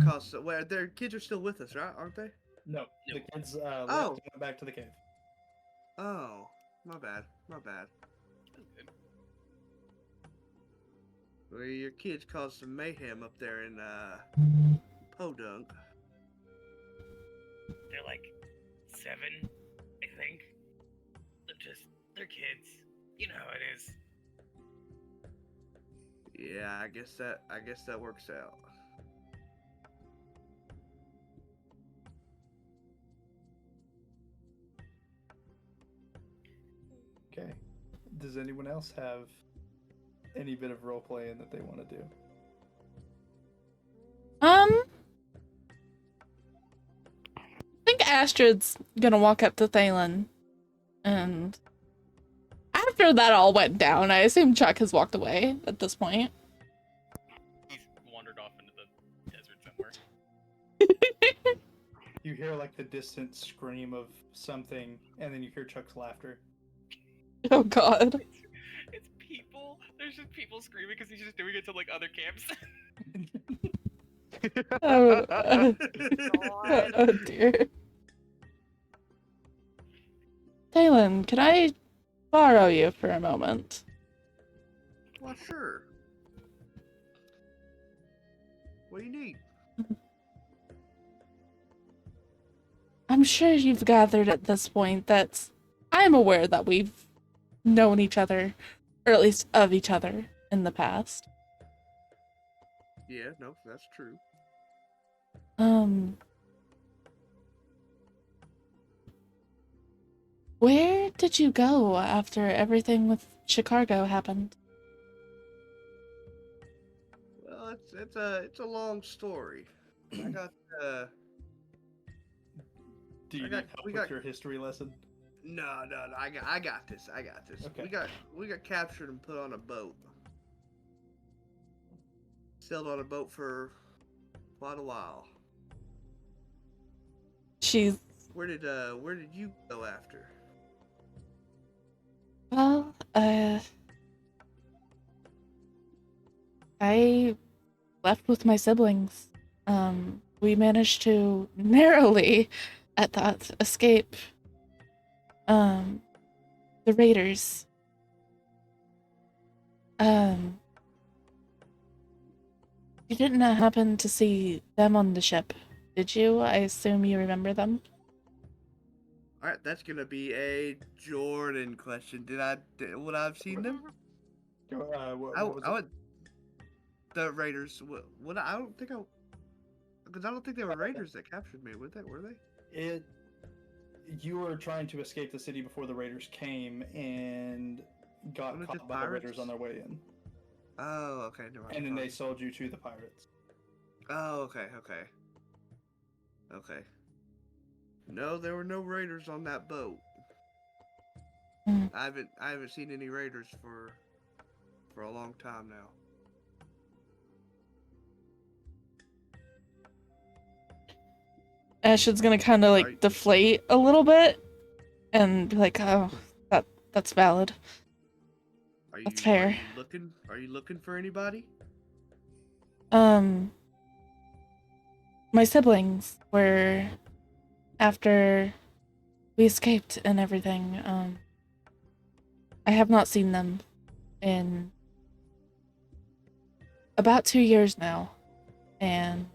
caused. Well, their kids are still with us, right? Aren't they?
No, the kids left
Oh.
and went back to the cave.
Oh, my bad. My bad. Well, your kids caused some mayhem up there in Podunk.
They're like 7, I think. They're kids. You know how it is.
Yeah, I guess that works out.
Okay. Does anyone else have any bit of role playing that they want to do?
I think Astrid's gonna walk up to Thalen, and after that all went down, I assume Chuck has walked away at this point.
He's wandered off into the desert somewhere.
You hear like the distant scream of something, and then you hear Chuck's laughter.
Oh God.
It's people. There's just people screaming because he's just doing it to like other camps.
Oh dear. Thalen, can I borrow you for a moment?
Well, sure. What do you need?
I'm sure you've gathered at this point that I'm aware that we've known each other, or at least of each other, in the past.
Yeah, no, that's true.
Where did you go after everything with Chicago happened?
Well, it's a long story. I got
Do you need help with your history lesson?
No. I got this.
Okay.
We got captured and put on a boat. Sailed on a boat for quite a while. Where did you go after?
Well, I left with my siblings. We managed to narrowly, at that, escape, the raiders. You didn't happen to see them on the ship, did you? I assume you remember them?
Alright, that's gonna be a Jordan question. Would I've seen them?
What was it?
The Raiders. What? I don't think because I don't think they were Raiders that captured me. Were they?
You were trying to escape the city before the Raiders came and got caught by the Raiders on their way in.
Oh, okay. No,
and then they sold you to the pirates.
Oh, okay. No, there were no Raiders on that boat. I haven't seen any Raiders for a long time now.
Ash's gonna kind of like deflate a little bit and be like, oh, that's valid. That's fair.
Are you looking for anybody?
My siblings were, after we escaped and everything, I have not seen them in about 2 years now, and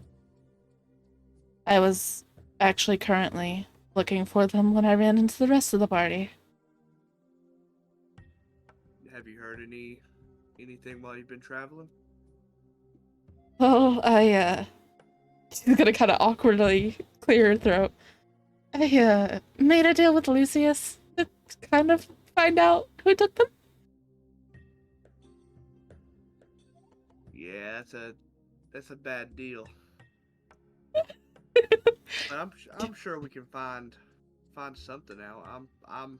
I was actually currently looking for them when I ran into the rest of the party.
Have you heard anything while you've been traveling?
Well, she's gonna kind of awkwardly clear her throat. I made a deal with Lucius to kind of find out who took them.
Yeah, that's a bad deal. But I'm sure we can find something out. I'm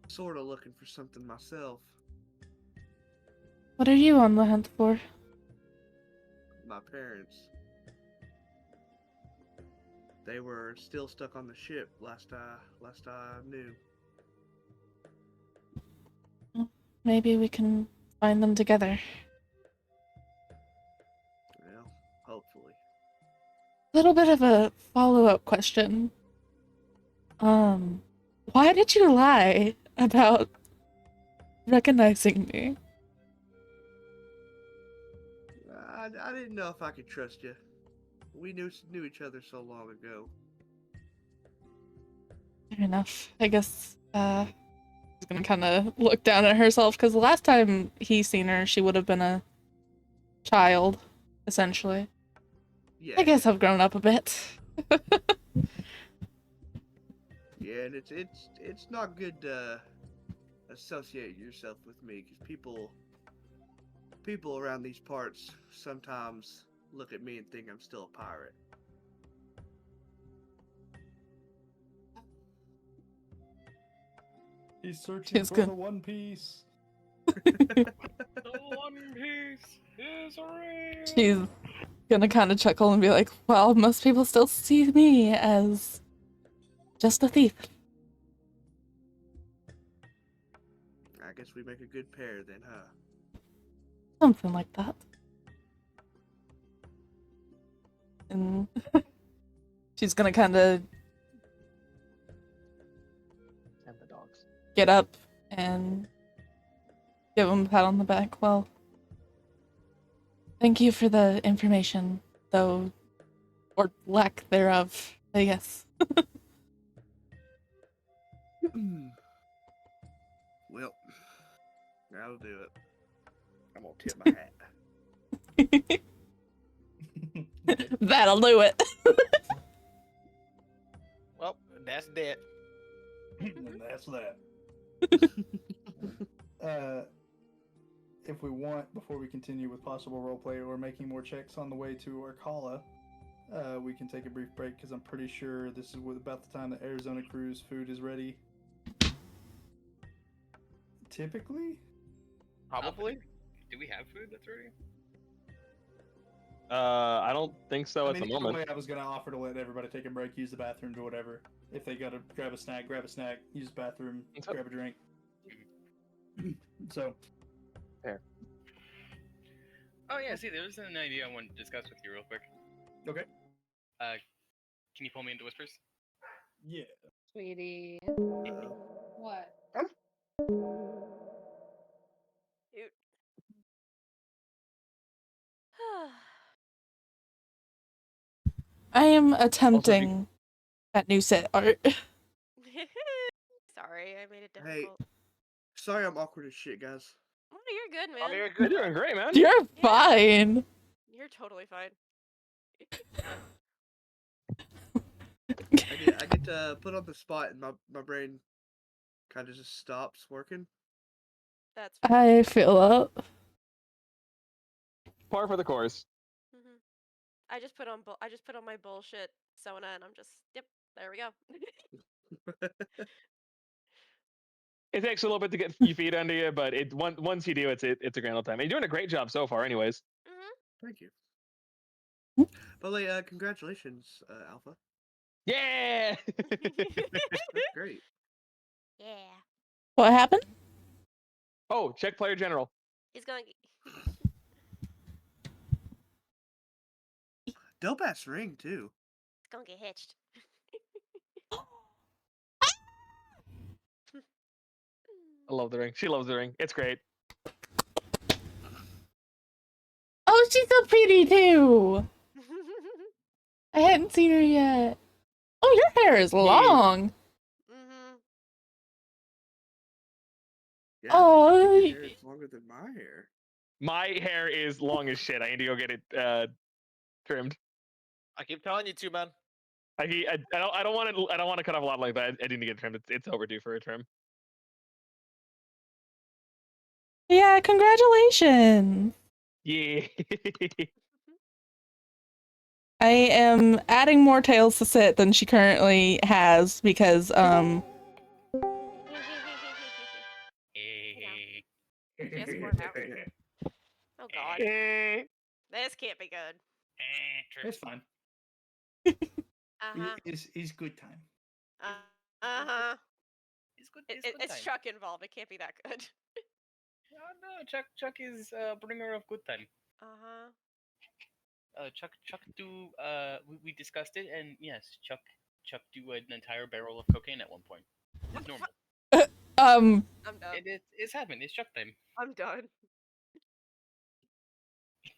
sort of looking for something myself.
What are you on the hunt for?
My parents. They were still stuck on the ship last I knew.
Well, maybe we can find them together.
Well, hopefully.
Little bit of a follow-up question. Why did you lie about recognizing me?
I didn't know if I could trust you. We knew each other so long ago.
Fair enough. I guess she's gonna kind of look down at herself because the last time he seen her, she would have been a child, essentially.
Yeah.
I guess I've grown up a bit.
Yeah, and it's not good to associate yourself with me because people around these parts sometimes look at me and think I'm still a pirate.
He's searching
She's
for
good.
the One Piece.
The One Piece is real.
She's gonna kind of chuckle and be like, well, most people still see me as just a thief.
I guess we make a good pair then, huh?
Something like that. And she's gonna kind of
And the dogs.
get up and give him a pat on the back. Well, thank you for the information, though, or lack thereof, I guess.
Well, that'll do it. I'm gonna tip my hat.
That'll do it.
Well, that's that.
And that's that. If we want, before we continue with possible roleplay or making more checks on the way to Arcala, we can take a brief break because I'm pretty sure this is about the time the Arizona cruise food is ready. Typically?
Probably.
Do we have food that's ready?
I don't think so at the
Either
moment.
way, I was going to offer to let everybody take a break, use the bathroom, do whatever. If they got to grab a snack, use the bathroom, grab a drink. So.
Fair.
Oh yeah, see, there's an idea I wanted to discuss with you real quick.
Okay.
Can you pull me into whispers?
Yeah.
Sweetie. What?
Dude.
I am attempting at new set art.
Sorry, I made it
Hey,
difficult.
sorry I'm awkward as shit, guys.
Oh, you're good, man.
Oh, you're good.
You're doing great, man.
You're fine.
You're totally fine.
I get to put on the spot and my brain kind of just stops working.
That's
I feel that.
Par for the course.
Mm-hmm. I just put on my bullshit Sona, and I'm just there we go.
It takes a little bit to get your feet under you, but once you do, it's a grand old time. And you're doing a great job so far, anyways.
Thank you. By the way, congratulations, Alpha.
Yeah.
That's great.
Yeah.
What happened?
Oh, check player general.
He's going.
Dope ass ring too.
It's gonna get hitched.
I love the ring. She loves the ring. It's great.
Oh, she's so pretty too. I hadn't seen her yet. Oh, your hair is long.
Yeah,
Oh,
your hair is longer than my hair.
My hair is long as shit. I need to go get it trimmed.
I keep telling you to, man.
I don't want to cut off a lot like that. I need to get trimmed. It's overdue for a trim.
yeah, congratulations.
Yeah.
I am adding more tails to sit than she currently has because
She has 4 now. Oh god. This can't be good.
It's fine.
Uh-huh.
It's good time.
Uh-huh.
It's good.
It's
time.
Chuck involved. It can't be that good.
Oh no, Chuck is bringer of good time.
Uh-huh.
Chuck do we discussed it, and yes, Chuck do an entire barrel of cocaine at one point. It's normal.
I'm done.
It's happened. It's Chuck time.
I'm done.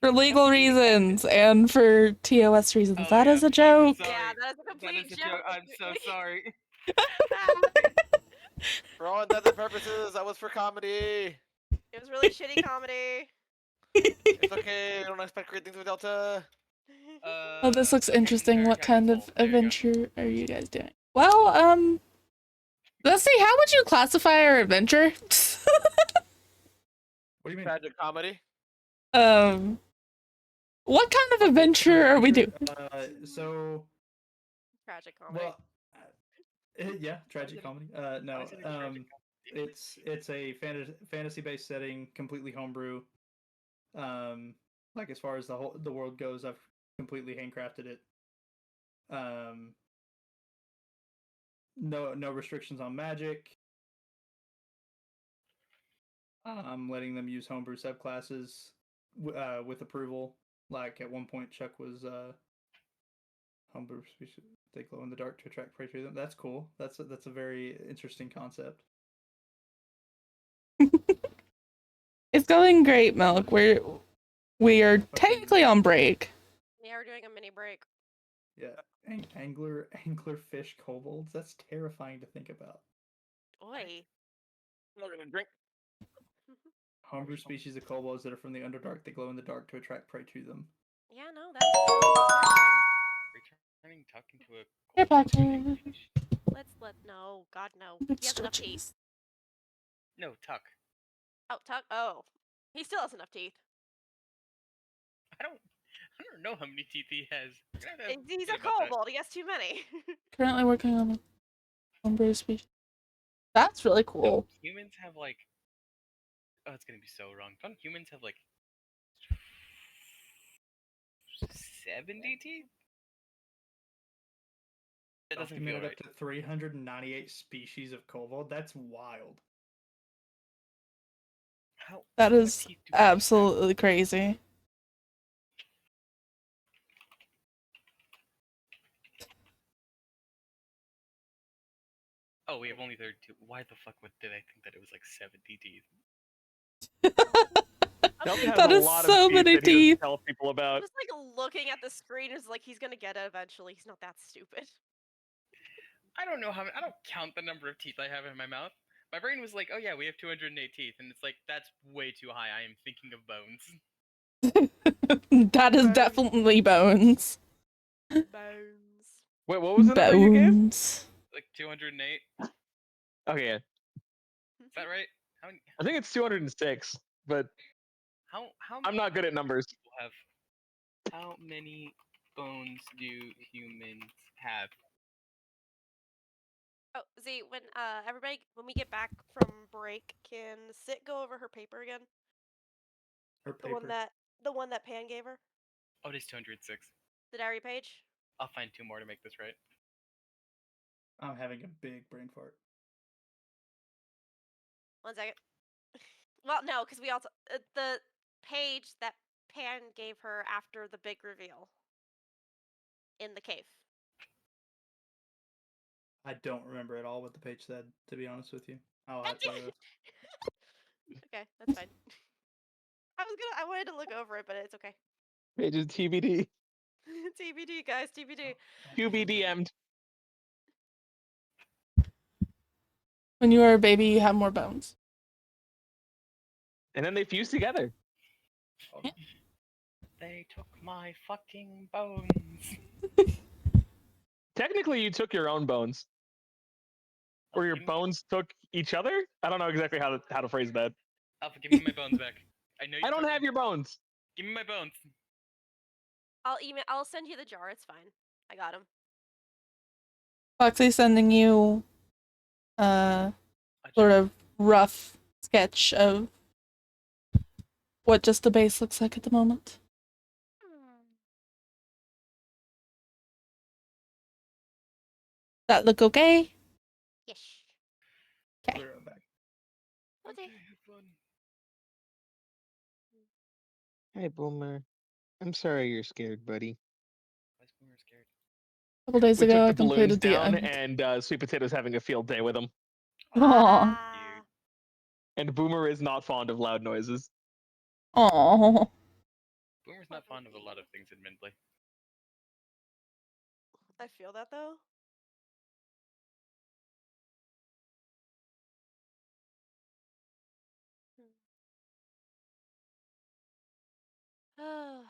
For legal reasons and for TOS reasons.
Oh,
that
yeah,
is a
fuck,
joke.
sorry.
Yeah, that is a complete joke.
I'm so sorry.
For all intents and purposes, that was for comedy.
It was really shitty comedy.
It's okay. I don't expect great things with Delta.
Oh, this looks
okay,
interesting.
Missouri
What kind of
Titanfall. There you go.
adventure are you guys doing? Well, let's see. How would you classify our adventure?
What do you mean?
Tragic comedy.
What kind of adventure are we doing?
So,
Tragic comedy.
well, yeah, tragic comedy. No, it's a fantasy-based setting, completely homebrew. Like as far as the world goes, I've completely handcrafted it. No restrictions on magic. I'm letting them use homebrew subclasses with approval. Like at one point, Chuck was homebrew species. They glow in the dark to attract prey to them. That's cool. That's a very interesting concept.
It's going great, Milk. We are technically on break.
Yeah, we're doing a mini break.
Yeah, angler fish kobolds. That's terrifying to think about.
Oi.
I'm not gonna drink.
Homebrew species of kobolds that are from the Underdark. They glow in the dark to attract prey to them.
Yeah, no, that's
Returning Tuck into a.
Here, Patrick.
no, God no. He has enough teeth.
No, Tuck.
Oh, Tuck. Oh, he still has enough teeth.
I don't know how many teeth he has.
He's a kobold. He has too many.
Currently working on a homebrew species. That's really cool.
Don't humans have like. Oh, it's gonna be so wrong. Don't humans have like 70 teeth? It doesn't feel right.
Up to 398 species of kobold. That's wild.
That is absolutely crazy.
Oh, we have only 32. Why the fuck did I think that it was like 70 teeth?
That is so many teeth.
Tell people about.
Just like looking at the screen is like he's gonna get it eventually. He's not that stupid.
I don't know how. I don't count the number of teeth I have in my mouth. My brain was like, oh yeah, we have 208 teeth, and it's like that's way too high. I am thinking of bones.
That is definitely bones.
Bones.
Wait, what was the number you gave?
Like 208.
Okay, yeah.
Is that right?
I think it's 206, but
how
I'm not good at numbers.
People have. How many bones do humans have?
Oh, Z, when everybody when we get back from break, can Sit go over her paper again?
Her
The
paper.
one that Pan gave her?
Oh, it is 206.
The diary page?
I'll find 2 more to make this right.
I'm having a big brain fart.
1 second. Well, no, because we also the page that Pan gave her after the big reveal in the cave.
I don't remember at all what the page said, to be honest with you. I'll have to.
Okay, that's fine. I wanted to look over it, but it's okay.
Pages TBD.
TBD, guys, TBD.
QBDM'd.
When you are a baby, you have more bones.
And then they fuse together.
Yeah.
They took my fucking bones.
Technically, you took your own bones. Or your bones took each other? I don't know exactly how to phrase that.
Alpha, give me my bones back.
I don't have your bones.
Give me my bones.
I'll send you the jar. It's fine. I got him.
Foxy's sending you sort of rough sketch of what just the base looks like at the moment. That look okay?
Yes.
Okay.
Okay.
Hey, Boomer. I'm sorry you're scared, buddy.
Why's Boomer scared?
A couple days
We
ago, I
took the balloons
completed the
down,
end.
and Sweet Potato's having a field day with them.
Aww.
And Boomer is not fond of loud noises.
Aww.
Boomer's not fond of a lot of things, admittedly.
I feel that though. Oh.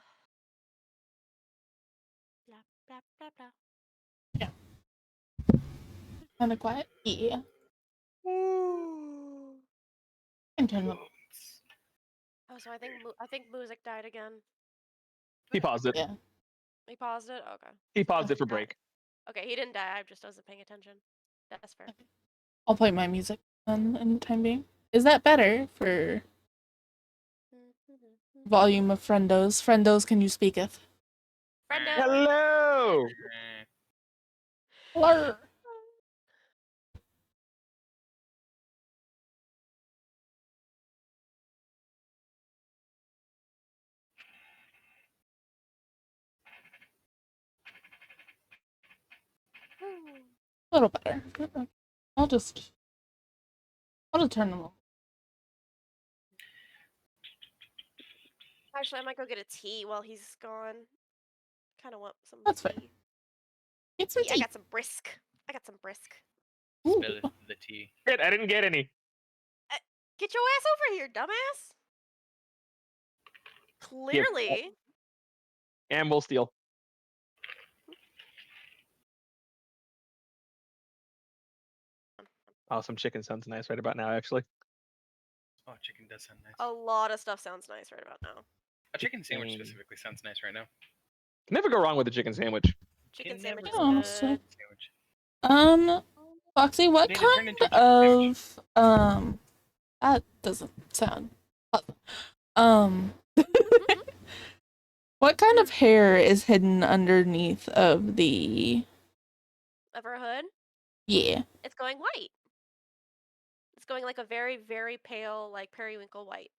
Blah blah blah blah.
Yeah. Kind of quiet. Yeah. And turn up.
Oh, so I think music died again.
He paused it.
Yeah.
He paused it. Okay.
He paused it for break.
Okay, he didn't die. I just wasn't paying attention. That's fair.
Okay. I'll play my music then in the time being. Is that better for volume of friendos? Friendos, can you speaketh?
Friendo.
Hello.
Hello. A little better. I'll just turn them on.
Actually, I might go get a tea while he's gone. Kind of want some
That's
tea.
fair. Get some
tea.
tea.
I got some brisk.
Ooh.
Spill the tea.
Shit, I didn't get any.
Get your ass over here, dumbass. Clearly.
And we'll steal. Oh, some chicken sounds nice right about now, actually.
Oh, chicken does sound nice.
A lot of stuff sounds nice right about now.
A chicken sandwich specifically sounds nice right now.
Never go wrong with a chicken sandwich.
Chicken sandwich is
honestly.
good.
Foxy, what kind of that doesn't sound what kind of hair is hidden underneath of the
her hood?
Yeah.
It's going white. It's going like a very, very pale, like periwinkle white.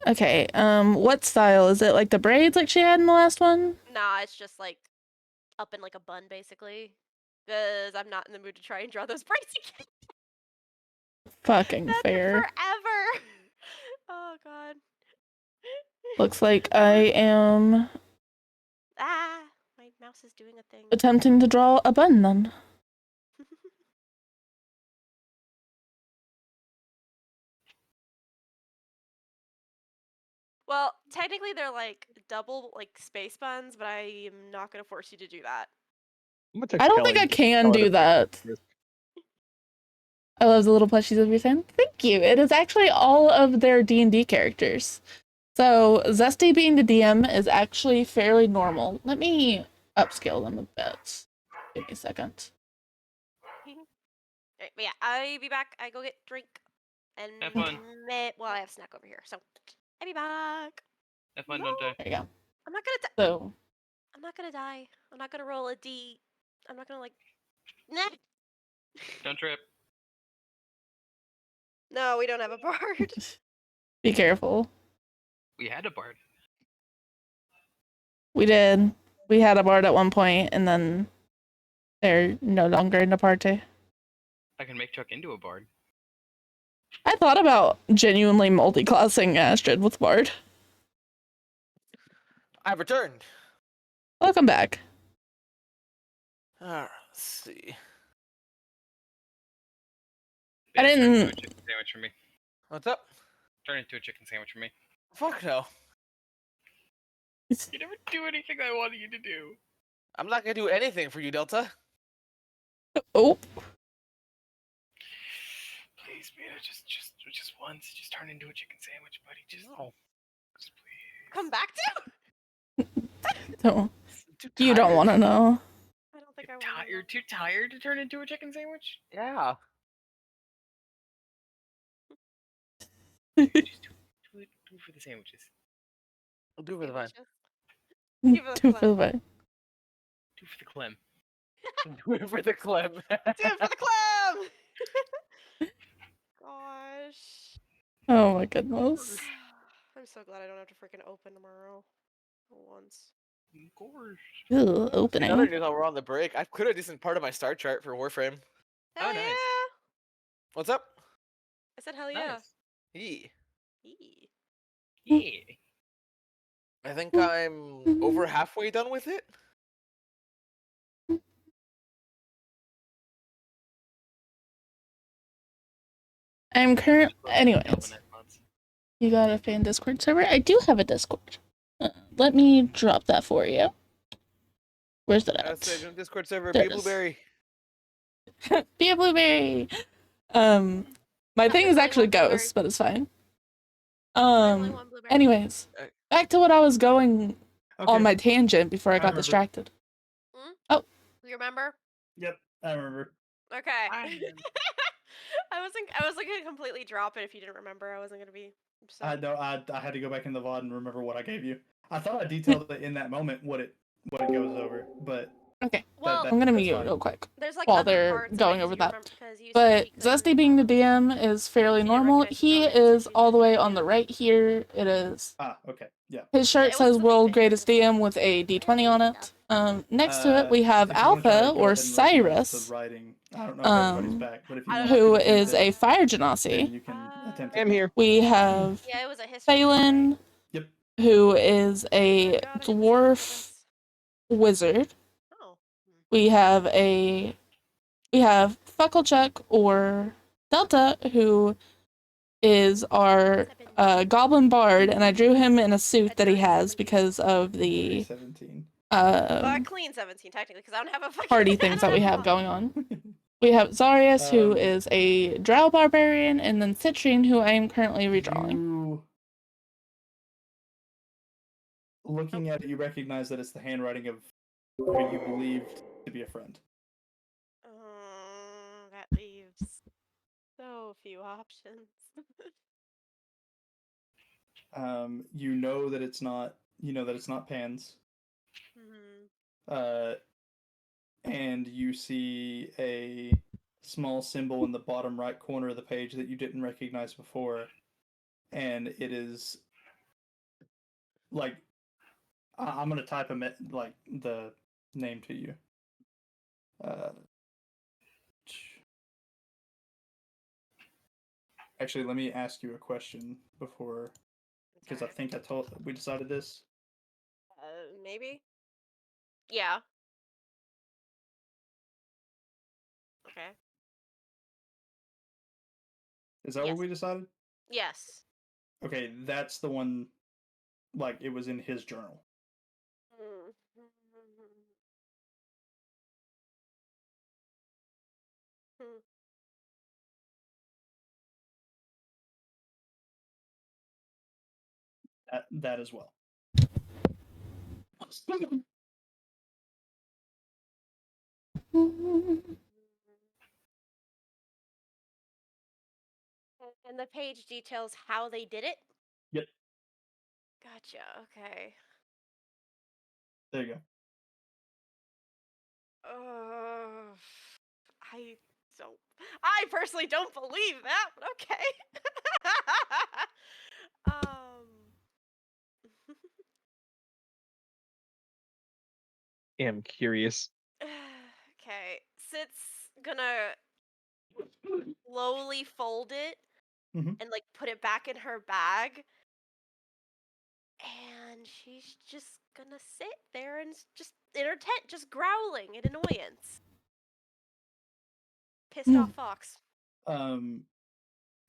Okay, what style? Is it like the braids like she had in the last one?
Nah, it's just like up in like a bun basically. Because I'm not in the mood to try and draw those braids again.
Fucking
That took
fair.
forever. Oh god.
Looks like I am
Ah, my mouse is doing a thing.
attempting to draw a bun then.
Well, technically they're like double like space buns, but I am not gonna force you to do that.
I don't think I can do that. I love the little plushies of your fan. Thank you. It is actually all of their D&D characters. So Zesty being the DM is actually fairly normal. Let me upscale them a bit. Give me a second.
Alright, but yeah, I'll be back. I go get drink and
Have fun.
well, I have snack over here, so I'll be back.
Have fun, don't die.
There you go.
I'm not gonna die.
So
I'm not gonna die. I'm not gonna roll a D. I'm not gonna like. Nah.
Don't trip.
No, we don't have a bard.
be careful.
We had a bard.
We did. We had a bard at one point, and then they're no longer in the party.
I can make Chuck into a bard.
I thought about genuinely multi-classing Astrid with bard.
I've returned.
Welcome back.
Let's see.
I didn't.
Turn into a chicken sandwich for me.
What's up?
Turn into a chicken sandwich for me.
Fuck no.
You never do anything I wanted you to do.
I'm not gonna do anything for you, Delta.
Oh.
Please, Mira, just once, just turn into a chicken sandwich, buddy. Just please.
Come back to?
So, you don't want to know.
I don't think I want.
You're too tired to turn into a chicken sandwich?
Yeah.
Just do it for the sandwiches.
I'll do it for the vine.
Two for the vine.
Do it for the clem.
Do it for the clem.
Do it for the clam. Gosh.
Oh my goodness.
I'm so glad I don't have to freaking open tomorrow. For once.
Of course.
Ugh, opening.
Another news while we're on the break. I've put a decent part of my star chart for Warframe.
Hell
nice.
yeah.
What's up?
I said hell yeah.
Yeah.
Yee.
Yeah.
I think I'm over halfway done with it.
I'm anyways. You got a fan Discord server? I do have a Discord. Let me drop that for you. Where's that at?
Discord server,
There
be a blueberry.
Be a blueberry. My thing is actually ghosts, but it's fine. Anyways, back to what I was going on my tangent before I got distracted. Oh,
you remember?
Yep, I remember.
Okay. I wasn't gonna completely drop it if you didn't remember. I wasn't gonna be upset.
I had to go back in the VOD and remember what I gave you. I thought I detailed it in that moment what it goes over, but
okay. Well, I'm gonna mute you real quick
there's like
while they're going over that. But Zesty being the DM is fairly normal. He is all the way on the right here. It is.
Okay. Yeah.
His shirt says "World Greatest DM" with a D20 on it. Next to it, we have Alpha or Cyrus, who is a fire genasi.
I'm here.
We have Phelan, who is a dwarf wizard. We have Fucklechuck or Delta, who is our goblin bard, and I drew him in a suit that he has because of the
clean 17 technically, because I don't have a fucking
party things that we have going on. We have Zarius, who is a drow barbarian, and then Citrine, who I am currently redrawing.
Looking at it, you recognize that it's the handwriting of who you believed to be a friend.
That leaves so few options.
You know that it's not. You know that it's not Pan's. And you see a small symbol in the bottom right corner of the page that you didn't recognize before, and it is like I'm gonna type like the name to you. Actually, let me ask you a question before, because I think we decided this.
Maybe. Yeah. Okay.
Is that what we decided?
Yes.
Okay, that's the one. Like it was in his journal. That as well.
And the page details how they did it?
Yep.
Gotcha, okay.
There you go.
I personally don't believe that, but okay.
I'm curious.
Okay, Sit's gonna slowly fold it and like put it back in her bag, and she's just gonna sit there and just in her tent, just growling in annoyance. Pissed off fox.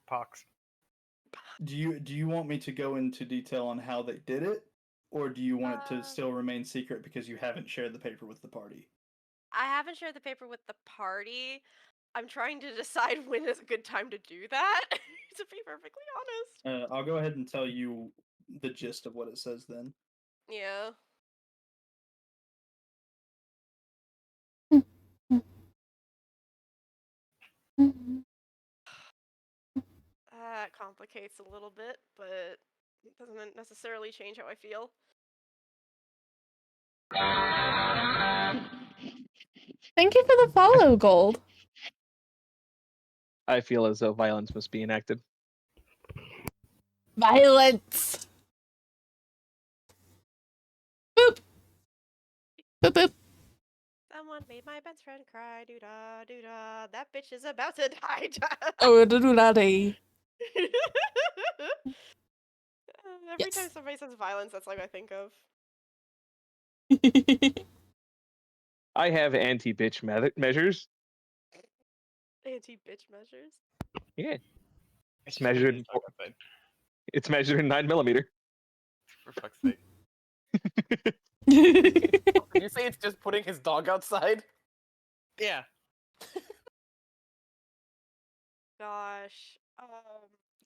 Pox.
Do you want me to go into detail on how they did it, or do you want it to still remain secret because you haven't shared the paper with the party?
I haven't shared the paper with the party. I'm trying to decide when is a good time to do that, to be perfectly honest.
I'll go ahead and tell you the gist of what it says then.
Yeah. That complicates a little bit, but it doesn't necessarily change how I feel.
Thank you for the follow, Gold.
I feel as though violence must be enacted.
Violence! Boop! Boop boop.
Someone made my best friend cry, doo-da, doo-da. That bitch is about to die.
Oh, doo-da-dee.
Every time somebody says violence, that's like I think of.
I have anti-bitch measures.
Anti-bitch measures.
Yeah. It's measured. It's measured in 9mm.
For fuck's sake. Did you say it's just putting his dog outside?
Yeah.
Gosh.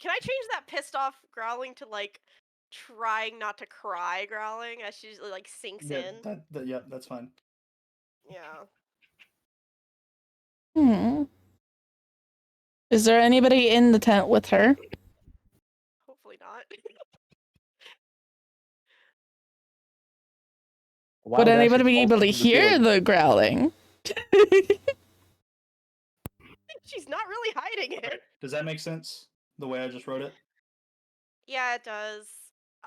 Can I change that pissed off growling to like trying not to cry growling as she like sinks in?
Yeah, that's fine.
Yeah.
Is there anybody in the tent with her?
Hopefully not.
Wow,
Would
that
anybody
just
be
falls
able to
into the
hear
ceiling.
the growling?
She's not really hiding it.
Okay. Does that make sense? The way I just wrote it?
Yeah, it does.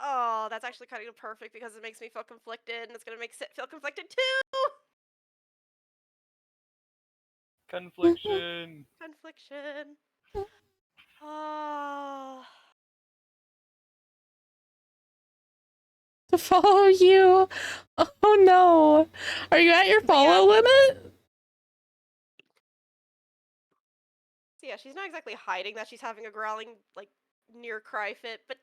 Oh, that's actually kind of perfect because it makes me feel conflicted, and it's gonna make Sit feel conflicted too.
Confliction.
Confliction. Oh.
To follow you? Oh no. Are you at your follow limit?
So yeah, she's not exactly hiding that she's having a growling, like, near cry fit, but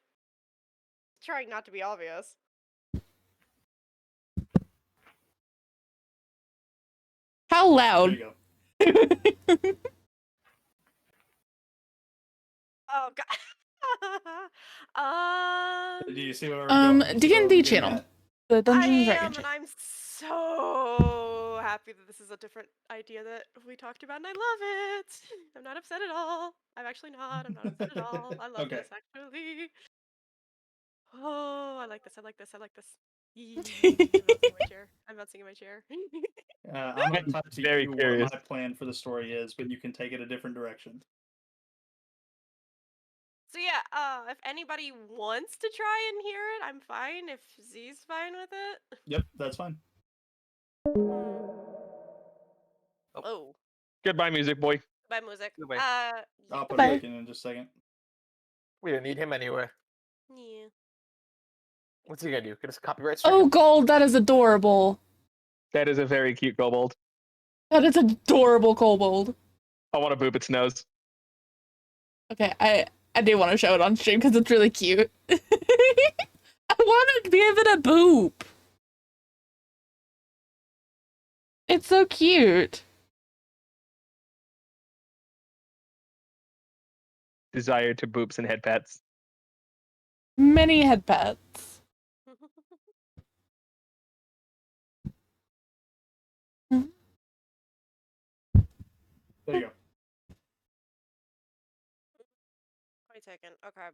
trying not to be obvious.
How loud?
There you go.
Oh god.
Do you see where we're going?
D&D channel. The Dungeons and
I
Dragons
am, and
channel.
I'm so happy that this is a different idea that we talked about, and I love it. I'm not upset at all. I'm actually not. I'm not upset at all. I love
Okay.
this, actually. Oh, I like this. I like this. I like this. I'm bouncing in my chair.
I'm going to talk to
Very
you
curious.
what my plan for the story is, but you can take it a different direction.
So yeah, if anybody wants to try and hear it, I'm fine. If Z's fine with it.
Yep, that's fine.
Oh.
Goodbye, music boy.
Bye, music.
Goodbye.
I'll put
Bye.
it back in just a second.
We don't need him anyway.
Yeah.
What's he gonna do? Get us a copyright strike?
Oh, gold, that is adorable.
That is a very cute kobold.
That is adorable kobold.
I want to boop its nose.
Okay, I do want to show it on stream because it's really cute. I want to give it a boop. It's so cute.
Desire to boops and head pats.
Many head pets.
There you go.
Wait a second. Okay.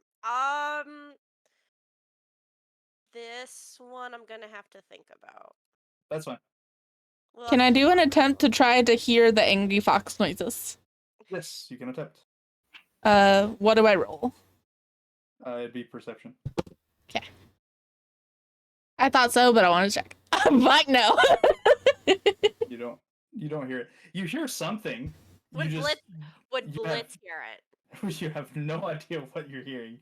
This one I'm gonna have to think about.
That's fine.
We'll
Can
have
I
to
do an
think about
attempt to try to hear the angry fox noises?
Yes, you can attempt.
What do I roll?
It'd be perception.
Okay. I thought so, but I want to check. Fuck no.
You don't hear it. You hear something.
Would
you
Blitz
you
Blitz hear it?
You have no idea what you're hearing.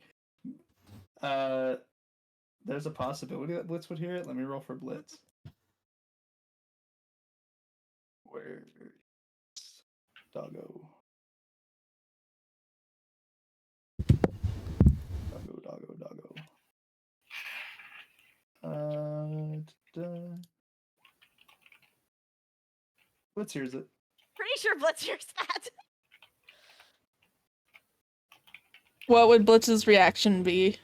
There's a possibility that Blitz would hear it. Let me roll for Blitz. Where's Doggo? Doggo. Blitz hears it.
Pretty sure Blitz hears that.
What would Blitz's reaction be?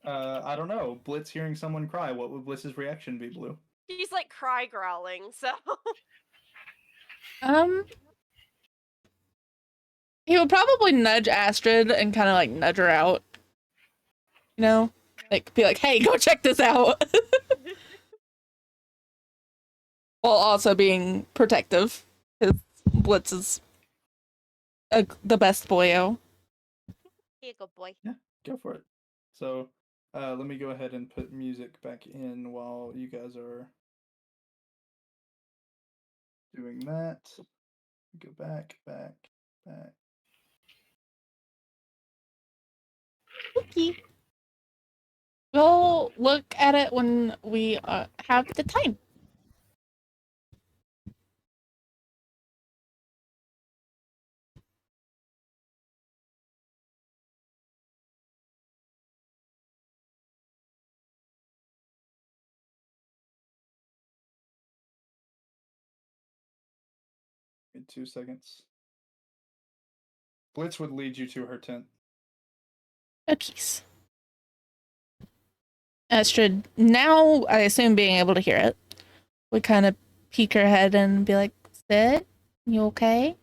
I don't know. Blitz hearing someone cry. What would Blitz's reaction be, Blue?
He's like cry growling, so.
He would probably nudge Astrid and kind of like nudge her out. You know? Like, be like, hey, go check this out. While also being protective. Because Blitz is the best boyo.
Here you go, boy.
Yeah, go for it. So, let me go ahead and put music back in while you guys are doing that. Go back.
Okay. We'll look at it when we have the time.
In 2 seconds. Blitz would lead you to her tent.
Okies. Astrid, now I assume being able to hear it, would kind of peek her head and be like, Sid, you okay?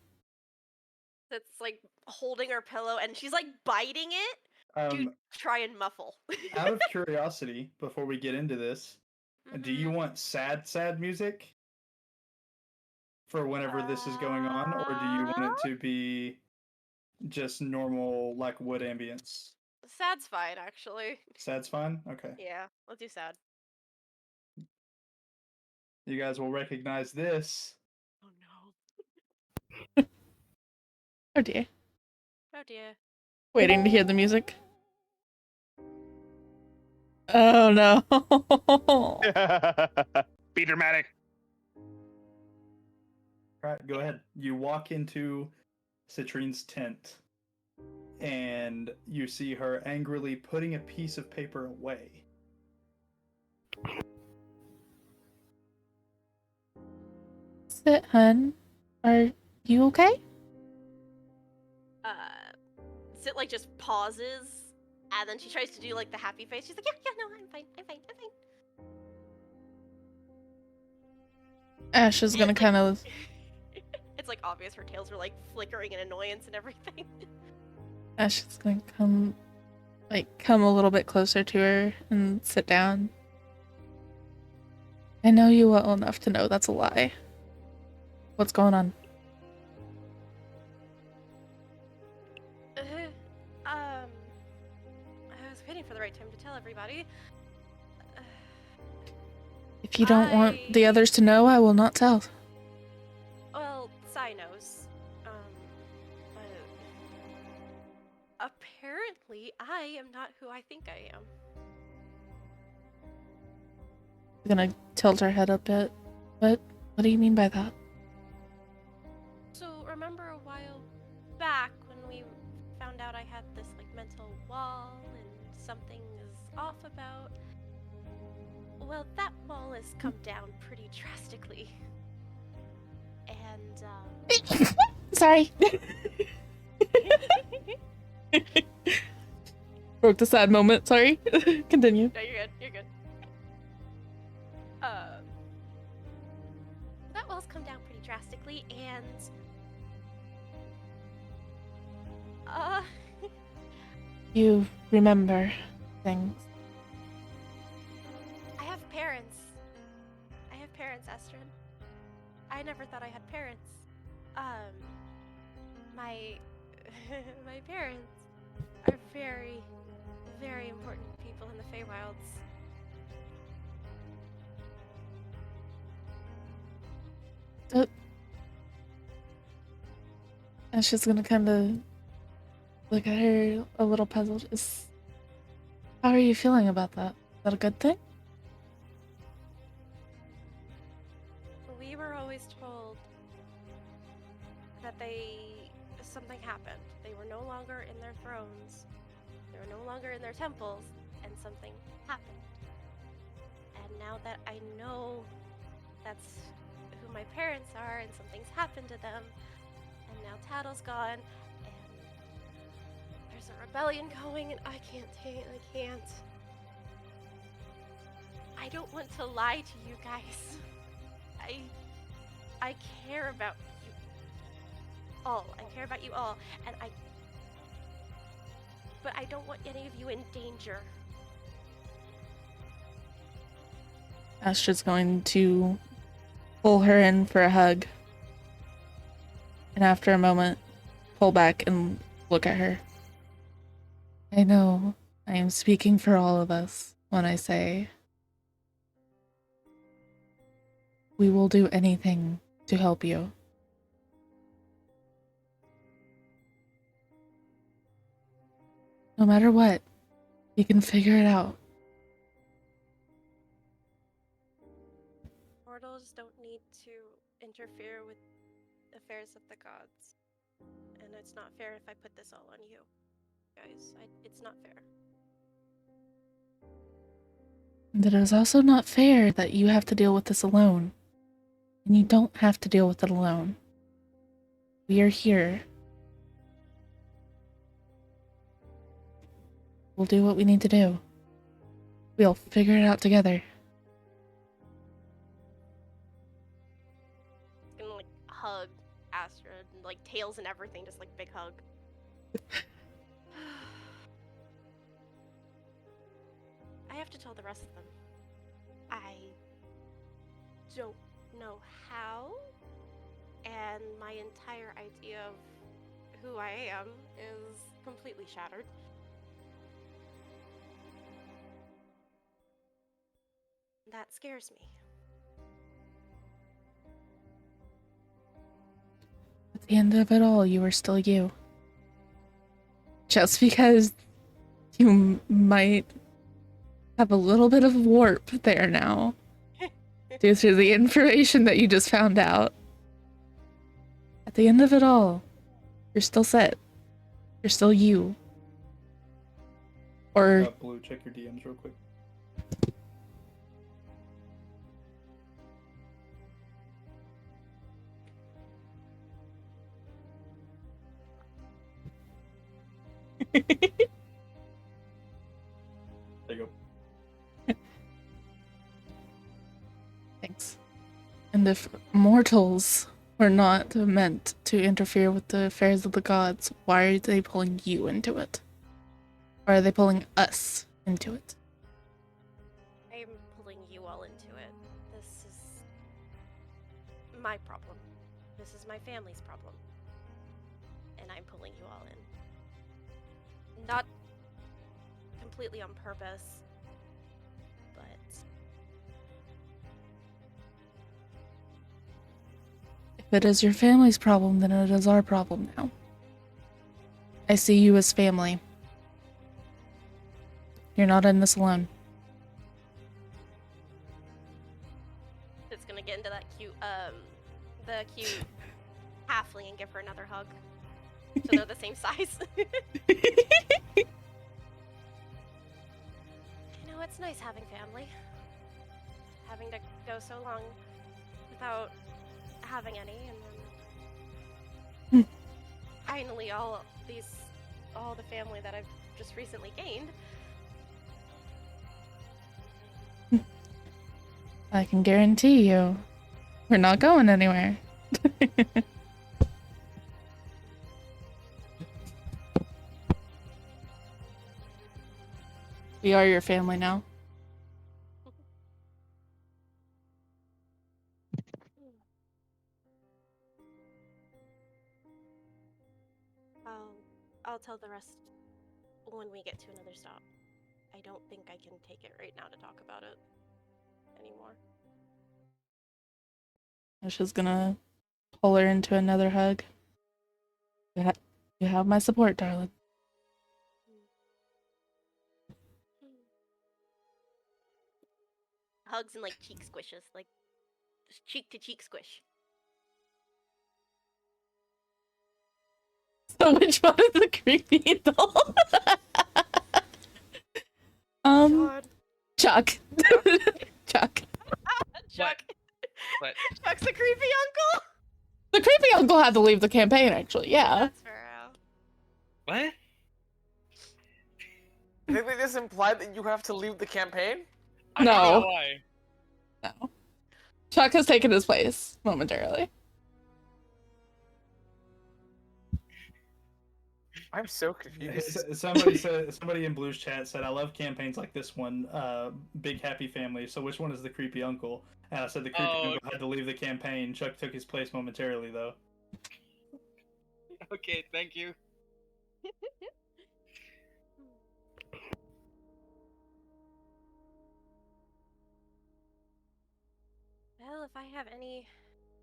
That's like holding her pillow and she's like biting it. Dude, try and muffle.
Out of curiosity, before we get into this, do you want sad music for whenever this is going on, or do you want it to be just normal, like, wood ambience?
Sad's fine, actually.
Sad's fine? Okay.
Yeah, let's do sad.
You guys will recognize this.
Oh no.
Oh dear.
Oh dear.
Waiting to hear the music. Oh no.
Be dramatic.
Alright, go ahead. You walk into Citrine's tent, and you see her angrily putting a piece of paper away.
Sit, hun. Are you okay?
Sit like just pauses, and then she tries to do like the happy face. She's like, yeah, no, I'm fine.
Ash is gonna kind of.
It's like obvious her tails are like flickering in annoyance and everything.
Ash is gonna come a little bit closer to her and sit down. I know you well enough to know that's a lie. What's going on?
I was waiting for the right time to tell everybody.
If you don't want the others to know, I will not tell.
Well, Sai knows. But apparently I am not who I think I am.
I'm gonna tilt her head a bit. What do you mean by that?
So remember a while back when we found out I had this like mental wall and something is off about? Well, that wall has come down pretty drastically. And
Sorry. Broke the sad moment, sorry. Continue.
No, you're good. That wall's come down pretty drastically, and
You remember things.
I have parents. Astrid. I never thought I had parents. My my parents are very, very important people in the Feywilds.
And she's gonna kind of look at her a little puzzled. How are you feeling about that? Is that a good thing?
We were always told that something happened. They were no longer in their thrones. They were no longer in their temples, and something happened. And now that I know that's who my parents are, and something's happened to them, and now Tattle's gone, and there's a rebellion going, and I can't. I don't want to lie to you guys. I care about you all. I care about you all, but I don't want any of you in danger.
Astrid's going to pull her in for a hug. And after a moment, pull back and look at her. I know I am speaking for all of us when I say we will do anything to help you. No matter what, you can figure it out.
mortals don't need to interfere with affairs of the gods. And it's not fair if I put this all on you. Guys, it's not fair.
That it is also not fair that you have to deal with this alone. And you don't have to deal with it alone. We are here. We'll do what we need to do. We'll figure it out together.
Gonna like hug Astrid and like tails and everything, just like big hug. I have to tell the rest of them. I don't know how, and my entire idea of who I am is completely shattered. That scares me.
At the end of it all, you are still you. Just because you might have a little bit of warp there now, due to the information that you just found out. At the end of it all, you're still set. You're still you. Or
Blue, check your DMs real quick. There you go.
Thanks. And if mortals were not meant to interfere with the affairs of the gods, why are they pulling you into it? Why are they pulling us into it?
I'm pulling you all into it. This is my problem. This is my family's problem. And I'm pulling you all in. Not completely on purpose, but
If it is your family's problem, then it is our problem now. I see you as family. You're not in this alone.
it's gonna get into that cute, the cute halfling and give her another hug. So they're the same size. You know, it's nice having family. Having to go so long without having any, and then finally all the family that I've just recently gained.
I can guarantee you, we're not going anywhere. We are your family now.
I'll tell the rest when we get to another stop. I don't think I can take it right now to talk about it anymore.
She's gonna pull her into another hug. You have my support, darling.
Hugs and like cheek squishes, like just cheek to cheek squish.
So which one is the creepy doll?
God.
Chuck. Chuck.
Chuck.
What?
Chuck's a creepy uncle.
The creepy uncle had to leave the campaign, actually. Yeah.
That's for real.
What?
I think they just implied that you have to leave the campaign?
I don't know
No.
why.
No. Chuck has taken his place momentarily.
I'm so confused.
Somebody in Blue's chat said, "I love campaigns like this one. Big happy family. So which one is the creepy uncle?" And I said the creepy uncle had to leave the campaign. Chuck took his place momentarily, though.
Okay, thank you.
Well, if I have any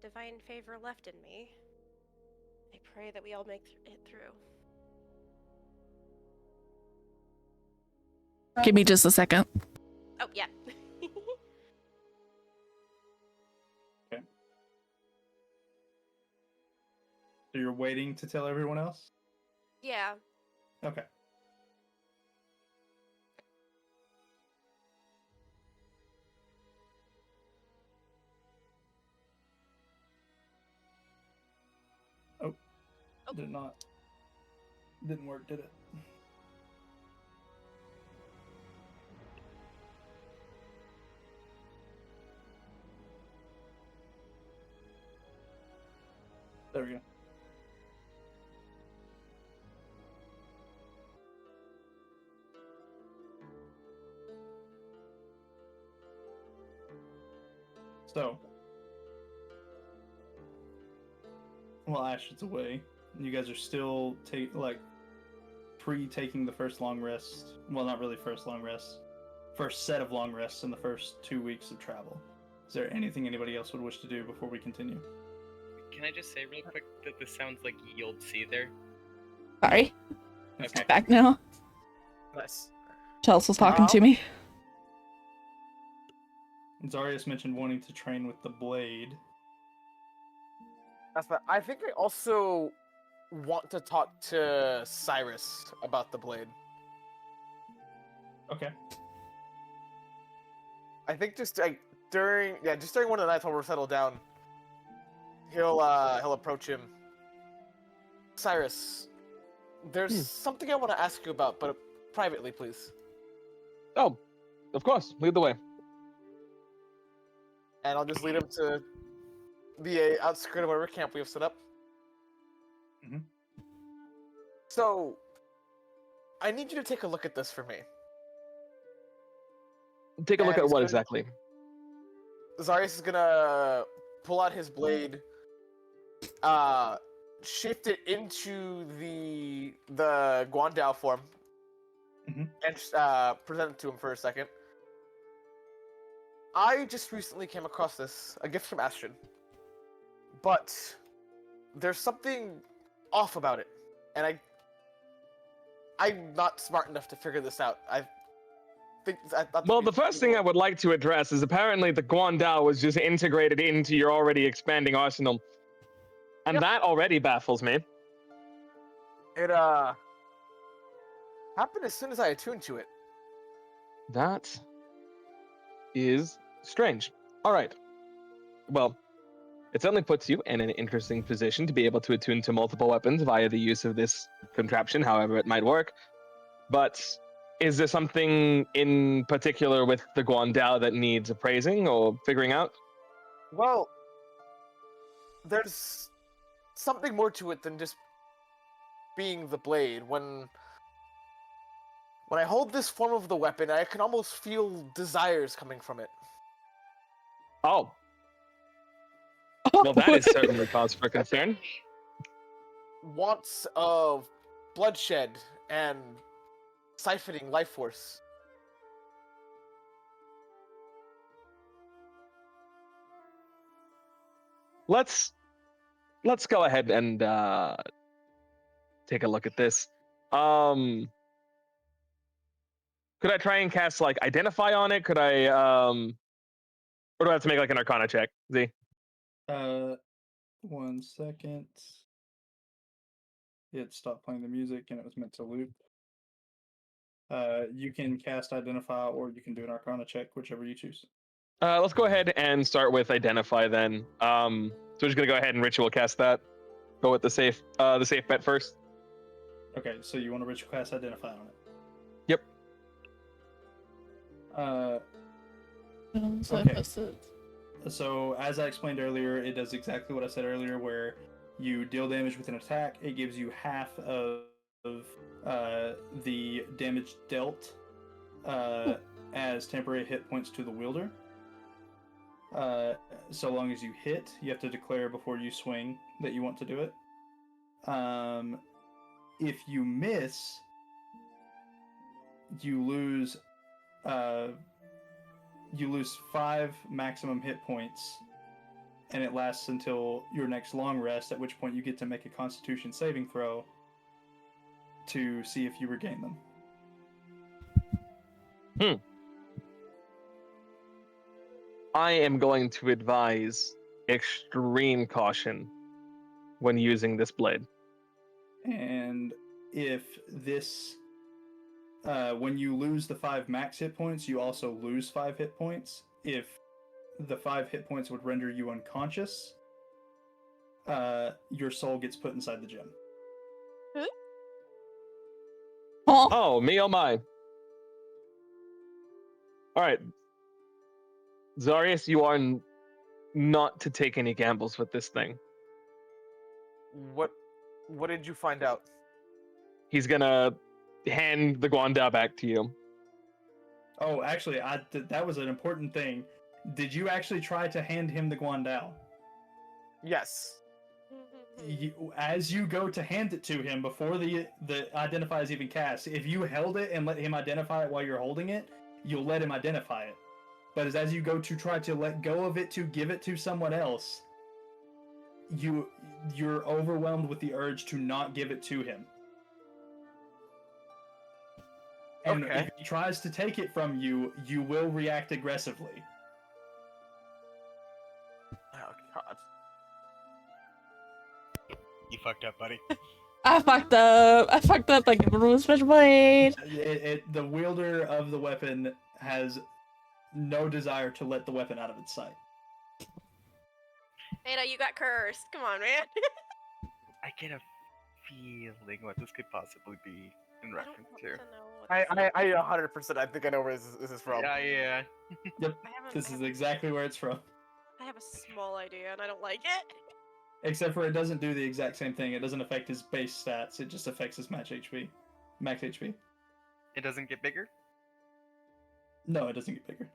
divine favor left in me, I pray that we all make it through.
Give me just a second.
Oh, yeah.
waiting to tell everyone else?
Yeah.
Okay. Oh. Did not. Didn't work, did it? There we go. So, while Ashton's away, you guys are still pre-taking the first long rest. Well, not really first long rest. First set of long rests in the first 2 weeks of travel. Is there anything anybody else would wish to do before we continue?
Can I just say real quick that this sounds like Yield C there?
Sorry.
Okay.
Back now.
Nice.
Chelsea was talking to me.
Zarius mentioned wanting to train with the blade.
That's fine. I think I also want to talk to Cyrus about the blade.
Okay.
I think just during one of the nights while we're settled down, he'll approach him. Cyrus, there's something I want to ask you about, but privately, please.
Oh, of course. Lead the way.
And I'll just lead him to the outskirt of whatever camp we have set up.
Mm-hmm.
So, I need you to take a look at this for me.
Take a look at what exactly?
Zarius is gonna pull out his blade, shift it into the Guandao form, and present it to him for a second. I just recently came across this, a gift from Astrid, but there's something off about it, and I'm not smart enough to figure this out.
Well, the first thing I would like to address is apparently the Guandao was just integrated into your already expanding arsenal. And that already baffles me.
It, happened as soon as I attuned to it.
That is strange. All right. Well, it certainly puts you in an interesting position to be able to attune to multiple weapons via the use of this contraption, however it might work. But is there something in particular with the Guandao that needs appraising or figuring out?
Well, there's something more to it than just being the blade. When I hold this form of the weapon, I can almost feel desires coming from it.
Oh. Well, that is certainly cause for concern.
Wants of bloodshed and siphoning life force.
Let's go ahead and take a look at this. Could I try and cast like identify on it? Could I or do I have to make like an Arcana check? Z.
1 second. It stopped playing the music and it was meant to loop. You can cast identify or you can do an Arcana check, whichever you choose.
Let's go ahead and start with identify then. So we're just gonna go ahead and ritual cast that. Go with the safe bet first.
Okay, so you want to ritual cast identify on it.
Yep.
Okay. So as I explained earlier, it does exactly what I said earlier, where you deal damage with an attack. It gives you half of the damage dealt as temporary hit points to the wielder. So long as you hit, you have to declare before you swing that you want to do it. If you miss, you lose 5 maximum hit points, and it lasts until your next long rest, at which point you get to make a Constitution saving throw to see if you regain them.
I am going to advise extreme caution when using this blade.
And if this, when you lose the 5 max hit points, you also lose 5 hit points. If the 5 hit points would render you unconscious, your soul gets put inside the gem.
Oh, me oh my. Alright. Zarius, you are not to take any gambles with this thing.
What did you find out?
He's gonna hand the Guanda back to you.
Oh, actually, that was an important thing. Did you actually try to hand him the Guandao?
Yes.
As you go to hand it to him before the identify is even cast, if you held it and let him identify it while you're holding it, you'll let him identify it. But as you go to try to let go of it to give it to someone else, you're overwhelmed with the urge to not give it to him. And if he tries to take it from you, you will react aggressively.
Oh god.
You fucked up, buddy.
I fucked up like a special blade.
The wielder of the weapon has no desire to let the weapon out of its sight.
Ada, you got cursed. Come on, man.
I get a feeling what this could possibly be in reference to.
I 100%. I think I know where this is from.
Yeah.
Yep. This is exactly where it's from.
I have a small idea, and I don't like it.
Except for it doesn't do the exact same thing. It doesn't affect his base stats. It just affects his max HP.
It doesn't get bigger?
No, it doesn't get bigger.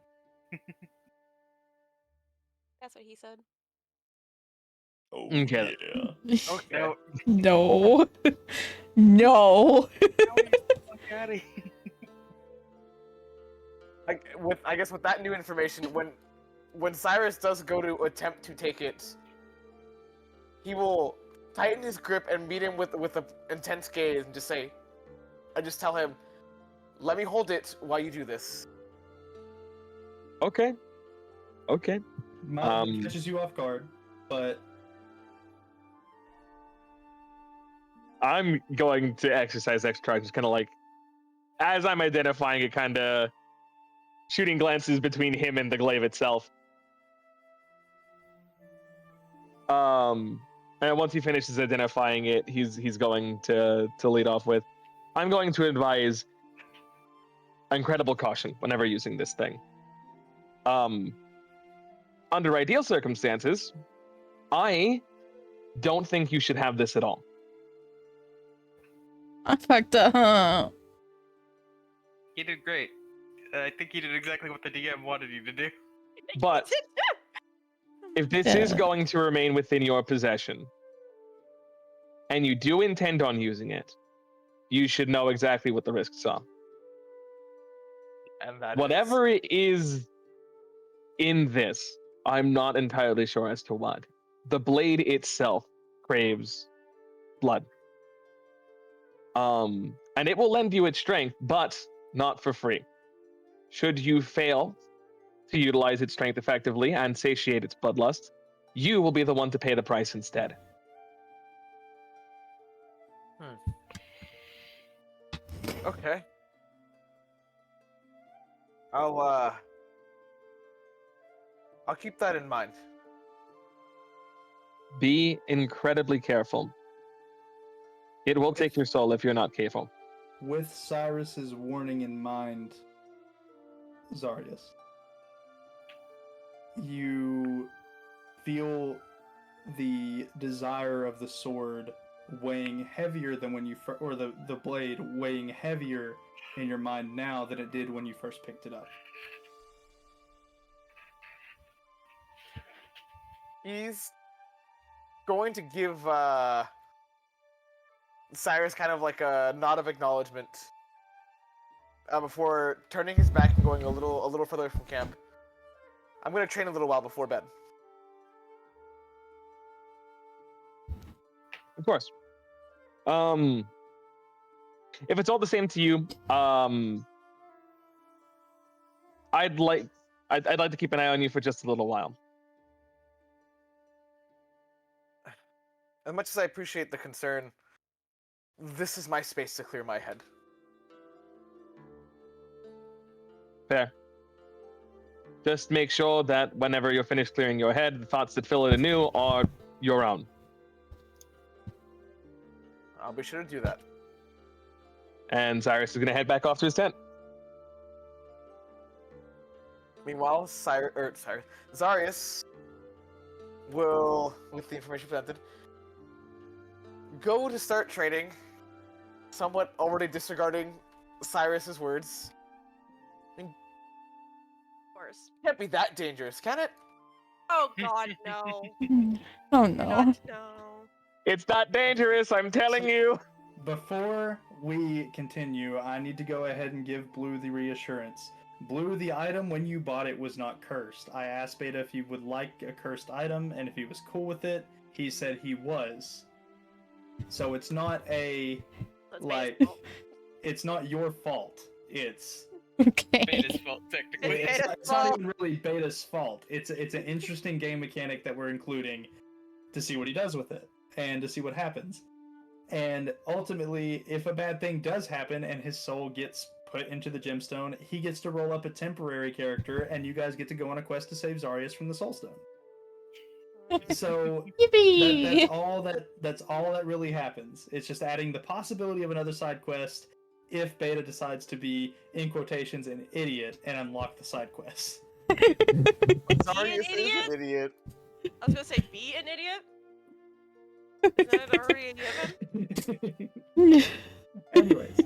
That's what he said.
Oh,
okay.
Yeah.
Okay.
No. No.
I guess with that new information, when Cyrus does go to attempt to take it, he will tighten his grip and meet him with an intense gaze and just tell him, "Let me hold it while you do this."
Okay.
Catches you off guard, but
I'm going to exercise extra, just kind of like, as I'm identifying it, kind of shooting glances between him and the glaive itself. And once he finishes identifying it, he's going to lead off with, I'm going to advise incredible caution whenever using this thing. Under ideal circumstances, I don't think you should have this at all.
I fucked up.
You did great. I think you did exactly what the DM wanted you to do.
But if this is going to remain within your possession, and you do intend on using it, you should know exactly what the risks are.
And that
Whatever it is in this, I'm not entirely sure as to what. The blade itself craves blood. And it will lend you its strength, but not for free. Should you fail to utilize its strength effectively and satiate its bloodlust, you will be the one to pay the price instead.
Okay. I'll keep that in mind.
Be incredibly careful. It will take your soul if you're not careful.
With Cyrus's warning in mind, Zarius, you feel the desire of the sword weighing heavier than when you or the blade weighing heavier in your mind now than it did when you first picked it up.
He's going to give Cyrus kind of like a nod of acknowledgement before turning his back and going a little further from camp. I'm going to train a little while before bed.
Of course. If it's all the same to you, I'd like to keep an eye on you for just a little while.
as much as I appreciate the concern, this is my space to clear my head.
Fair. Just make sure that whenever you're finished clearing your head, the thoughts that fill it anew are your own.
I'll be sure to do that.
And Cyrus is going to head back off to his tent.
Meanwhile, Zarius will, with the information presented, go to start trading, somewhat already disregarding Cyrus's words.
Of course.
Can't be that dangerous, can it?
Oh God, no.
Oh no.
God, no.
It's not dangerous, I'm telling you.
Before we continue, I need to go ahead and give Blue the reassurance. Blue, the item when you bought it was not cursed. I asked Beta if he would like a cursed item and if he was cool with it. He said he was. So it's not it's not your fault. It's
Okay.
Beta's fault, technically.
it's not even really Beta's fault. It's an interesting game mechanic that we're including to see what he does with it and to see what happens. And ultimately, if a bad thing does happen and his soul gets put into the gemstone, he gets to roll up a temporary character, and you guys get to go on a quest to save Zarius from the soulstone. So
Yippee!
that's all that really happens. It's just adding the possibility of another side quest if Beta decides to be, in quotations, an idiot and unlock the side quests.
Zarius is an idiot.
I was gonna say, be an idiot. Is that already a given?
Anyways,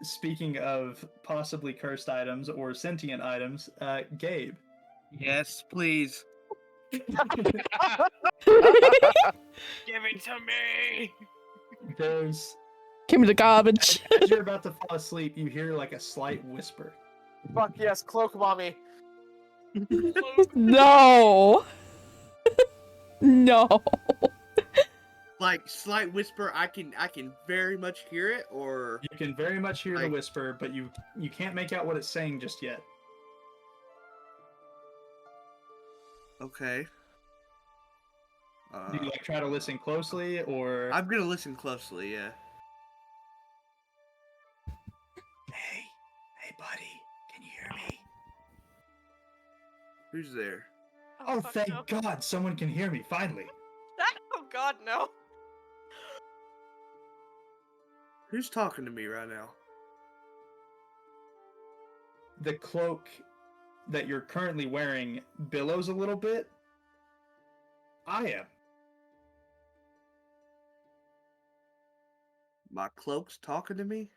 speaking of possibly cursed items or sentient items, Gabe.
Yes, please.
Give it to me!
There's
Give me the garbage.
as you're about to fall asleep, you hear like a slight whisper.
Fuck yes, cloak mommy.
No. No.
Like slight whisper, I can very much hear it, or
You can very much hear the whisper, but you can't make out what it's saying just yet.
okay.
Do you like try to listen closely, or
I'm gonna listen closely. Yeah.
Hey, buddy, can you hear me?
Who's there?
Oh,
fuck
thank
no.
God, someone can hear me finally.
Oh God, no.
Who's talking to me right now?
The cloak that you're currently wearing billows a little bit. I am.
My cloak's talking to me.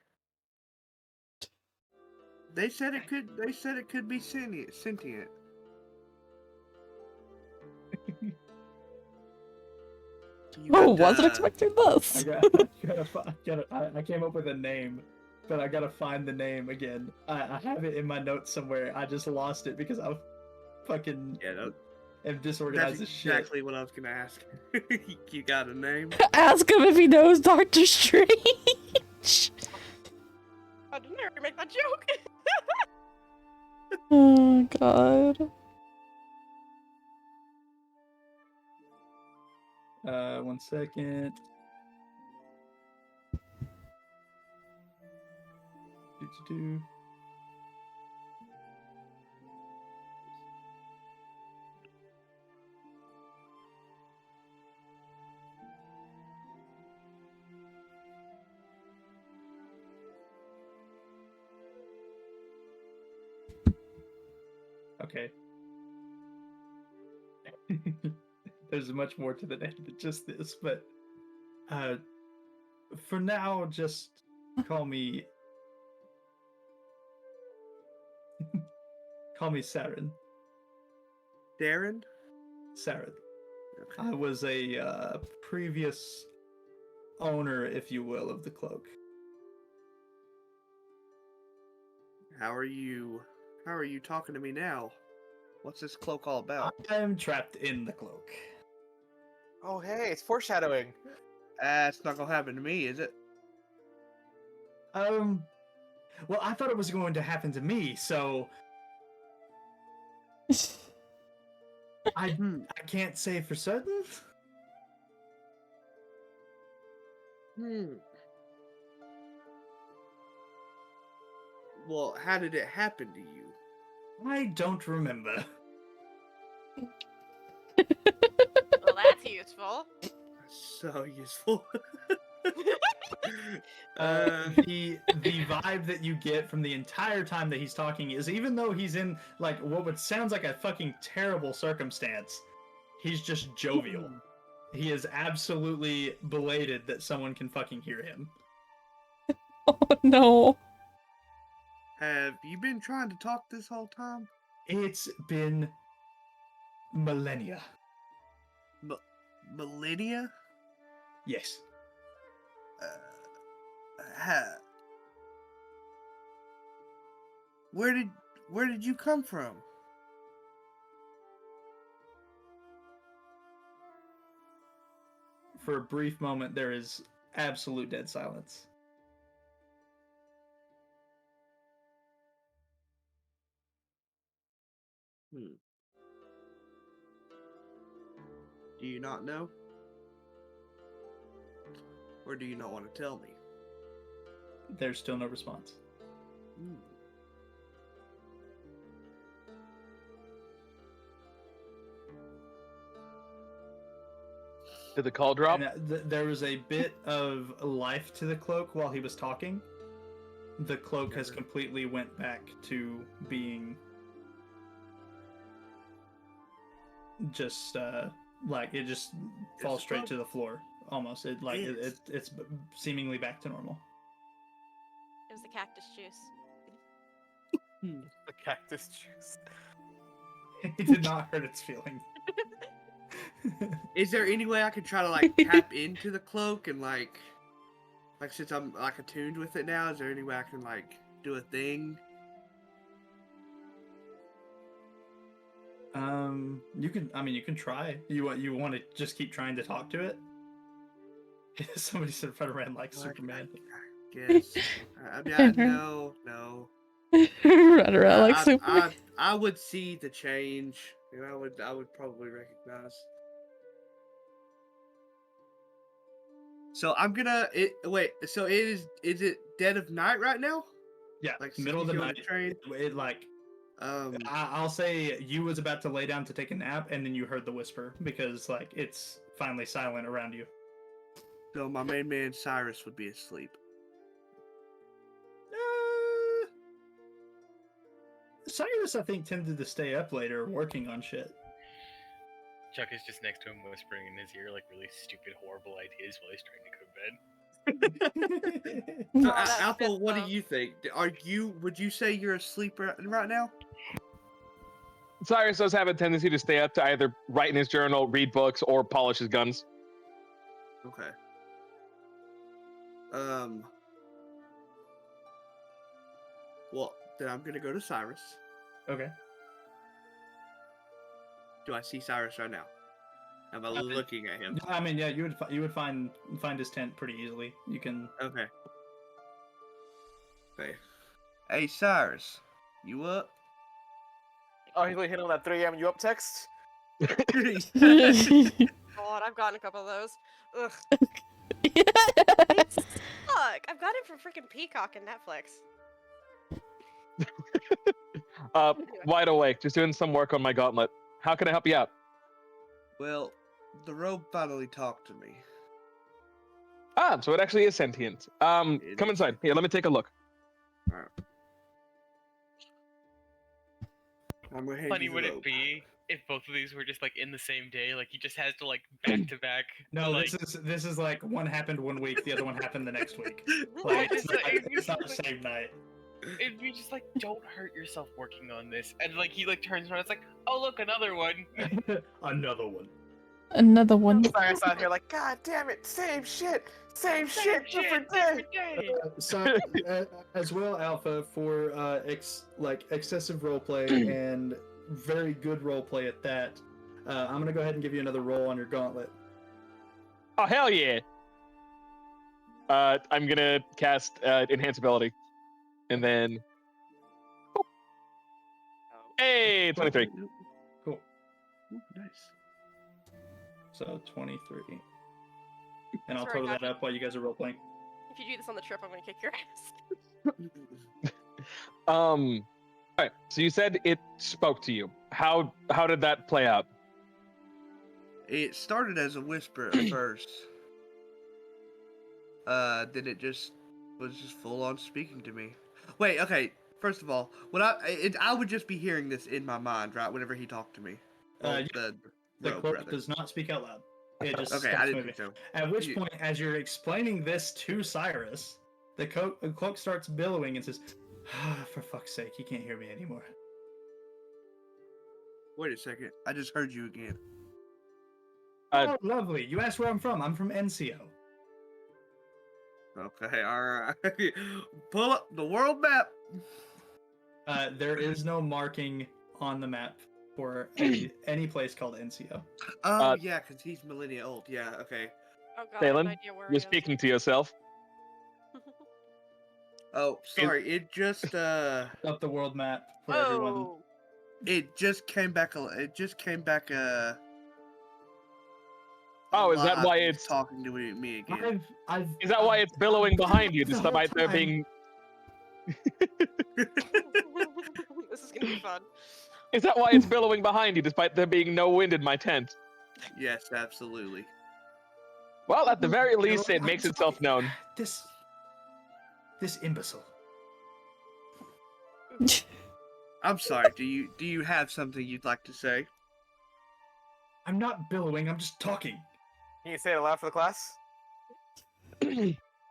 They said it could. They said it could be sentient.
Oh, wasn't expecting this.
I came up with a name, but I gotta find the name again. I have it in my notes somewhere. I just lost it because I fucking am disorganized as shit.
Exactly what I was gonna ask. You got a name?
Ask him if he knows Doctor Strange.
I didn't ever make that joke.
Oh God.
One second. Do. Okay. There's much more to the name than just this, but for now, just call me Saren.
Darren?
Saren.
Okay.
I was a previous owner, if you will, of the cloak.
How are you talking to me now? What's this cloak all about?
I'm trapped in the cloak.
Oh hey, it's foreshadowing.
It's not gonna happen to me, is it?
Well, I thought it was going to happen to me, so I can't say for certain.
Well, how did it happen to you?
I don't remember.
Well, that's useful.
So useful.
The vibe that you get from the entire time that he's talking is, even though he's in like what would sounds like a fucking terrible circumstance, he's just jovial. He is absolutely belated that someone can fucking hear him.
Oh no.
Have you been trying to talk this whole time?
It's been millennia.
Millennia?
Yes.
Where did you come from?
For a brief moment, there is absolute dead silence.
Do you not know? Or do you not want to tell me?
There's still no response.
Did the call drop?
And, there was a bit of life to the cloak while he was talking. The cloak has completely went back to being just like it just falls straight to the floor almost. It's seemingly back to normal.
It was the cactus juice.
The cactus juice.
It did not hurt its feelings.
Is there any way I could try to like tap into the cloak and like since I'm like attuned with it now, is there any way I can like do a thing?
You can try. You want to just keep trying to talk to it? Somebody said run around like Superman.
Yes. No.
Run around like Superman.
I would see the change, and I would probably recognize. So I'm gonna wait. So is it dead of night right now?
Yeah,
like
middle of the night.
Train?
I'll say you was about to lay down to take a nap, and then you heard the whisper because like it's finally silent around you.
So my main man Cyrus would be asleep.
Cyrus, I think, tended to stay up later working on shit.
Chuck is just next to him whispering in his ear like really stupid, horrible ideas while he's trying to go to bed.
So, Alpha, what do you think? Would you say you're asleep right now?
Cyrus does have a tendency to stay up to either write in his journal, read books, or polish his guns.
Okay. Well, then I'm gonna go to Cyrus.
Okay.
Do I see Cyrus right now? Am I looking at him?
I mean, yeah, you would find his tent pretty easily. You can.
Okay. Hey, Cyrus, you up?
Oh, he's like hitting on that 3 a.m. you up text?
God, I've gotten a couple of those. Ugh.
Yes.
Look, I've got it from freaking Peacock and Netflix.
Wide awake, just doing some work on my gauntlet. How can I help you out?
Well, the robe finally talked to me.
Ah, so it actually is sentient. Come inside. Here, let me take a look.
All right. I'm gonna hand
Funny
you the
would
robe.
it be if both of these were just like in the same day? Like he just has to like back to back.
No,
like,
this is like one happened one week, the other one happened the next week. Like it's not the same night.
It'd be just like, don't hurt yourself working on this, and like he like turns around, it's like, oh look, another one.
Another one.
Another one.
Cyrus out here like, God damn it, same shit, different day.
So, as well, Alpha, for excessive roleplay and very good roleplay at that, I'm gonna go ahead and give you another roll on your gauntlet.
Oh hell yeah! I'm gonna cast enhance ability, and then hey, 23.
Cool.
Ooh, nice.
So 23. And I'll
Sorry,
total that
Gotcha.
up while you guys are role playing.
If you do this on the trip, I'm gonna kick your ass.
All right. So you said it spoke to you. How did that play out?
It started as a whisper at first. Then it just was just full on speaking to me. Wait, okay. First of all, I would just be hearing this in my mind, right? Whenever he talked to me. Well,
The
rogue
cloak
brother.
does not speak out loud. It just
Okay, I
stops
didn't
moving.
think so.
At which
You-
point, as you're explaining this to Cyrus, the cloak starts billowing and says, "For fuck's sake, he can't hear me anymore."
Wait a second. I just heard you again.
Oh, lovely. You asked where I'm from. I'm from NCO.
Okay, alright. Pull up the world map.
There is no marking on the map for any place called NCO.
Oh, yeah, because he's millennia old. Yeah, okay.
Oh god, I have no
Thalen,
idea where he
you're
is.
speaking to yourself.
Oh, sorry. It just,
Up the world map for everyone.
Oh,
it just came back,
Oh, is that
alive
why
and
it's
talking to me again.
is that why it's billowing behind you,
the whole
despite there
time.
being
this is gonna be fun.
is that why it's billowing behind you, despite there being no wind in my tent?
Yes, absolutely.
Well, at the very least, it makes itself known.
This imbecile.
I'm sorry. Do you have something you'd like to say?
I'm not billowing. I'm just talking.
Can you say it aloud for the class?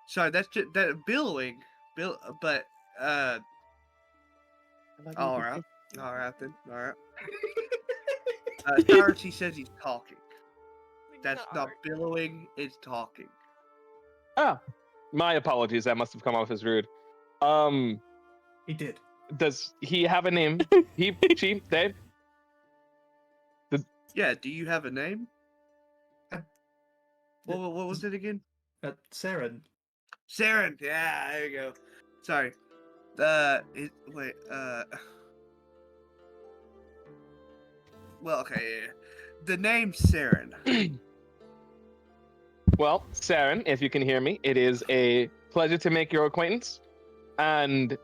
Sorry, that's just that billowing. But all right then. All right. Cyrus, he says he's talking. That's not billowing. It's talking.
Ah, my apologies. That must have come off as rude.
He did.
Does he have a name? He, she, they?
Yeah. Do you have a name? What was it again?
Saren.
Saren. Yeah, there you go. Sorry. Wait. Well, okay. Yeah. The name's Saren.
Well, Saren, if you can hear me, it is a pleasure to make your acquaintance, and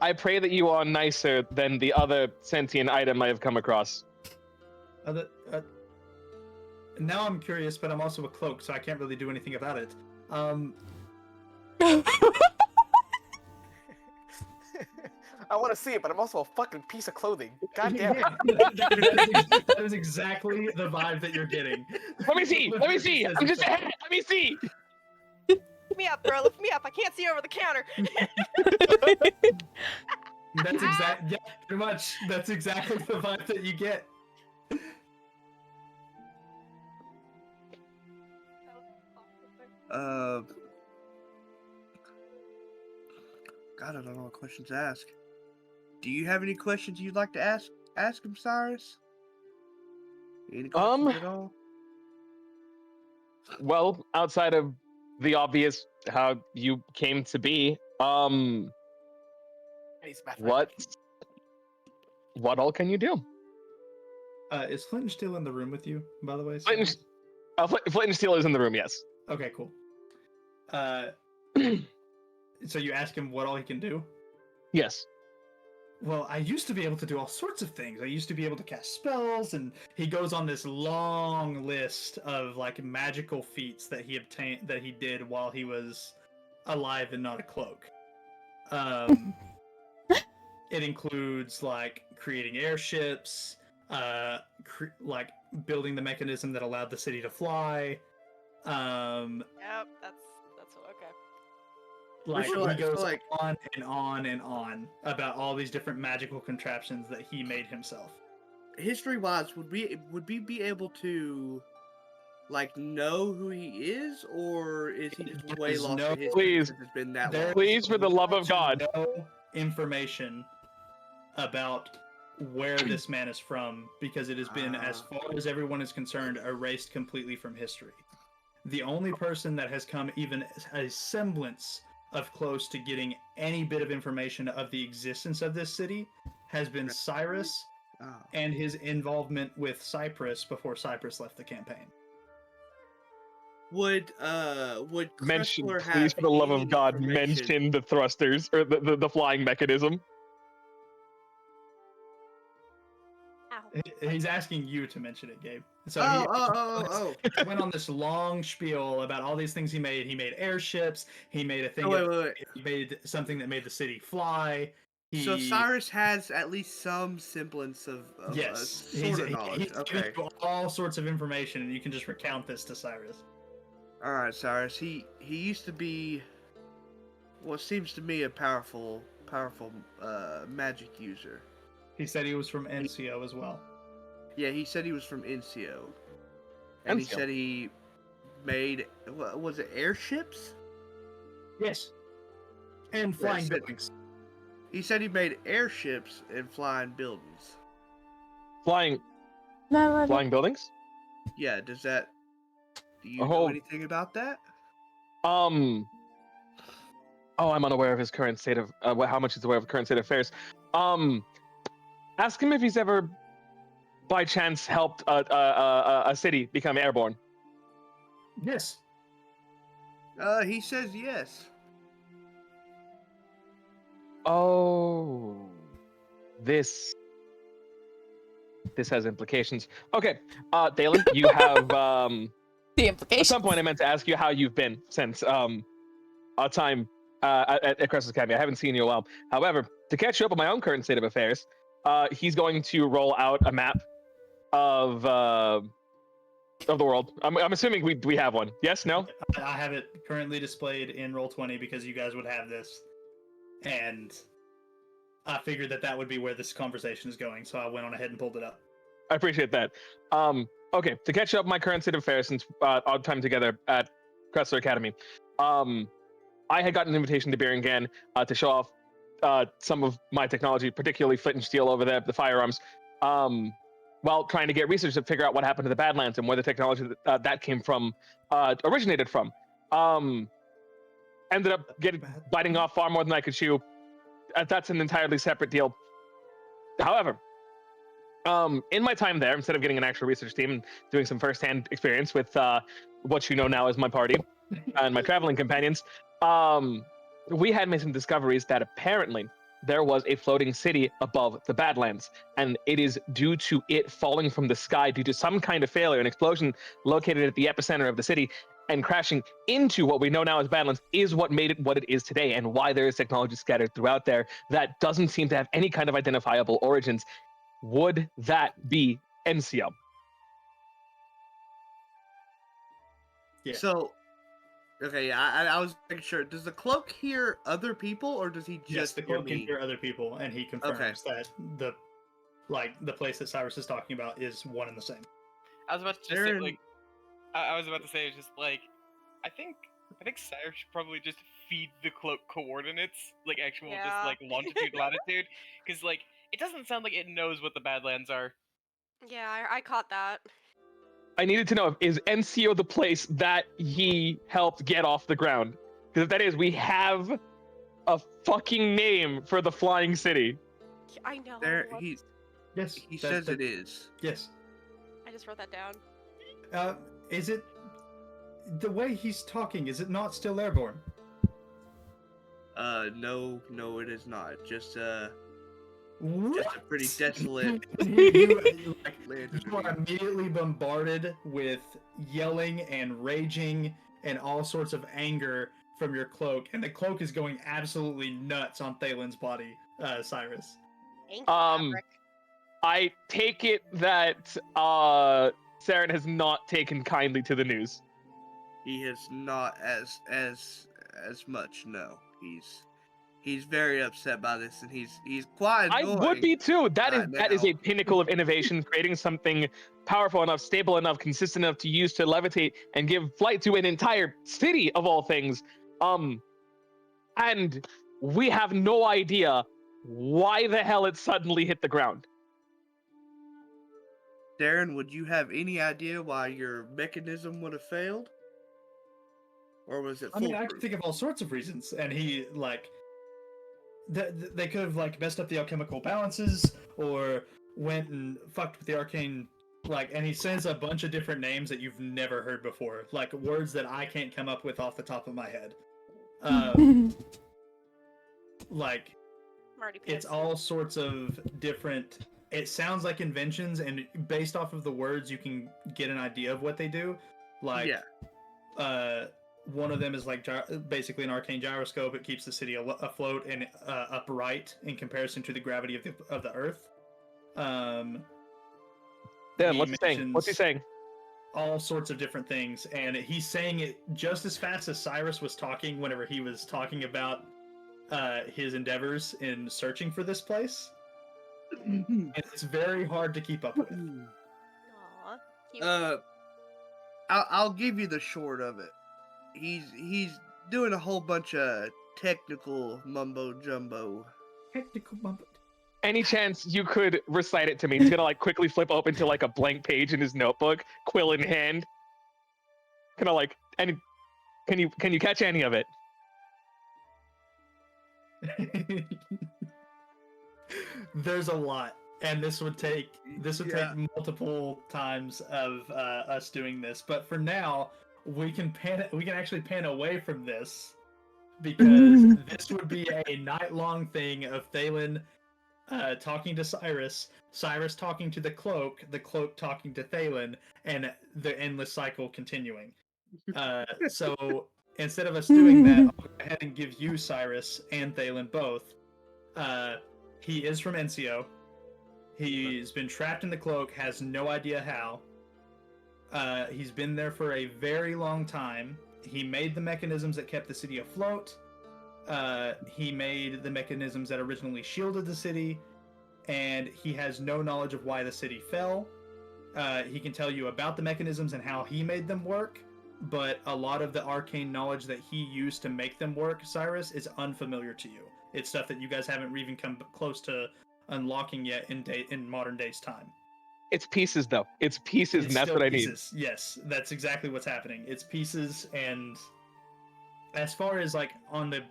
I pray that you are nicer than the other sentient item I have come across.
Now I'm curious, but I'm also a cloak, so I can't really do anything about it.
I want to see it, but I'm also a fucking piece of clothing. God damn it.
That is exactly the vibe that you're getting.
Let me see. I'm just ahead. Let me see.
Lift me up, bro. Lift me up. I can't see over the counter.
That's yeah, pretty much. That's exactly the vibe that you get.
God, I don't know what questions to ask. Do you have any questions you'd like to ask him, Cyrus? Any questions at all?
Well, outside of the obvious, how you came to be, what all can you do?
Is Flint still in the room with you, by the way?
Flint and Steel is in the room, yes.
Okay, cool. So you ask him what all he can do?
Yes.
Well, I used to be able to do all sorts of things. I used to be able to cast spells, and he goes on this long list of like magical feats that he obtained, that he did while he was alive and not a cloak. It includes like creating airships, like building the mechanism that allowed the city to fly.
Yep, that's okay.
Like
So,
he goes
like-
on and on and on about all these different magical contraptions that he made himself.
History-wise, would we be able to like know who he is, or is he just way lost to history?
Please,
because it's been that long?
please, for the love of God,
no information about where this man is from, because it has been, as far as everyone is concerned, erased completely from history. The only person that has come even a semblance of close to getting any bit of information of the existence of this city has been Cyrus and his involvement with Cyprus before Cyprus left the campaign.
would
Mention,
Kressler
please,
have
for the love
any
of God,
information?
mention the thrusters or the flying mechanism.
Ow.
He's asking you to mention it, Gabe. So
Oh.
he went on this long spiel about all these things he made. He made airships. He made a thing.
Wait.
He made something that made the city fly.
So Cyrus has at least some semblance of
yes,
sort of knowledge.
he's
Okay.
giving you all sorts of information, and you can just recount this to Cyrus.
All right, Cyrus. He used to be what seems to me a powerful magic user.
He said he was from NCO as well.
Yeah, he said he was from NCO. And he
NCO.
said he made, what was it, airships?
Yes. And flying buildings.
He said he made airships and flying buildings.
Flying buildings?
Yeah, do you know
Oh.
anything about that?
Oh, I'm unaware of his current state of how much he's aware of the current state of affairs. Ask him if he's ever, by chance, helped a city become airborne.
Yes.
He says yes.
Oh, this has implications. Okay, Dalen, you have
The
At
implications.
some point, I meant to ask you how you've been since our time at Crescent Academy. I haven't seen you in a while. However, to catch you up on my own current state of affairs, he's going to roll out a map of the world. I'm assuming we have one. Yes? No?
I have it currently displayed in Roll20 because you guys would have this, and I figured that would be where this conversation is going, so I went on ahead and pulled it up.
I appreciate that. Okay, to catch you up on my current state of affairs since our time together at Crescent Academy, I had gotten an invitation to Berengan to show off some of my technology, particularly flint and steel over there, the firearms, while trying to get research to figure out what happened to the Badlands and where the technology that came from originated from. Ended up biting off far more than I could chew. That's an entirely separate deal. However, in my time there, instead of getting an actual research team and doing some firsthand experience with what you know now as my party and my traveling companions, we had made some discoveries that apparently there was a floating city above the Badlands, and it is due to it falling from the sky due to some kind of failure, an explosion located at the epicenter of the city and crashing into what we know now as Badlands is what made it what it is today, and why there is technology scattered throughout there that doesn't seem to have any kind of identifiable origins. Would that be NCO?
Yeah.
So, okay, I was making sure. Does the cloak hear other people, or does he just
Yes, the
hear
cloak can
me?
hear other people, and he confirms that the place that Cyrus is talking about is one and the same.
I was about to just say, like, I was about to say, it's just like, I think Cyrus should probably just feed the cloak coordinates, like actual just like longitude, latitude, because like it doesn't sound like it knows what the Badlands are.
Yeah, I caught that.
I needed to know, is NCO the place that he helped get off the ground? Because if that is, we have a fucking name for the flying city.
I know.
Yes,
he says it is.
Yes.
I just wrote that down.
Is it the way he's talking? Is it not still airborne?
No, it is not. Just a
What?
pretty desolate.
You are immediately bombarded with yelling and raging and all sorts of anger from your cloak, and the cloak is going absolutely nuts on Thalen's body, Cyrus.
I take it that Saren has not taken kindly to the news.
He has not as much. No, he's very upset by this, and he's quite annoying.
I would be too. That is a pinnacle of innovation, creating something powerful enough, stable enough, consistent enough to use to levitate and give flight to an entire city of all things. And we have no idea why the hell it suddenly hit the ground.
Darren, would you have any idea why your mechanism would have failed? Or was it
I mean, I can think of all sorts of reasons, and he, like, they could have, like, messed up the alchemical balances, or went and fucked with the arcane Like, and he says a bunch of different names that you've never heard before, like words that I can't come up with off the top of my head. Like, it's all sorts of different. It sounds like inventions, and based off of the words, you can get an idea of what they do. Like, one of them is like basically an arcane gyroscope. It keeps the city afloat and upright in comparison to the gravity of the Earth.
Dan, what's he saying? What's he saying?
All sorts of different things, and he's saying it just as fast as Cyrus was talking whenever he was talking about his endeavors in searching for this place. And it's very hard to keep up with.
Aw,
I'll give you the short of it. He's doing a whole bunch of technical mumbo jumbo.
Technical mumbo.
Any chance you could recite it to me? He's gonna like quickly flip open to like a blank page in his notebook, quill in hand. Kind of like, and can you catch any of it?
There's a lot, and this would take multiple times of us doing this. But for now, we can actually pan away from this because this would be a night-long thing of Thalen talking to Cyrus, Cyrus talking to the cloak talking to Thalen, and the endless cycle continuing. So instead of us doing that, I'll go ahead and give you Cyrus and Thalen both. He is from NCO. He's been trapped in the cloak, has no idea how. He's been there for a very long time. He made the mechanisms that kept the city afloat. He made the mechanisms that originally shielded the city, and he has no knowledge of why the city fell. He can tell you about the mechanisms and how he made them work, but a lot of the arcane knowledge that he used to make them work, Cyrus, is unfamiliar to you. It's stuff that you guys haven't even come close to unlocking yet in modern day's time.
It's pieces, though. It's pieces, and that's what I need.
Yes, that's exactly what's happening. It's pieces, and as far as like on the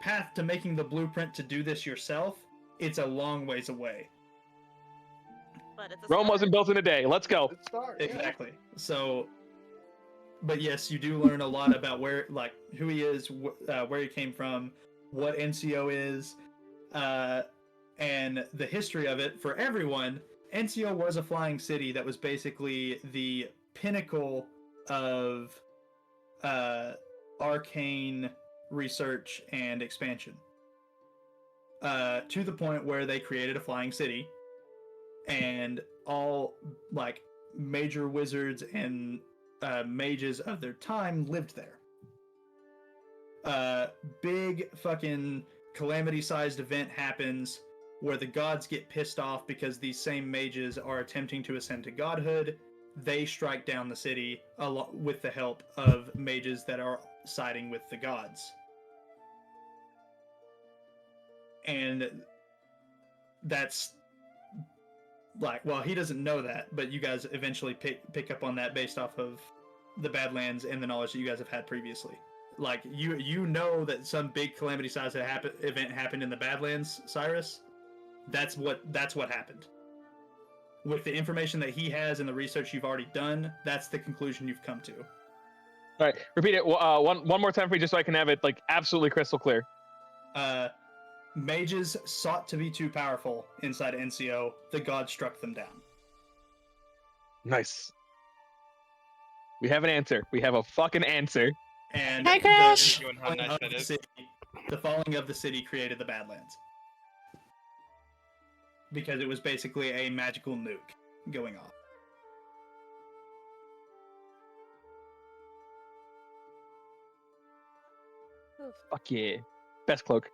path to making the blueprint to do this yourself, it's a long ways away.
But it's
Rome wasn't built in a day. Let's go.
Exactly. So, but yes, you do learn a lot about who he is, where he came from, what NCO is, and the history of it. For everyone, NCO was a flying city that was basically the pinnacle of arcane research and expansion. To the point where they created a flying city, and all like major wizards and mages of their time lived there. Big fucking calamity-sized event happens where the gods get pissed off because these same mages are attempting to ascend to godhood. They strike down the city with the help of mages that are siding with the gods. And that's like, well, he doesn't know that, but you guys eventually pick up on that based off of the Badlands and the knowledge that you guys have had previously. Like, you know that some big calamity-sized event happened in the Badlands, Cyrus. That's what happened. With the information that he has and the research you've already done, that's the conclusion you've come to.
All right, repeat it one more time for me, just so I can have it like absolutely crystal clear.
Mages sought to be too powerful inside NCO. The gods struck them down.
Nice. We have an answer. We have a fucking answer.
And
hi, Crash.
The falling of the city created the Badlands. Because it was basically a magical nuke going off.
Fuck yeah. Best cloak.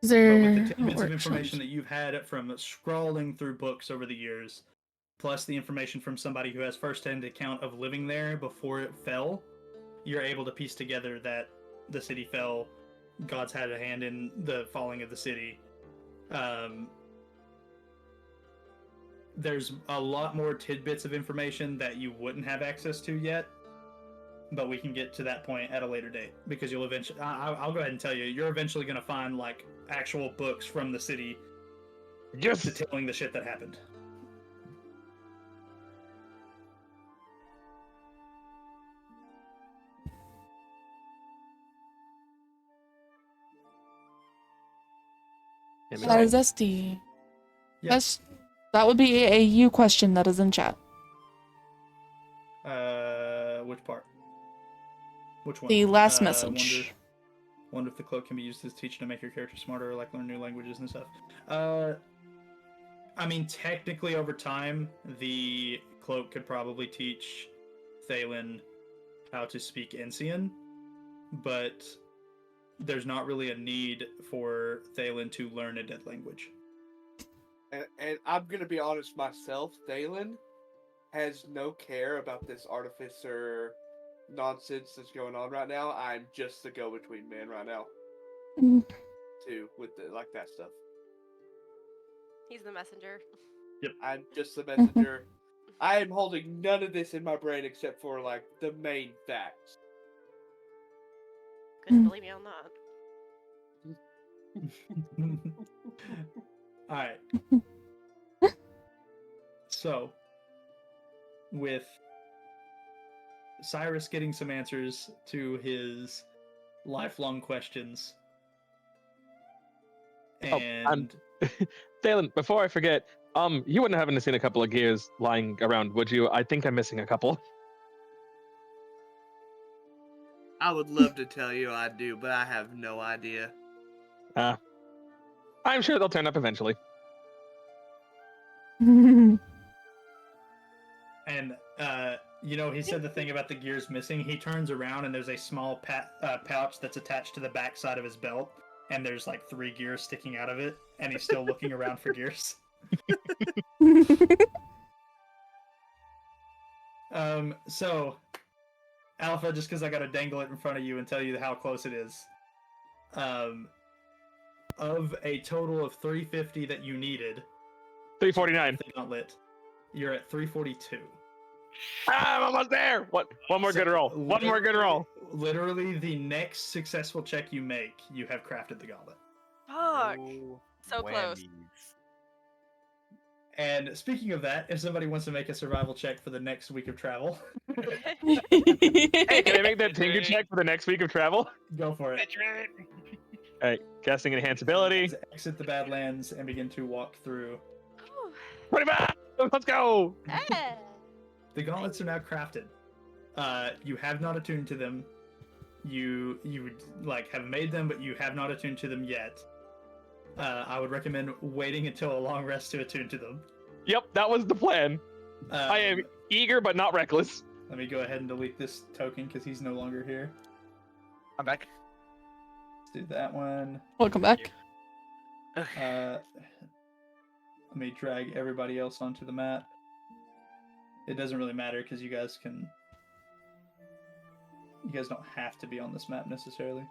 Is there
but with the tidbits of information that you've had from scrolling through books over the years, plus the information from somebody who has first-hand account of living there before it fell, you're able to piece together that the city fell, gods had a hand in the falling of the city. There's a lot more tidbits of information that you wouldn't have access to yet, but we can get to that point at a later date because you'll eventually. I'll go ahead and tell you, you're eventually going to find like actual books from the city,
Yes.
detailing the shit that happened.
That is SD.
Yes.
That would be a you question that is in chat.
Which part? Which one?
The last message.
Wonder if the cloak can be used as teaching to make your character smarter, like learn new languages and stuff. I mean, technically, over time, the cloak could probably teach Thalen how to speak Ensian, but there's not really a need for Thalen to learn a dead language.
And I'm gonna be honest myself, Thalen has no care about this artificer nonsense that's going on right now. I'm just the go-between man right now. Too, with like that stuff.
He's the messenger.
Yep.
I'm just the messenger. I am holding none of this in my brain except for like the main facts.
Couldn't believe me on that.
Alright. So, with Cyrus getting some answers to his lifelong questions, and
Thalen, before I forget, you wouldn't happen to seen a couple of gears lying around, would you? I think I'm missing a couple.
I would love to tell you I do, but I have no idea.
I'm sure they'll turn up eventually.
And he said the thing about the gears missing. He turns around and there's a small pouch that's attached to the backside of his belt, and there's like 3 gears sticking out of it, and he's still looking around for gears. So, Alpha, just because I got to dangle it in front of you and tell you how close it is. Of a total of 350 that you needed,
349.
The gauntlet, you're at 342.
I'm almost there. One more good roll. One more good roll.
Literally, the next successful check you make, you have crafted the gauntlet.
Fuck. So close.
And speaking of that, if somebody wants to make a survival check for the next week of travel,
hey, can I make that Tinker check for the next week of travel?
Go for it.
All right, casting enhance ability.
Exit the Badlands and begin to walk through.
25. Let's go.
The gauntlets are now crafted. You have not attuned to them. You like have made them, but you have not attuned to them yet. I would recommend waiting until a long rest to attune to them.
Yep, that was the plan. I am eager but not reckless.
Let me go ahead and delete this token because he's no longer here.
I'm back.
Let's do that one.
Welcome back.
Let me drag everybody else onto the map. It doesn't really matter because you guys don't have to be on this map necessarily.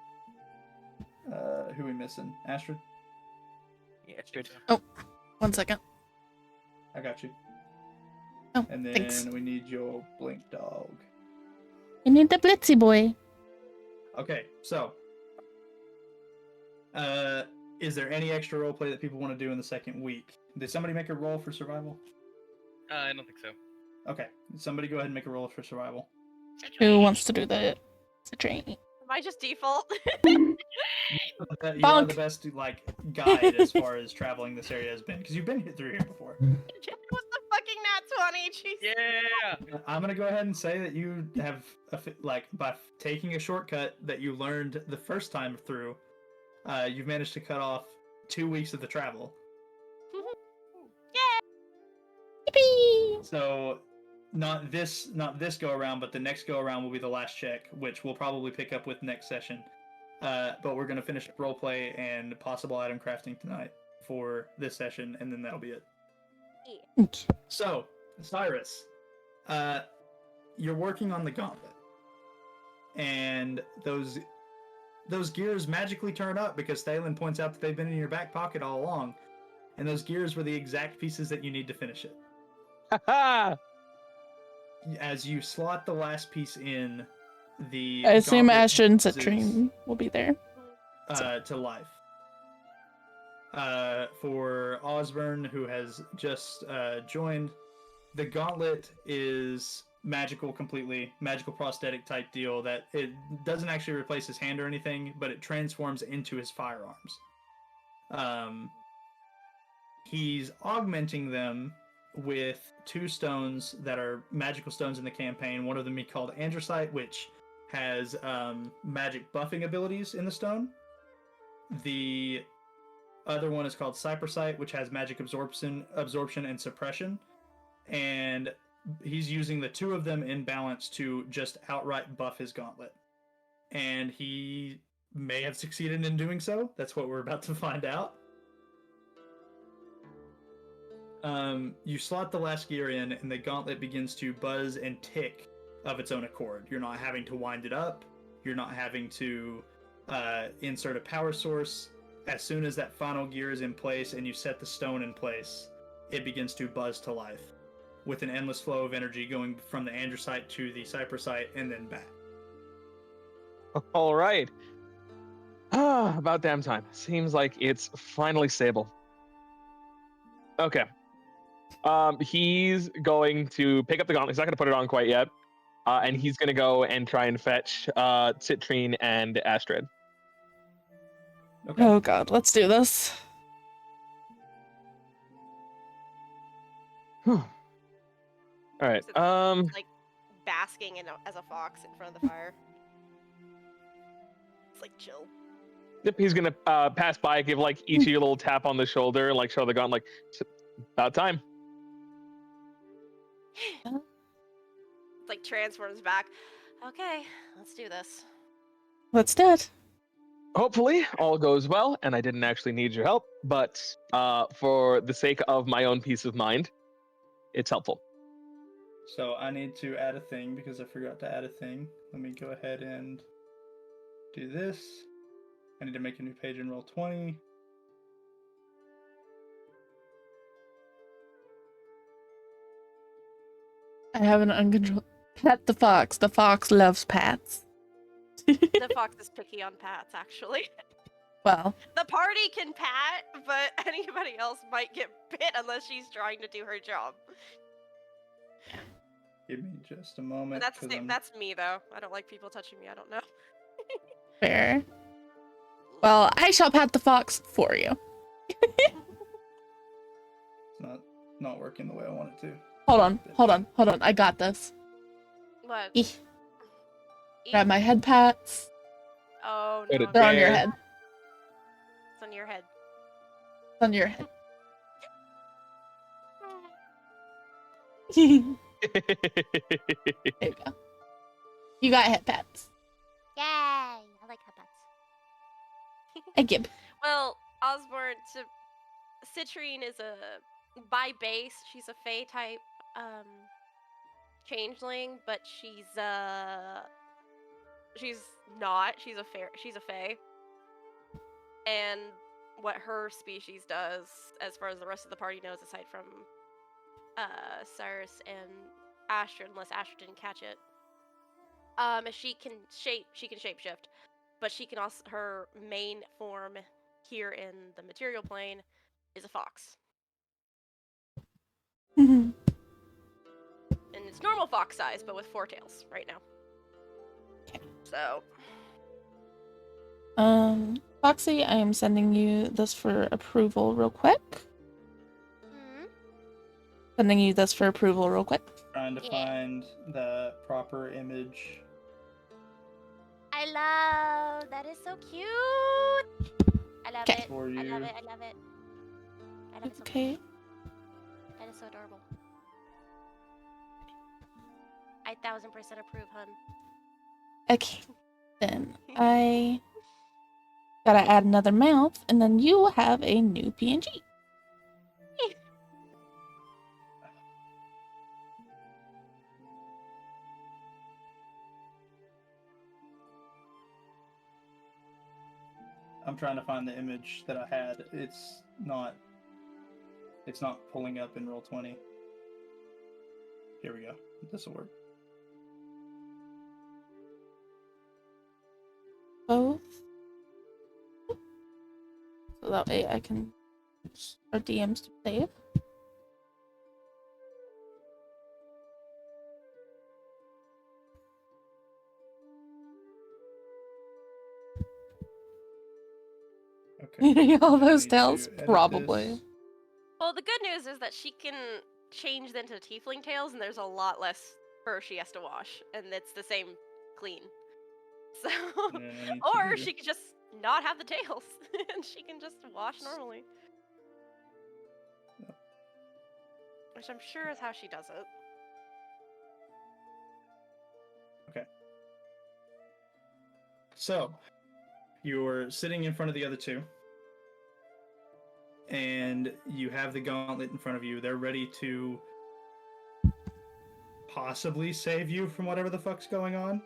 Who are we missing? Astrid?
Yeah, Astrid.
Oh, 1 second.
I got you.
Oh,
and then
thanks.
we need your blink dog.
You need the Blitzy boy.
Okay, so is there any extra roleplay that people want to do in the second week? Did somebody make a roll for survival?
I don't think so.
Okay, somebody go ahead and make a roll for survival.
Who wants to do that? It's a train.
Am I just default?
You are the best guide as far as traveling this area has been, because you've been through here before.
It was the fucking nat 20. Jesus.
Yeah.
I'm gonna go ahead and say that you have by taking a shortcut that you learned the first time through, you've managed to cut off 2 weeks of the travel.
Yippee!
So not this go around, but the next go around will be the last check, which we'll probably pick up with next session. But we're gonna finish roleplay and possible item crafting tonight for this session, and then that'll be it.
Yeah.
So, Cyrus, you're working on the gauntlet, and those gears magically turn up because Thalen points out that they've been in your back pocket all along, and those gears were the exact pieces that you need to finish it.
Ha!
As you slot the last piece in, the
I assume
gauntlet
Astrid and
rises,
Citrine will be there.
to life. For Osborne, who has just joined, the gauntlet is magical completely, magical prosthetic type deal that it doesn't actually replace his hand or anything, but it transforms into his firearms. He's augmenting them with 2 stones that are magical stones in the campaign. One of them he called Androsite, which has magic buffing abilities in the stone. The other one is called Cypressite, which has magic absorption and suppression. And he's using the 2 of them in balance to just outright buff his gauntlet. And he may have succeeded in doing so. That's what we're about to find out. You slot the last gear in, and the gauntlet begins to buzz and tick of its own accord. You're not having to wind it up. You're not having to insert a power source. As soon as that final gear is in place and you set the stone in place, it begins to buzz to life with an endless flow of energy going from the androsite to the cypressite and then back.
All right. About damn time. Seems like it's finally stable. Okay. He's going to pick up the gauntlet. He's not going to put it on quite yet. And he's going to go and try and fetch Citrine and Astrid.
Okay. Oh god, let's do this.
All right.
Like basking as a fox in front of the fire. It's like chill.
Yep, he's gonna pass by, give like each of you a little tap on the shoulder, and like show the gun, like about time.
It's like transforms back. Okay, let's do this.
Let's do it.
Hopefully, all goes well, and I didn't actually need your help, but for the sake of my own peace of mind, it's helpful.
So I need to add a thing because I forgot to add a thing. Let me go ahead and do this. I need to make a new page in Roll20.
I have an uncontrolled pet the fox. The fox loves pats.
The fox is picky on pats, actually.
Well,
the party can pat, but anybody else might get bit unless she's trying to do her job.
Give me just a moment.
That's me though. I don't like people touching me. I don't know.
fair. Well, I shall pat the fox for you.
It's not working the way I want it to.
Hold on. I got this.
What?
Grab my head pats.
Oh
no.
They're on your head.
It's on your head.
It's on your head. There you go. You got head pats.
Yay! I like head pats.
I give.
Well, Osborne, Citrine is by base, she's a Fae type changeling, but she's not. She's a Fae. And what her species does, as far as the rest of the party knows, aside from Cyrus and Astrid, unless Astrid didn't catch it, she can shapeshift, but she can also, her main form here in the material plane is a fox.
Mm-hmm.
And it's normal fox size, but with 4 tails right now.
Okay.
So.
Foxy, I am sending you this for approval real quick.
Mm-hmm.
Sending you this for approval real quick.
Trying to find the proper image.
I love that is so cute. I love it.
For you.
I love it. I love it. I love it so
Okay.
much. That is so adorable. I 1000% approve, hun.
Okay. Then I gotta add another mouth, and then you have a new PNG.
I'm trying to find the image that I had. It's not pulling up in Roll20. Here we go. This will work.
both. So that way I can start DMs to save.
Okay.
All
I
those
need
tails?
to edit
Probably.
this.
Well, the good news is that she can change into tiefling tails, and there's a lot less fur she has to wash, and it's the same clean. So,
And then I need
or
to-
she could just not have the tails, and she can just wash normally. Which I'm sure is how she does it.
Okay. So, you're sitting in front of the other two, and you have the gauntlet in front of you. They're ready to possibly save you from whatever the fuck's going on.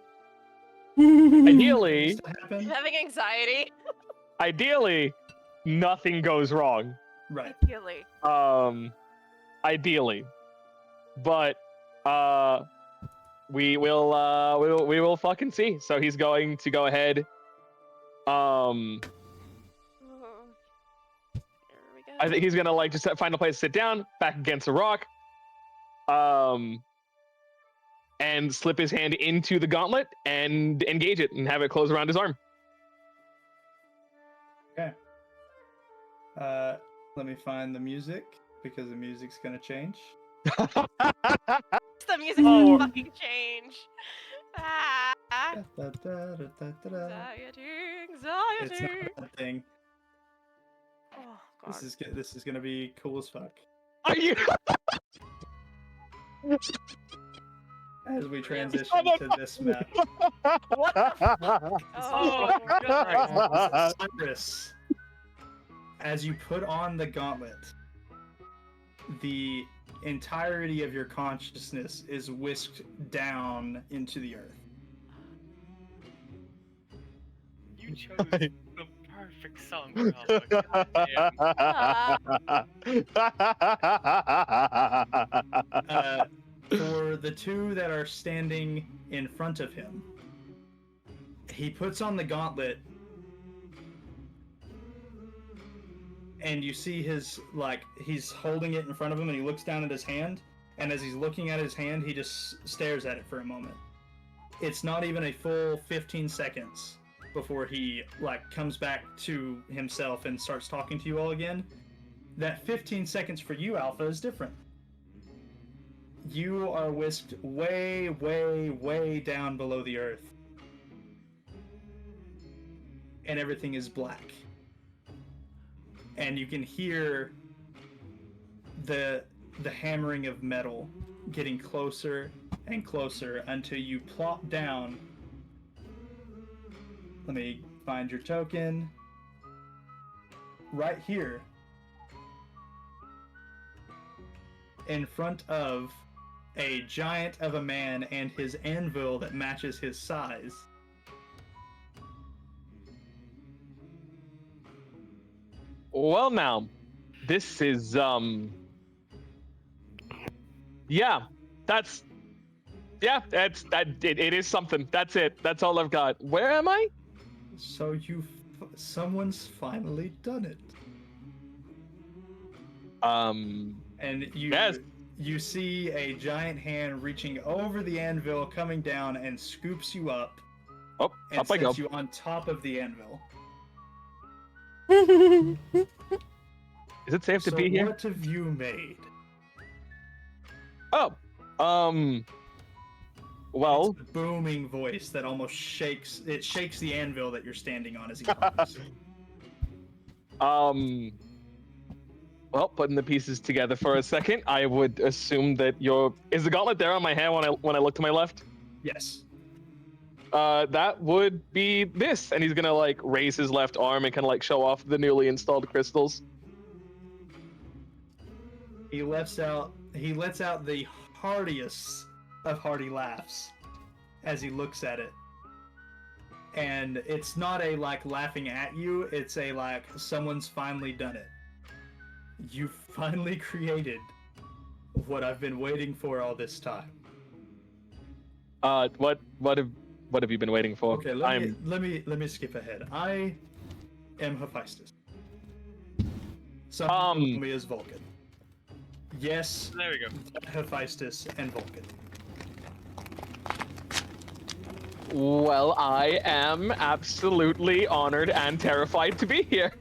Ideally,
I'm having anxiety.
ideally, nothing goes wrong.
Right.
Ideally.
Ideally, but we will fucking see. So he's going to go ahead. I think he's gonna like just find a place to sit down, back against a rock, and slip his hand into the gauntlet and engage it and have it close around his arm.
Okay. Let me find the music because the music's gonna change.
The music's gonna fucking change. Ah. Anxiety, anxiety.
It's not a bad thing.
Oh god.
This is gonna be cool as fuck.
Are you?
As we transition to this map.
What the fuck? Oh god.
Cyrus, as you put on the gauntlet, the entirety of your consciousness is whisked down into the earth.
You chose the perfect song for Halloween.
For the two that are standing in front of him, he puts on the gauntlet, and you see his, like, he's holding it in front of him, and he looks down at his hand, and as he's looking at his hand, he just stares at it for a moment. It's not even a full 15 seconds before he, like, comes back to himself and starts talking to you all again. That 15 seconds for you, Alpha, is different. You are whisked way, way, way down below the earth. And everything is black. And you can hear the hammering of metal getting closer and closer until you plop down. Let me find your token. Right here. In front of a giant of a man and his anvil that matches his size.
Well, now, this is yeah, it is something. That's it. That's all I've got. Where am I?
So someone's finally done it. And you see a giant hand reaching over the anvil, coming down, and scoops you up.
Oh,
and
up I go.
sets you on top of the anvil.
Is it safe to be here?
What have you made?
Oh, well,
it's a booming voice that almost shakes the anvil that you're standing on as he talks.
Well, putting the pieces together for a second, I would assume that is the gauntlet there on my hand when I look to my left?
Yes.
That would be this, and he's gonna like raise his left arm and kind of like show off the newly installed crystals.
He lets out the heartiest of hearty laughs as he looks at it. And it's not a like laughing at you, it's a like someone's finally done it. You finally created what I've been waiting for all this time.
What What have you been waiting for?
Okay, let me skip ahead. I am Hephaestus. Some people know me as Vulcan. Yes,
There we go.
Hephaestus and Vulcan.
Well, I am absolutely honored and terrified to be here.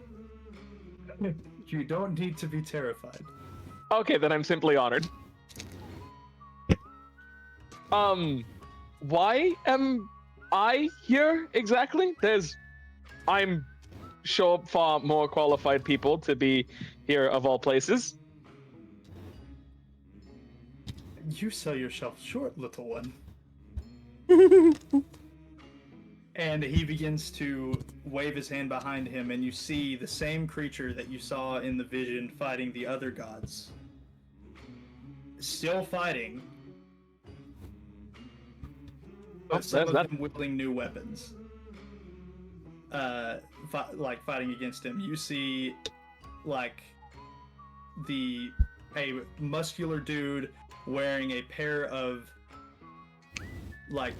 You don't need to be terrified.
Okay, then I'm simply honored. Why am I here exactly? I'm sure far more qualified people to be here of all places.
You sell yourself short, little one. And he begins to wave his hand behind him, and you see the same creature that you saw in the vision fighting the other gods. Still fighting, but some of them wielding new weapons. Fighting against him. You see, like, a muscular dude wearing a pair of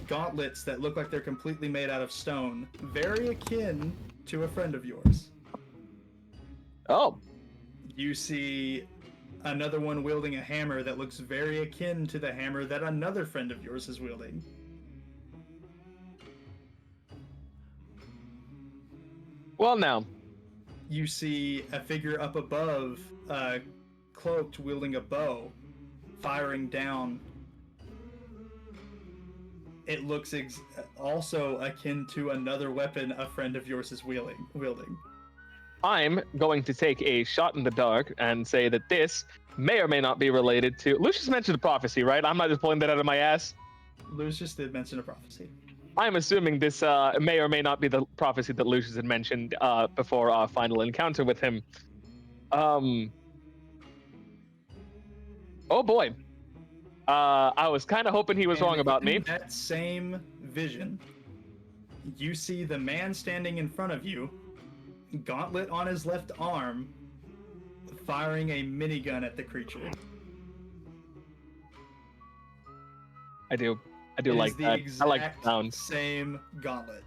gauntlets that look like they're completely made out of stone, very akin to a friend of yours.
Oh.
You see another one wielding a hammer that looks very akin to the hammer that another friend of yours is wielding.
Well, now.
You see a figure up above, cloaked, wielding a bow, firing down. It looks also akin to another weapon a friend of yours is wielding.
I'm going to take a shot in the dark and say that this may or may not be related to... Lucius mentioned a prophecy, right? I'm not just pulling that out of my ass.
Lucius did mention a prophecy.
I'm assuming this may or may not be the prophecy that Lucius had mentioned before our final encounter with him. Oh boy. I was kind of hoping he was wrong about me.
In that same vision, you see the man standing in front of you, gauntlet on his left arm, firing a minigun at the creature.
I do like that. I like the sound.
Same gauntlet.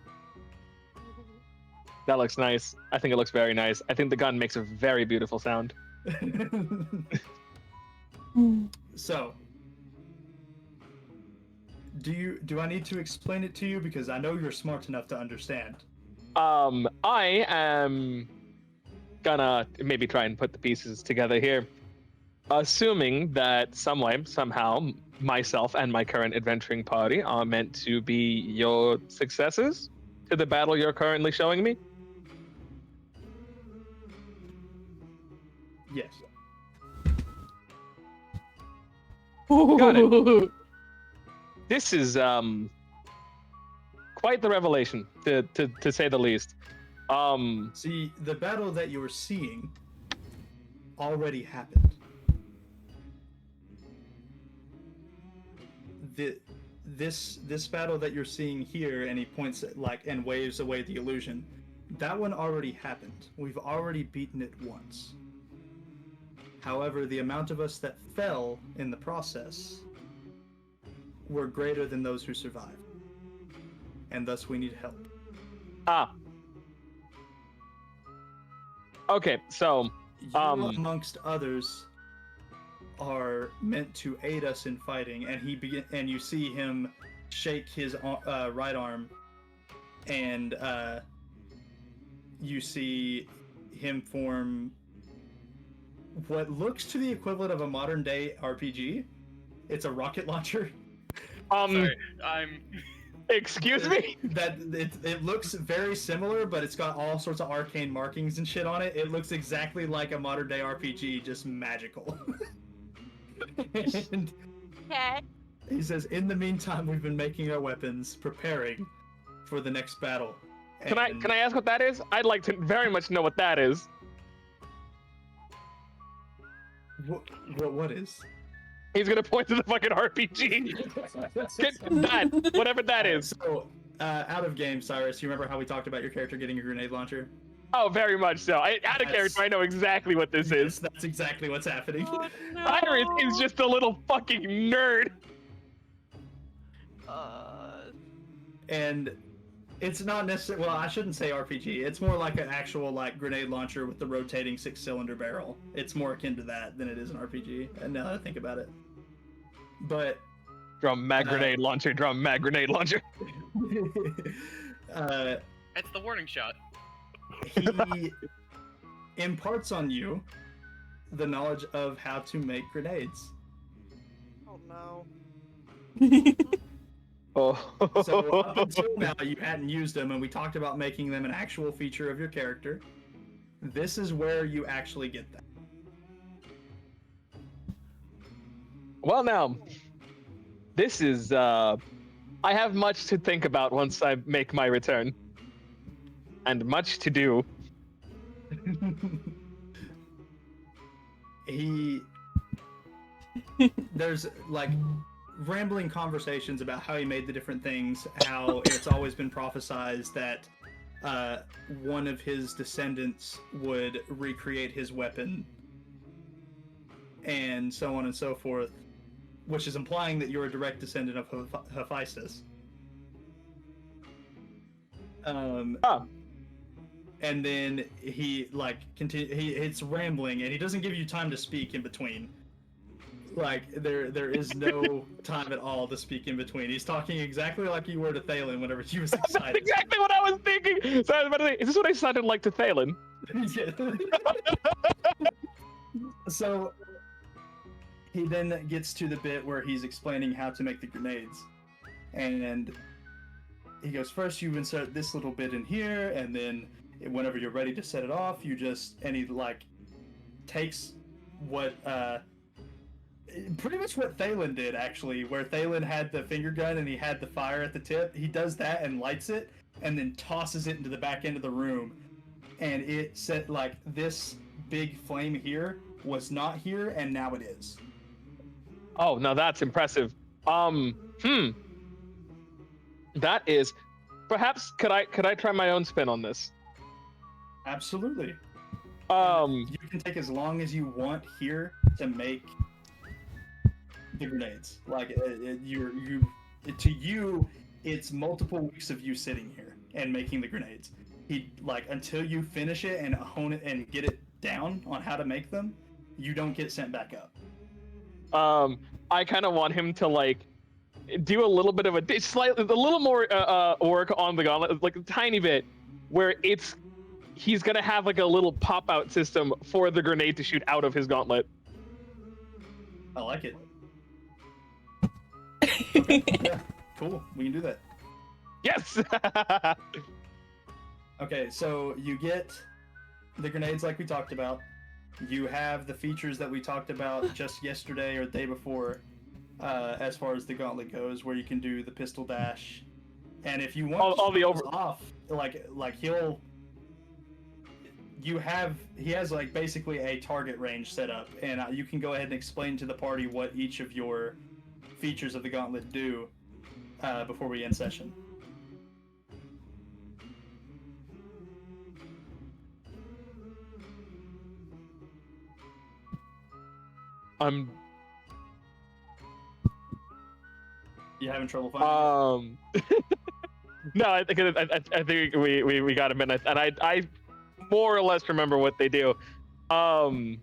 That looks nice. I think it looks very nice. I think the gun makes a very beautiful sound.
So, do I need to explain it to you? Because I know you're smart enough to understand.
I am gonna maybe try and put the pieces together here. Assuming that somehow, myself and my current adventuring party are meant to be your successors to the battle you're currently showing me?
Yes.
Got it. This is quite the revelation, to say the least.
See, the battle that you were seeing already happened. This battle that you're seeing here, and he points at, and waves away the illusion, that one already happened. We've already beaten it once. However, the amount of us that fell in the process were greater than those who survived. And thus we need help.
Okay, so
you, amongst others, are meant to aid us in fighting, and you see him shake his right arm, and you see him form what looks to the equivalent of a modern day RPG. It's a rocket launcher.
Sorry, I'm...
Excuse me?
It looks very similar, but it's got all sorts of arcane markings and shit on it. It looks exactly like a modern day RPG, just magical. And
Okay.
he says, in the meantime, we've been making our weapons, preparing for the next battle.
Can I ask what that is? I'd like to very much know what that is.
What is?
He's gonna point to the fucking RPG. That, whatever that is.
So, out of game, Cyrus, you remember how we talked about your character getting a grenade launcher?
Oh, very much so. Out of character, I know exactly what this is.
That's exactly what's happening.
Oh, no.
Cyrus is just a little fucking nerd.
and it's not necessarily. Well, I shouldn't say RPG. It's more like an actual like grenade launcher with the rotating 6-cylinder barrel. It's more akin to that than it is an RPG. And now that I think about it, but
drum mag grenade launcher, drum mag grenade launcher.
That's the warning shot.
He imparts on you the knowledge of how to make grenades.
Oh no.
Oh.
So up until now, you hadn't used them, and we talked about making them an actual feature of your character. This is where you actually get them.
Well, now, this is, I have much to think about once I make my return. And much to do.
There's, like, rambling conversations about how he made the different things, how it's always been prophesized that one of his descendants would recreate his weapon, and so on and so forth, which is implying that you're a direct descendant of Hephaestus. And then he it's rambling, and he doesn't give you time to speak in between. Like there is no time at all to speak in between. He's talking exactly like you were to Thalen whenever he was excited.
That's exactly what I was thinking. So I was about to say, is this what I sounded like to Thalen?
So he then gets to the bit where he's explaining how to make the grenades, and he goes, first you insert this little bit in here, and then whenever you're ready to set it off, you just, and he like takes what pretty much what Thalen did, actually, where Thalen had the finger gun and he had the fire at the tip. He does that and lights it and then tosses it into the back end of the room, and it set like this big flame here was not here, and now it is.
Oh, now that's impressive. That is, perhaps could I try my own spin on this?
Absolutely. You can take as long as you want here to make the grenades. Like to you, it's multiple weeks of you sitting here and making the grenades. He like until you finish it and hone it and get it down on how to make them, you don't get sent back up.
I kind of want him to like do a little bit of a little more work on the gauntlet, like a tiny bit, where he's gonna have like a little pop-out system for the grenade to shoot out of his gauntlet.
I like it. Okay. Yeah, cool. We can do that.
Yes.
Okay, so you get the grenades like we talked about. You have the features that we talked about just yesterday or the day before, as far as the gauntlet goes, where you can do the pistol dash, and if you want
all the
off, he has like basically a target range set up, and you can go ahead and explain to the party what each of your features of the gauntlet do before we end session. You having trouble finding it?
No, I think we got him in, and I more or less remember what they do.
I'll do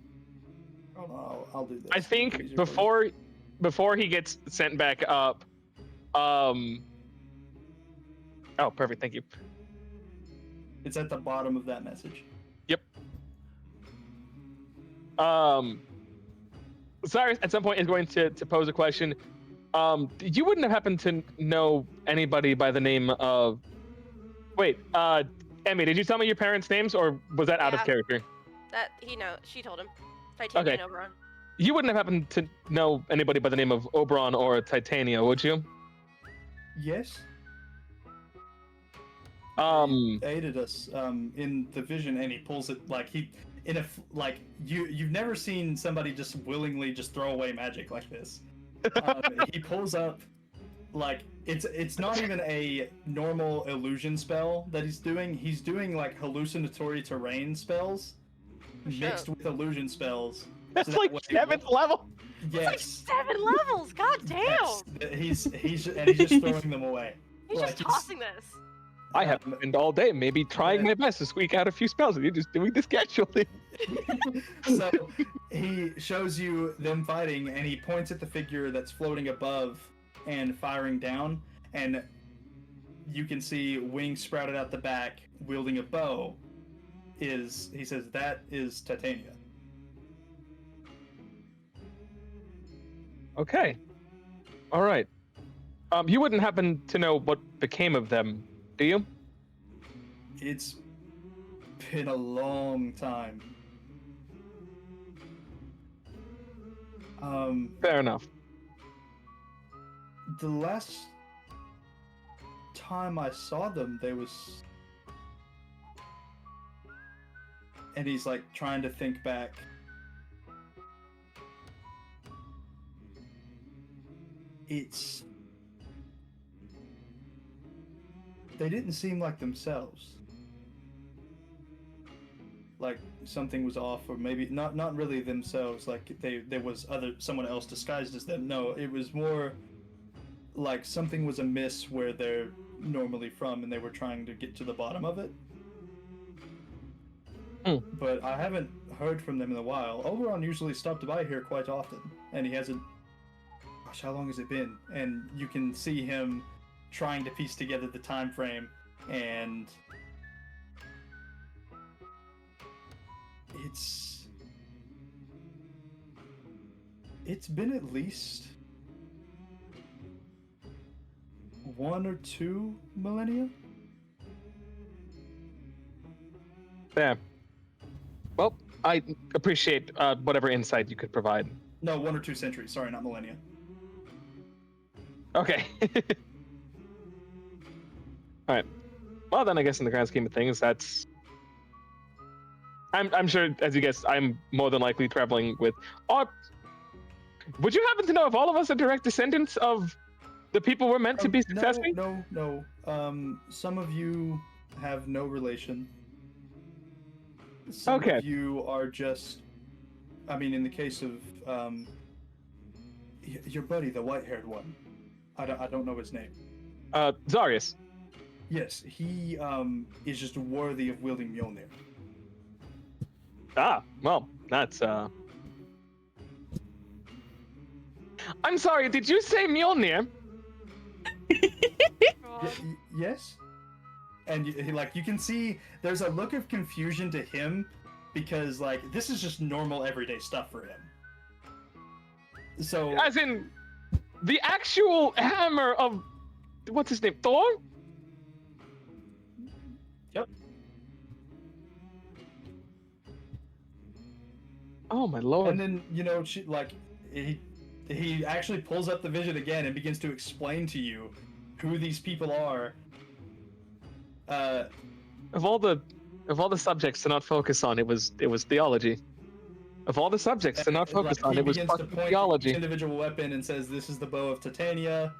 this.
I think before he gets sent back up. Oh, perfect. Thank you.
It's at the bottom of that message.
Yep. Cyrus at some point is going to pose a question. You wouldn't have happened to know anybody by the name of... Wait, Emmy, did you tell me your parents' names, or was that out of character?
That she told him. Titania and Oberon.
You wouldn't have happened to know anybody by the name of Oberon or Titania, would you?
Yes.
He
aided us in the vision, and he pulls it you've never seen somebody just willingly just throw away magic like this. He pulls up it's not even a normal illusion spell that he's doing. He's doing like hallucinatory terrain spells mixed with illusion spells.
That's so like 7th level.
Yes.
It's like 7 levels. God damn.
Yes. He's just throwing them away.
He's
Like,
just
it's-
tossing this.
I have spent all day maybe trying
yeah.
my best to squeak out a few spells, and you're just doing this casually.
So he shows you them fighting, and he points at the figure that's floating above and firing down, and you can see wings sprouted out the back, wielding a bow. He says that is Titania.
Okay. All right. You wouldn't happen to know what became of them, do you?
It's been a long time.
Fair enough.
The last time I saw them, they was... And he's like trying to think back. It's... They didn't seem like themselves. Like something was off, or maybe not really themselves, like there was someone else disguised as them. No, it was more like something was amiss where they're normally from, and they were trying to get to the bottom of it. But I haven't heard from them in a while. Oberon usually stopped by here quite often, and he hasn't. Gosh, how long has it been? And you can see him trying to piece together the time frame, and it's been at least 1 or 2 millennia.
Fair. Well, I appreciate whatever insight you could provide.
No, 1 or 2 centuries. Sorry, not millennia.
Okay. All right. Well, then I guess in the grand scheme of things, that's. I'm sure, as you guess, I'm more than likely traveling with. Would you happen to know if all of us are direct descendants of the people we're meant to be successful?
No. Some of you have no relation. Some of you are just. I mean, in the case of your buddy, the white-haired one. I don't know his name.
Zarius.
Yes, he is just worthy of wielding Mjolnir.
Ah, well, that's I'm sorry, did you say Mjolnir?
Yes. And you can see there's a look of confusion to him because this is just normal everyday stuff for him. So
as in the actual hammer of what's his name? Thor?
Yep.
Oh my lord.
And then he actually pulls up the vision again and begins to explain to you who these people are.
Of all the subjects to not focus on, it was theology. Of all the subjects to not focus on, it was fucking theology.
Each individual weapon and says, "This is the bow of Titania.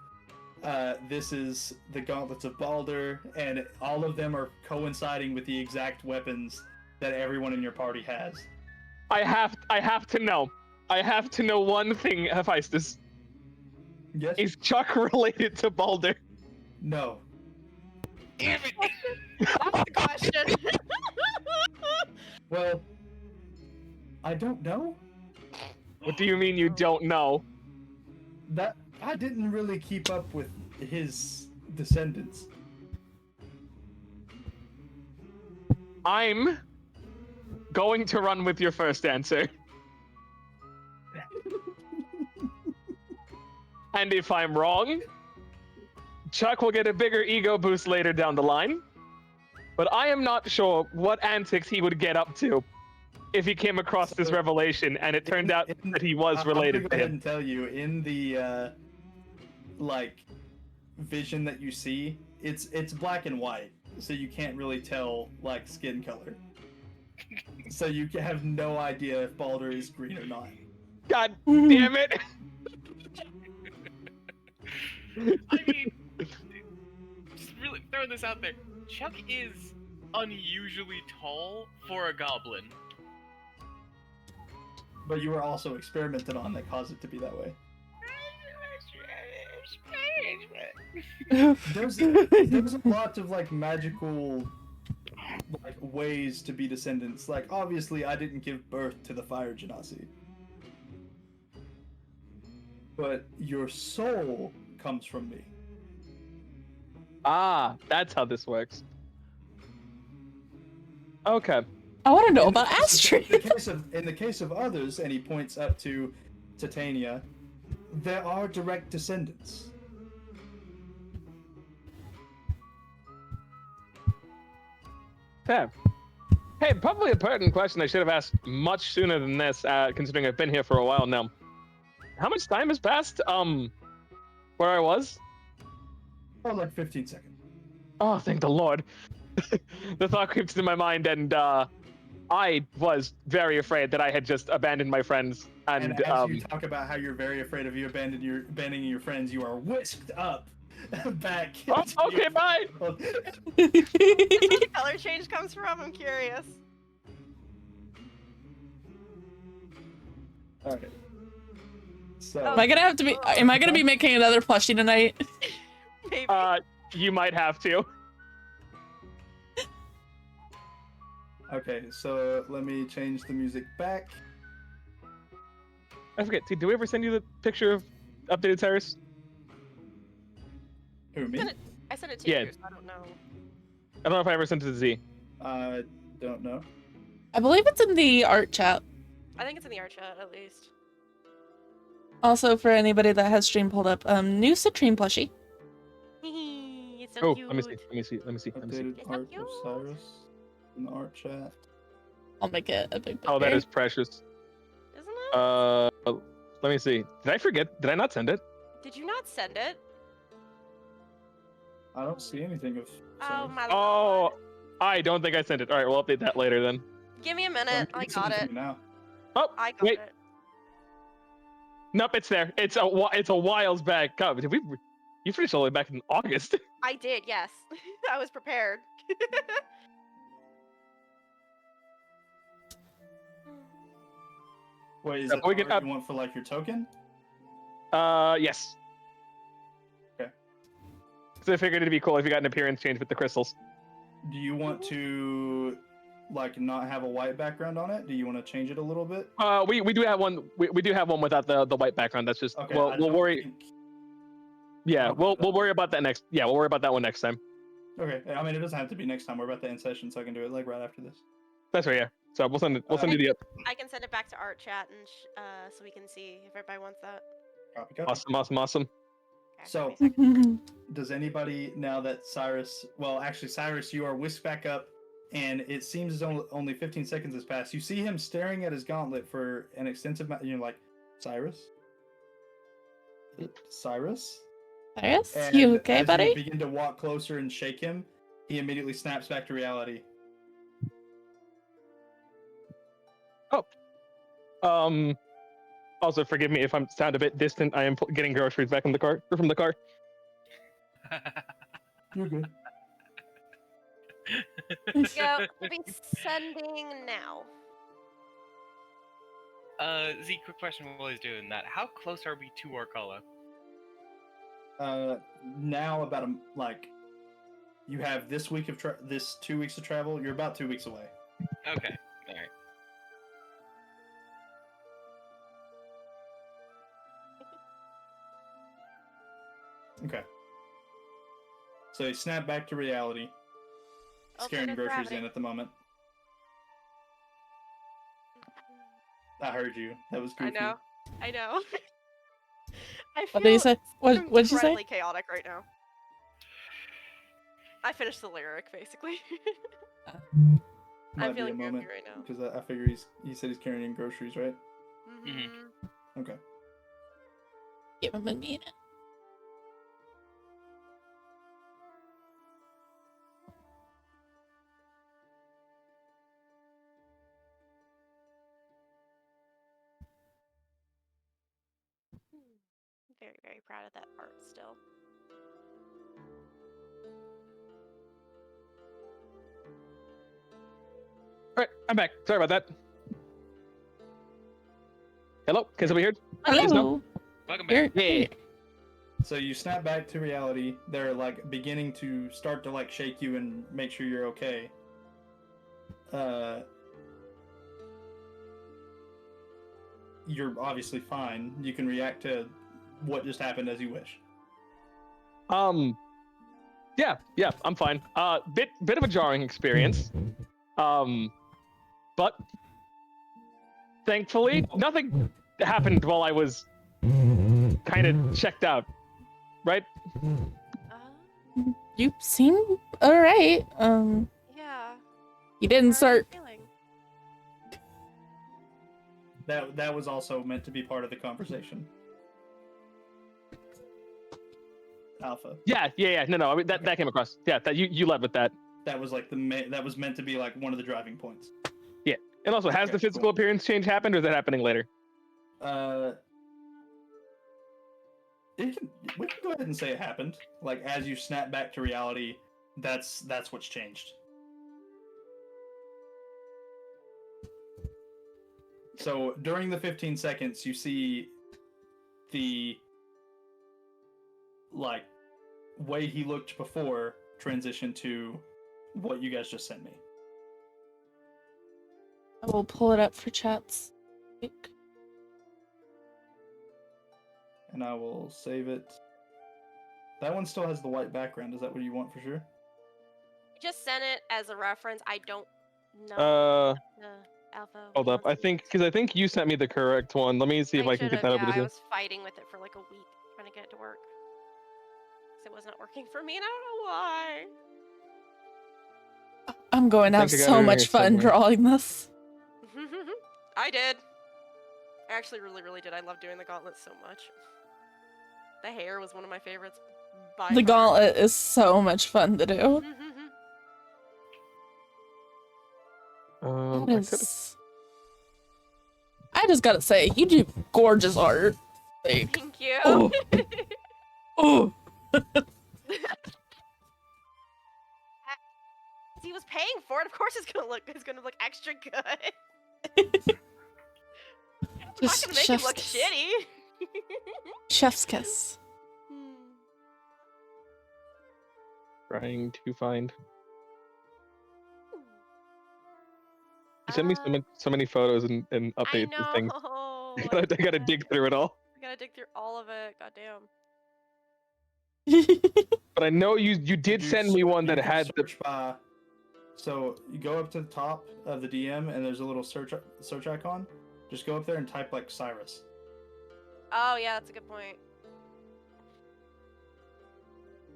This is the gauntlets of Balder," and all of them are coinciding with the exact weapons that everyone in your party has.
I have to know. I have to know one thing, Hephaestus.
Yes.
Is Chuck related to Balder?
No.
Damn it!
That's the question.
Well, I don't know.
What do you mean you don't know?
That I didn't really keep up with his descendants.
I'm going to run with your first answer. And if I'm wrong, Chuck will get a bigger ego boost later down the line. But I am not sure what antics he would get up to if he came across this revelation and it turned out that he was related
I'm gonna go
to
ahead
him.
and tell you, in the vision that you see, it's black and white, so you can't really tell skin color. So you have no idea if Balder is green or not.
God damn it!
I mean, just really throw this out there. Chuck is unusually tall for a goblin.
But you were also experimented on that caused it to be that way. There's a lot of like magical like ways to be descendants. Like obviously I didn't give birth to the fire genasi. But your soul comes from me.
Ah, that's how this works. Okay.
I want to know about Astrid.
In the case of others, and he points up to Titania, there are direct descendants.
Fair. Hey, probably a pertinent question I should have asked much sooner than this, considering I've been here for a while now. How much time has passed, where I was?
Oh, like 15 seconds.
Oh, thank the Lord. The thought creeps into my mind, and I was very afraid that I had just abandoned my friends. And
as you talk about how you're very afraid of you abandoning your friends, you are whisked up back.
Oh, okay, bye.
That's where the color change comes from. I'm curious.
All right. So
Am I gonna be making another plushie tonight?
Maybe.
You might have to.
Okay, so let me change the music back.
I forget. Did we ever send you the picture of updated Cyrus?
Who, me?
I sent it to
Yeah.
you, so I don't know.
I don't know if I ever sent it to Z.
Don't know.
I believe it's in the art chat.
I think it's in the art chat, at least.
Also, for anybody that has stream pulled up, new Citrine plushie.
It's so
Oh,
cute.
let me see.
Updated
It's so
art of
cute.
Cyrus in the art chat.
I'll make it a big picture.
Oh, that is precious.
Isn't it?
Let me see. Did I forget? Did I not send it?
Did you not send it?
I don't see anything of
Oh
Cyrus.
my
Oh,
lord.
I don't think I sent it. All right, we'll update that later then.
Give me a minute. I got it.
Now.
Oh,
I got
wait.
it.
Nope, it's there. It's a whiles back. God, did we? You finished all the way back in August.
I did, yes. I was prepared.
Wait, is
Yeah,
that
we
the
can
art you want for like your token?
Yes.
Okay.
So I figured it'd be cool if you got an appearance change with the crystals.
Do you want to like not have a white background on it? Do you want to change it a little bit?
We do have one. We do have one without the white background. That's just
Okay.
we'll worry. Yeah, we'll worry about that next. Yeah, we'll worry about that one next time.
Okay. I mean, it doesn't have to be next time. We're about to end session, so I can do it like right after this.
That's right. Yeah. So we'll send it. We'll send you the up.
I can send it back to art chat and so we can see if everybody wants that.
Copy.
Awesome.
Okay,
So,
give me a second.
does anybody, now that Cyrus, well, actually, Cyrus, you are whisked back up, and it seems as only 15 seconds has passed. You see him staring at his gauntlet for an extensive amount. You're like, Cyrus? Cyrus?
Cyrus?
And
You okay,
as
buddy?
you begin to walk closer and shake him, he immediately snaps back to reality.
Oh. Also, forgive me if I sound a bit distant. I am getting groceries back in the car or from the car.
You're good.
Yeah, we'll be sending now.
Z, quick question while he's doing that. How close are we to Orkala?
Now about you have this week of this 2 weeks of travel. You're about 2 weeks away.
Okay, alright.
Okay. So he snapped back to reality. Scaring
Alternative
groceries
gravity.
in at the moment. I heard you. That was goofy.
I know. I feel
What did you say? What'd you say?
incredibly chaotic right now. I finished the lyric, basically.
Might
I'm
be a
feeling goofy
moment,
right now.
because I figure he said he's carrying groceries, right?
Mm-hmm.
Okay.
Give him a minute.
Very, very proud of that part still.
All right, I'm back. Sorry about that. Hello, can somebody hear?
Hello.
Welcome
Here.
back.
Yeah.
So you snap back to reality. They're like beginning to start to like shake you and make sure you're okay. You're obviously fine. You can react to what just happened as you wish.
Yeah, I'm fine. Bit of a jarring experience. But thankfully, nothing happened while I was kind of checked out, right?
You seem alright.
Yeah.
You didn't
How are you
start.
feeling?
That was also meant to be part of the conversation. Alpha.
Yeah. No. I mean, that came across. Yeah, that you led with that.
That was like that was meant to be like one of the driving points.
Yeah, and also, has the physical appearance change happened, or is that happening later?
We can go ahead and say it happened. Like as you snap back to reality, that's what's changed. So during the 15 seconds, you see the like way he looked before transition to what you guys just sent me.
I will pull it up for chats.
And I will save it. That one still has the white background. Is that what you want for sure?
Just send it as a reference. I don't know. Alpha.
Hold up. I think you sent me the correct one. Let me see if I can get that over to
I
you.
was fighting with it for like a week, trying to get it to work. Because it was not working for me, and I don't know why.
I'm going to have so much fun drawing this.
I did. I actually really did. I love doing the gauntlet so much. The hair was one of my favorites.
The gauntlet is so much fun to do. I just gotta say, you do gorgeous art. Like,
thank you.
Oh. Oh.
He was paying for it. Of course, it's gonna look extra good. I'm not gonna make him look shitty.
Chef's kiss.
Trying to find. You sent me so many photos and updates and things. I gotta dig through it all.
I gotta dig through all of it. Goddamn.
But I know you did send me one that had the.
So you go up to the top of the DM and there's a little search icon. Just go up there and type like Cyrus.
Oh yeah, that's a good point.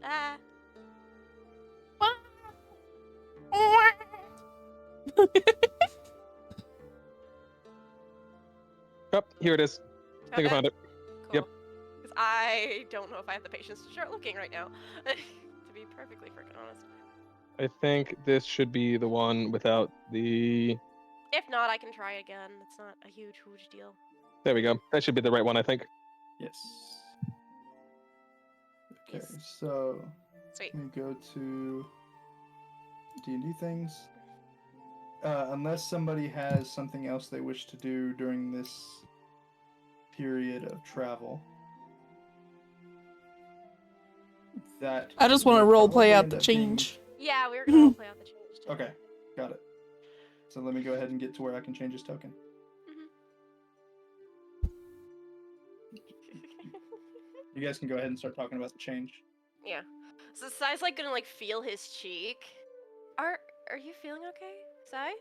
Ah.
Oh, here it is. I think I found it.
Cool.
Yep.
Because I don't know if I have the patience to start looking right now. To be perfectly freaking honest.
I think this should be the one without the.
If not, I can try again. It's not a huge deal.
There we go. That should be the right one, I think.
Yes. Okay, so
sweet.
We go to D&D things. Unless somebody has something else they wish to do during this period of travel. That
I just want to role play out the change.
Yeah, we were gonna role play out the change too.
Okay, got it. So let me go ahead and get to where I can change this token. You guys can go ahead and start talking about the change.
Yeah. So Sai's like gonna like feel his cheek. Are you feeling okay, Sai?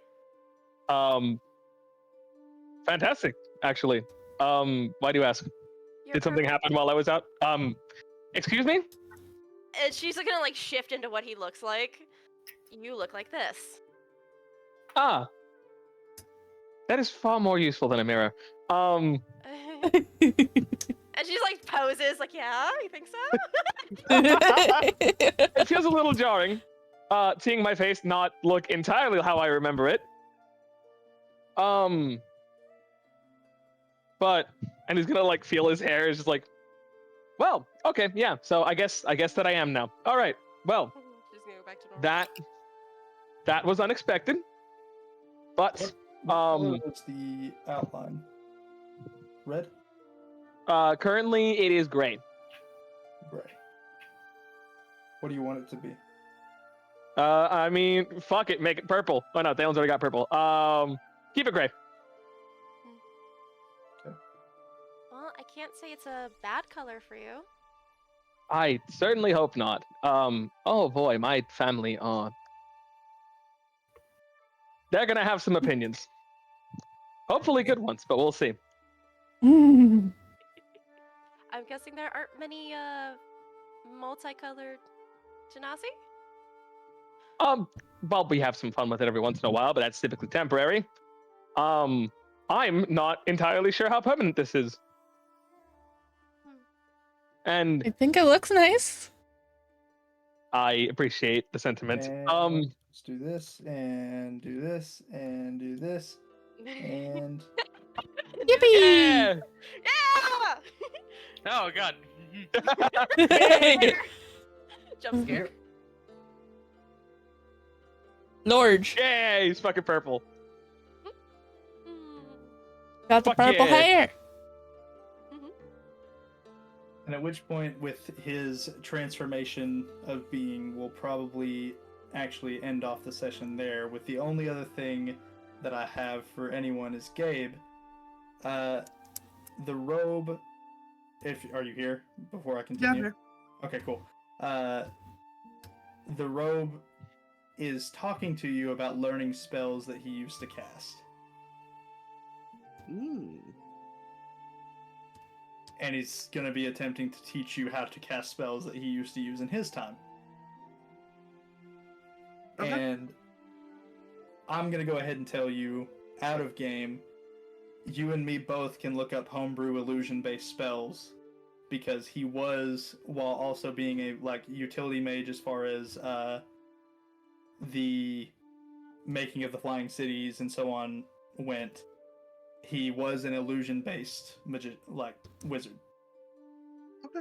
Fantastic, actually. Why do you ask? Did something happen while I was out? Excuse me?
And she's gonna like shift into what he looks like. You look like this.
Ah. That is far more useful than a mirror.
And she's like poses, like, yeah, you think so?
It feels a little jarring, seeing my face not look entirely how I remember it. But, and he's gonna like feel his hair. Is just like, well, okay, yeah. So I guess that I am now. All right. Well,
She's gonna go back to normal.
that was unexpected. But
what's the outline? Red?
Currently it is gray.
Gray. What do you want it to be?
I mean, fuck it, make it purple. Oh no, Thalen's already got purple. Keep it gray.
Well, I can't say it's a bad color for you.
I certainly hope not. Oh boy, my family. They're gonna have some opinions. Hopefully good ones, but we'll see.
I'm guessing there aren't many multicolored Genasi?
Well, we have some fun with it every once in a while, but that's typically temporary. I'm not entirely sure how permanent this is. And
I think it looks nice.
I appreciate the sentiment.
And let's do this and do this and do this and
Yippee!
Yeah!
Oh god.
Jump scare.
Norge.
Yeah, he's fucking purple.
Got the
Fuck
purple
yeah.
hair.
And at which point, with his transformation of being, we'll probably actually end off the session there. With the only other thing that I have for anyone is Gabe. The robe. Are you here before I continue?
Yeah, I'm here.
Okay, cool. The robe is talking to you about learning spells that he used to cast. And he's going to be attempting to teach you how to cast spells that he used to use in his time. Okay. And I'm going to go ahead and tell you, out of game, you and me both can look up homebrew illusion-based spells, because he was, while also being a utility mage as far as the making of the flying cities and so on went, he was an illusion-based wizard.
Okay.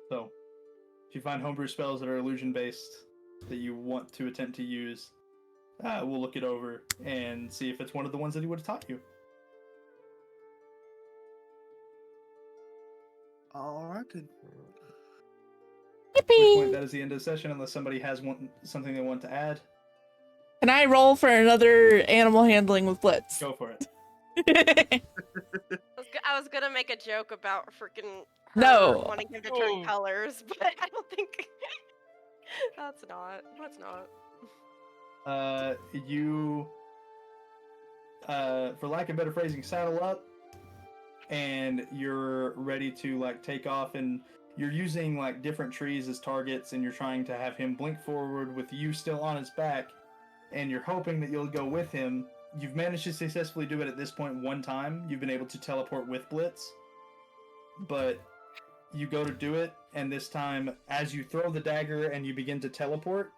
So, if you find homebrew spells that are illusion-based that you want to attempt to use, we'll look it over and see if it's one of the ones that he would have taught you.
All right then.
At which point, that is the end of the session, unless somebody has something they want to add.
Can I roll for another animal handling with Blitz?
Go for it.
I was gonna make a joke about freaking wanting him to turn colors, but I don't think that's not.
You, for lack of better phrasing, saddle up, and you're ready to take off, and you're using different trees as targets, and you're trying to have him blink forward with you still on his back, and you're hoping that you'll go with him. You've managed to successfully do it at this point one time. You've been able to teleport with Blitz, but you go to do it, and this time, as you throw the dagger and you begin to teleport,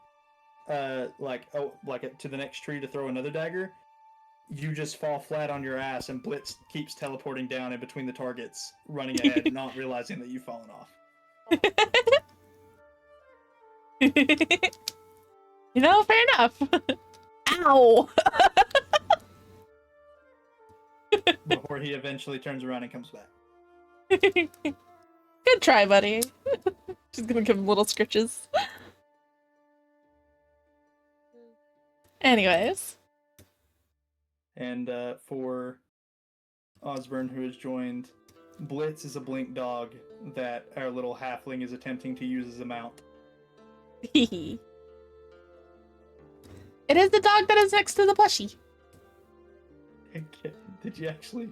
to the next tree to throw another dagger, you just fall flat on your ass, and Blitz keeps teleporting down in between the targets, running ahead, not realizing that you've fallen off.
Fair enough. Ow!
Before he eventually turns around and comes back.
Good try, buddy. Just gonna give him little scritches. Anyways.
And for Osborne, who has joined, Blitz is a blink dog that our little halfling is attempting to use as a mount.
It is the dog that is next to the plushie.
Did you actually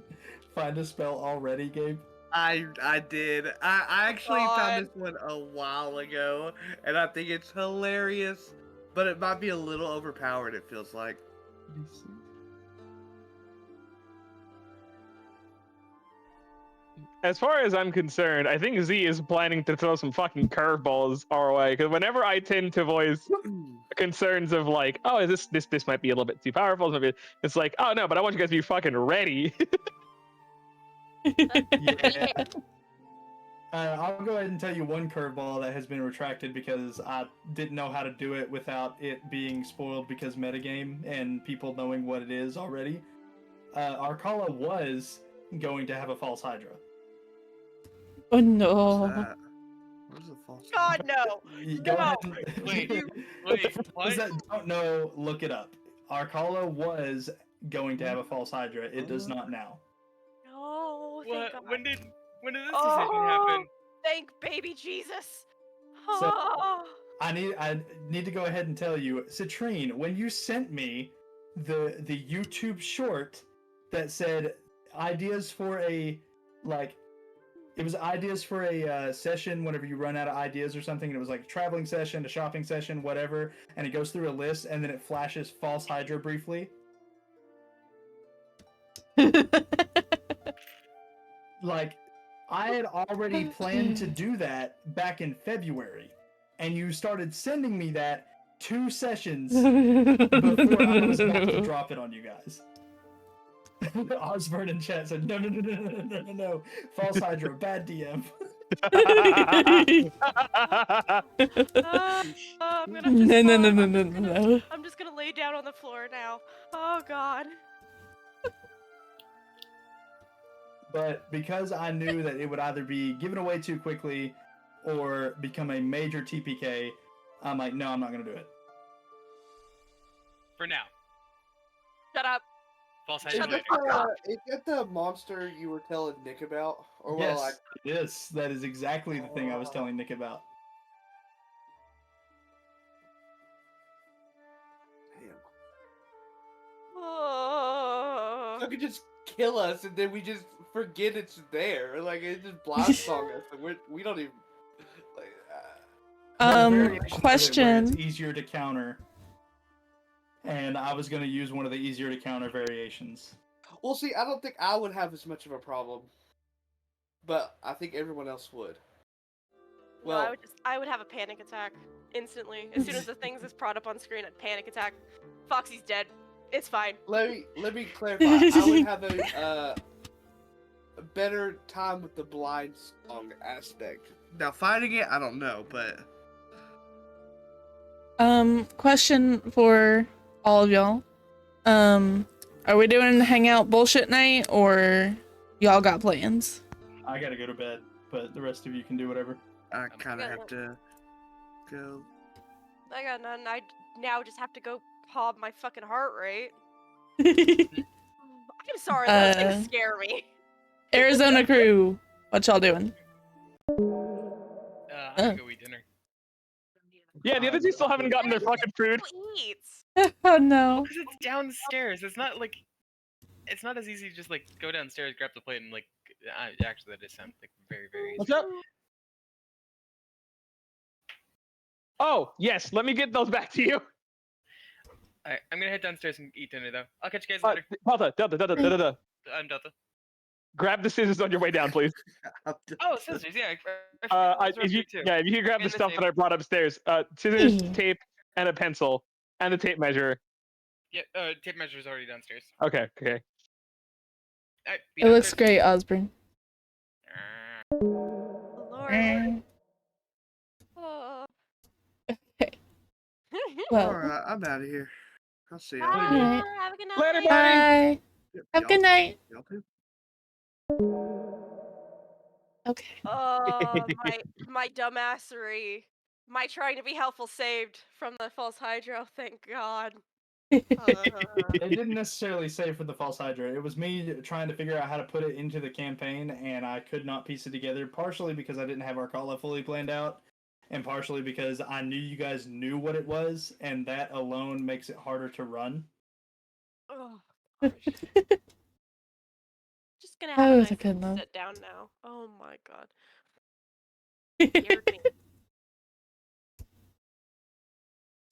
find a spell already, Gabe?
I did. I actually found this one a while ago, and I think it's hilarious, but it might be a little overpowered, it feels like.
As far as I'm concerned, I think Z is planning to throw some fucking curveballs our way. Because whenever I tend to voice concerns of oh, this might be a little bit too powerful, it's like, oh no, but I want you guys to be fucking ready.
Yeah. I'll go ahead and tell you one curveball that has been retracted because I didn't know how to do it without it being spoiled because metagame and people knowing what it is already. Arcala was going to have a false Hydra.
Oh
What's
no.
that? What is a false
God, no.
Go
No.
ahead and
Wait,
You-
wait,
For
what?
those that don't know, look it up. Arcala was going to have a false Hydra. It does not now.
No, thank God.
When did this decision happen?
Thank baby Jesus.
So-
Oh.
I need to go ahead and tell you, Citrine, when you sent me the YouTube short that said ideas for a it was ideas for a session whenever you run out of ideas or something, and it was like a traveling session, a shopping session, whatever, and it goes through a list and then it flashes false Hydra briefly. Like, I had already planned to do that back in February, and you started sending me that 2 sessions before I was about to drop it on you guys. Osborne in chat said, no, false Hydra, bad DM.
I'm gonna just
No.
I'm just gonna lay down on the floor now. Oh God.
But because I knew that it would either be given away too quickly or become a major TPK, I'm like, no, I'm not going to do it.
For now.
Shut up.
False
Is
Hydra
that,
later.
is that the monster you were telling Nick about? Or
Yes, yes, that is exactly the thing I was telling Nick about.
Damn.
Oh.
So it could just kill us and then we just forget it's there. Like it just blasts on us and we don't even like
There's a variation of it where
Question.
it's easier to counter, and I was going to use one of the easier to counter variations.
Well, see, I don't think I would have as much of a problem, but I think everyone else would.
No,
Well,
I would have a panic attack instantly. As soon as the things is brought up on screen, I'd panic attack. Foxy's dead. It's fine.
let me clarify. I would have a better time with the blind song aspect. Now fighting it, I don't know, but
Question for all of y'all. Are we doing hangout bullshit night or y'all got plans?
I got to go to bed, but the rest of you can do whatever.
I kind of
got
have to go.
I got none. I now just have to go pop my fucking heart rate. I'm sorry, those things scare me.
Arizona crew, what y'all doing?
I'm gonna go eat dinner.
Yeah, the other two still haven't gotten their fucking food.
Who eats?
Oh no.
Because it's downstairs. It's not like it's not as easy to just like go downstairs, grab the plate, and like. Actually, that does sound like very, very easy.
What's up? Oh, yes. Let me get those back to you.
Alright, I'm gonna head downstairs and eat dinner though. I'll catch you guys later.
Delta.
I'm Delta.
Grab the scissors on your way down, please.
Oh, scissors, yeah.
If you can grab the stuff that I brought upstairs. Scissors, tape, and a pencil, and the tape measure.
Yeah, tape measure's already downstairs.
Okay.
Alright, be
It looks
downstairs.
great, Osborne.
Lord. Oh.
Well,
Alright, I'm out of here. I'll see y'all.
Alright.
Have a good night.
Later, buddy.
Bye.
Yep,
Have a good night.
Y'all too.
Okay.
Oh, my dumbassery. My trying to be helpful saved from the false hydro, thank God.
It didn't necessarily say for the false Hydra. It was me trying to figure out how to put it into the campaign, and I could not piece it together, partially because I didn't have Arcala fully planned out, and partially because I knew you guys knew what it was, and that alone makes it harder to run.
Oh, gosh. Just gonna have a nice
good love.
sit down now. Oh my God. Scared me.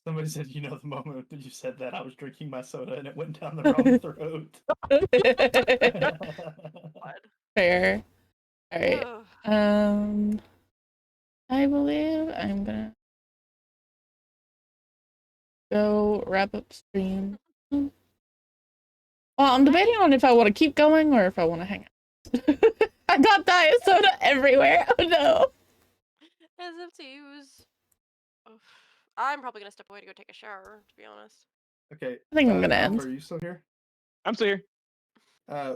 Somebody said, you know, the moment that you said that, I was drinking my soda and it went down the wrong throat.
Fair. All right.
Ugh.
I believe I'm gonna go wrap up stream. Well, I'm debating on if I want to keep going or if I want to hang out. I got diet soda everywhere. Oh no.
As if to use. Oof. I'm probably gonna step away to go take a shower, to be honest.
Okay.
I think I'm gonna
Alpha,
end.
Are you still here?
I'm still here.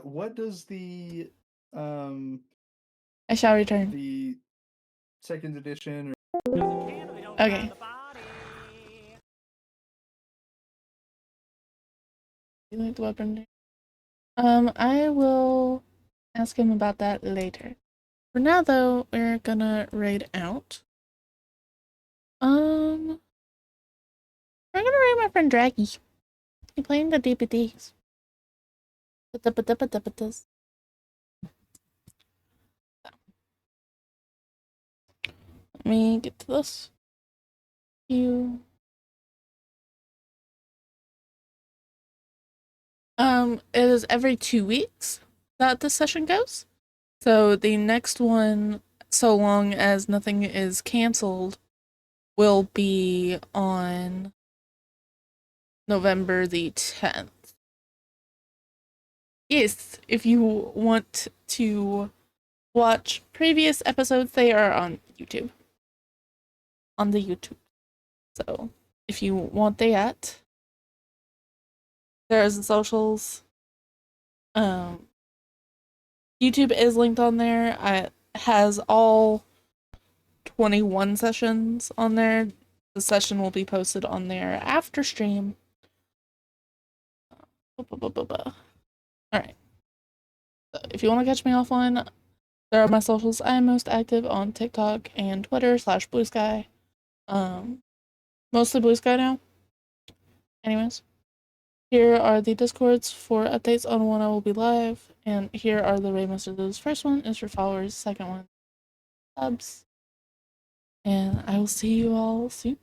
What does the
I shall return.
The second edition.
Okay. You like the weapon? I will ask him about that later. For now, though, we're gonna raid out. We're gonna raid my friend Draggy. He's playing the DPDs. Let me get to this. You. It is every 2 weeks that this session goes. So the next one, so long as nothing is canceled, will be on November the 10th. Yes, if you want to watch previous episodes, they are on YouTube. On the YouTube. So if you want that, there's the socials. YouTube is linked on there. It has all 21 sessions on there. The session will be posted on there after stream. Alright. So if you want to catch me offline, there are my socials. I am most active on TikTok and Twitter /Blue Sky. Mostly Blue Sky now. Anyways. Here are the Discords for updates on when I will be live. And here are the raid messages. First one is for followers. Second one, subs. And I will see you all soon.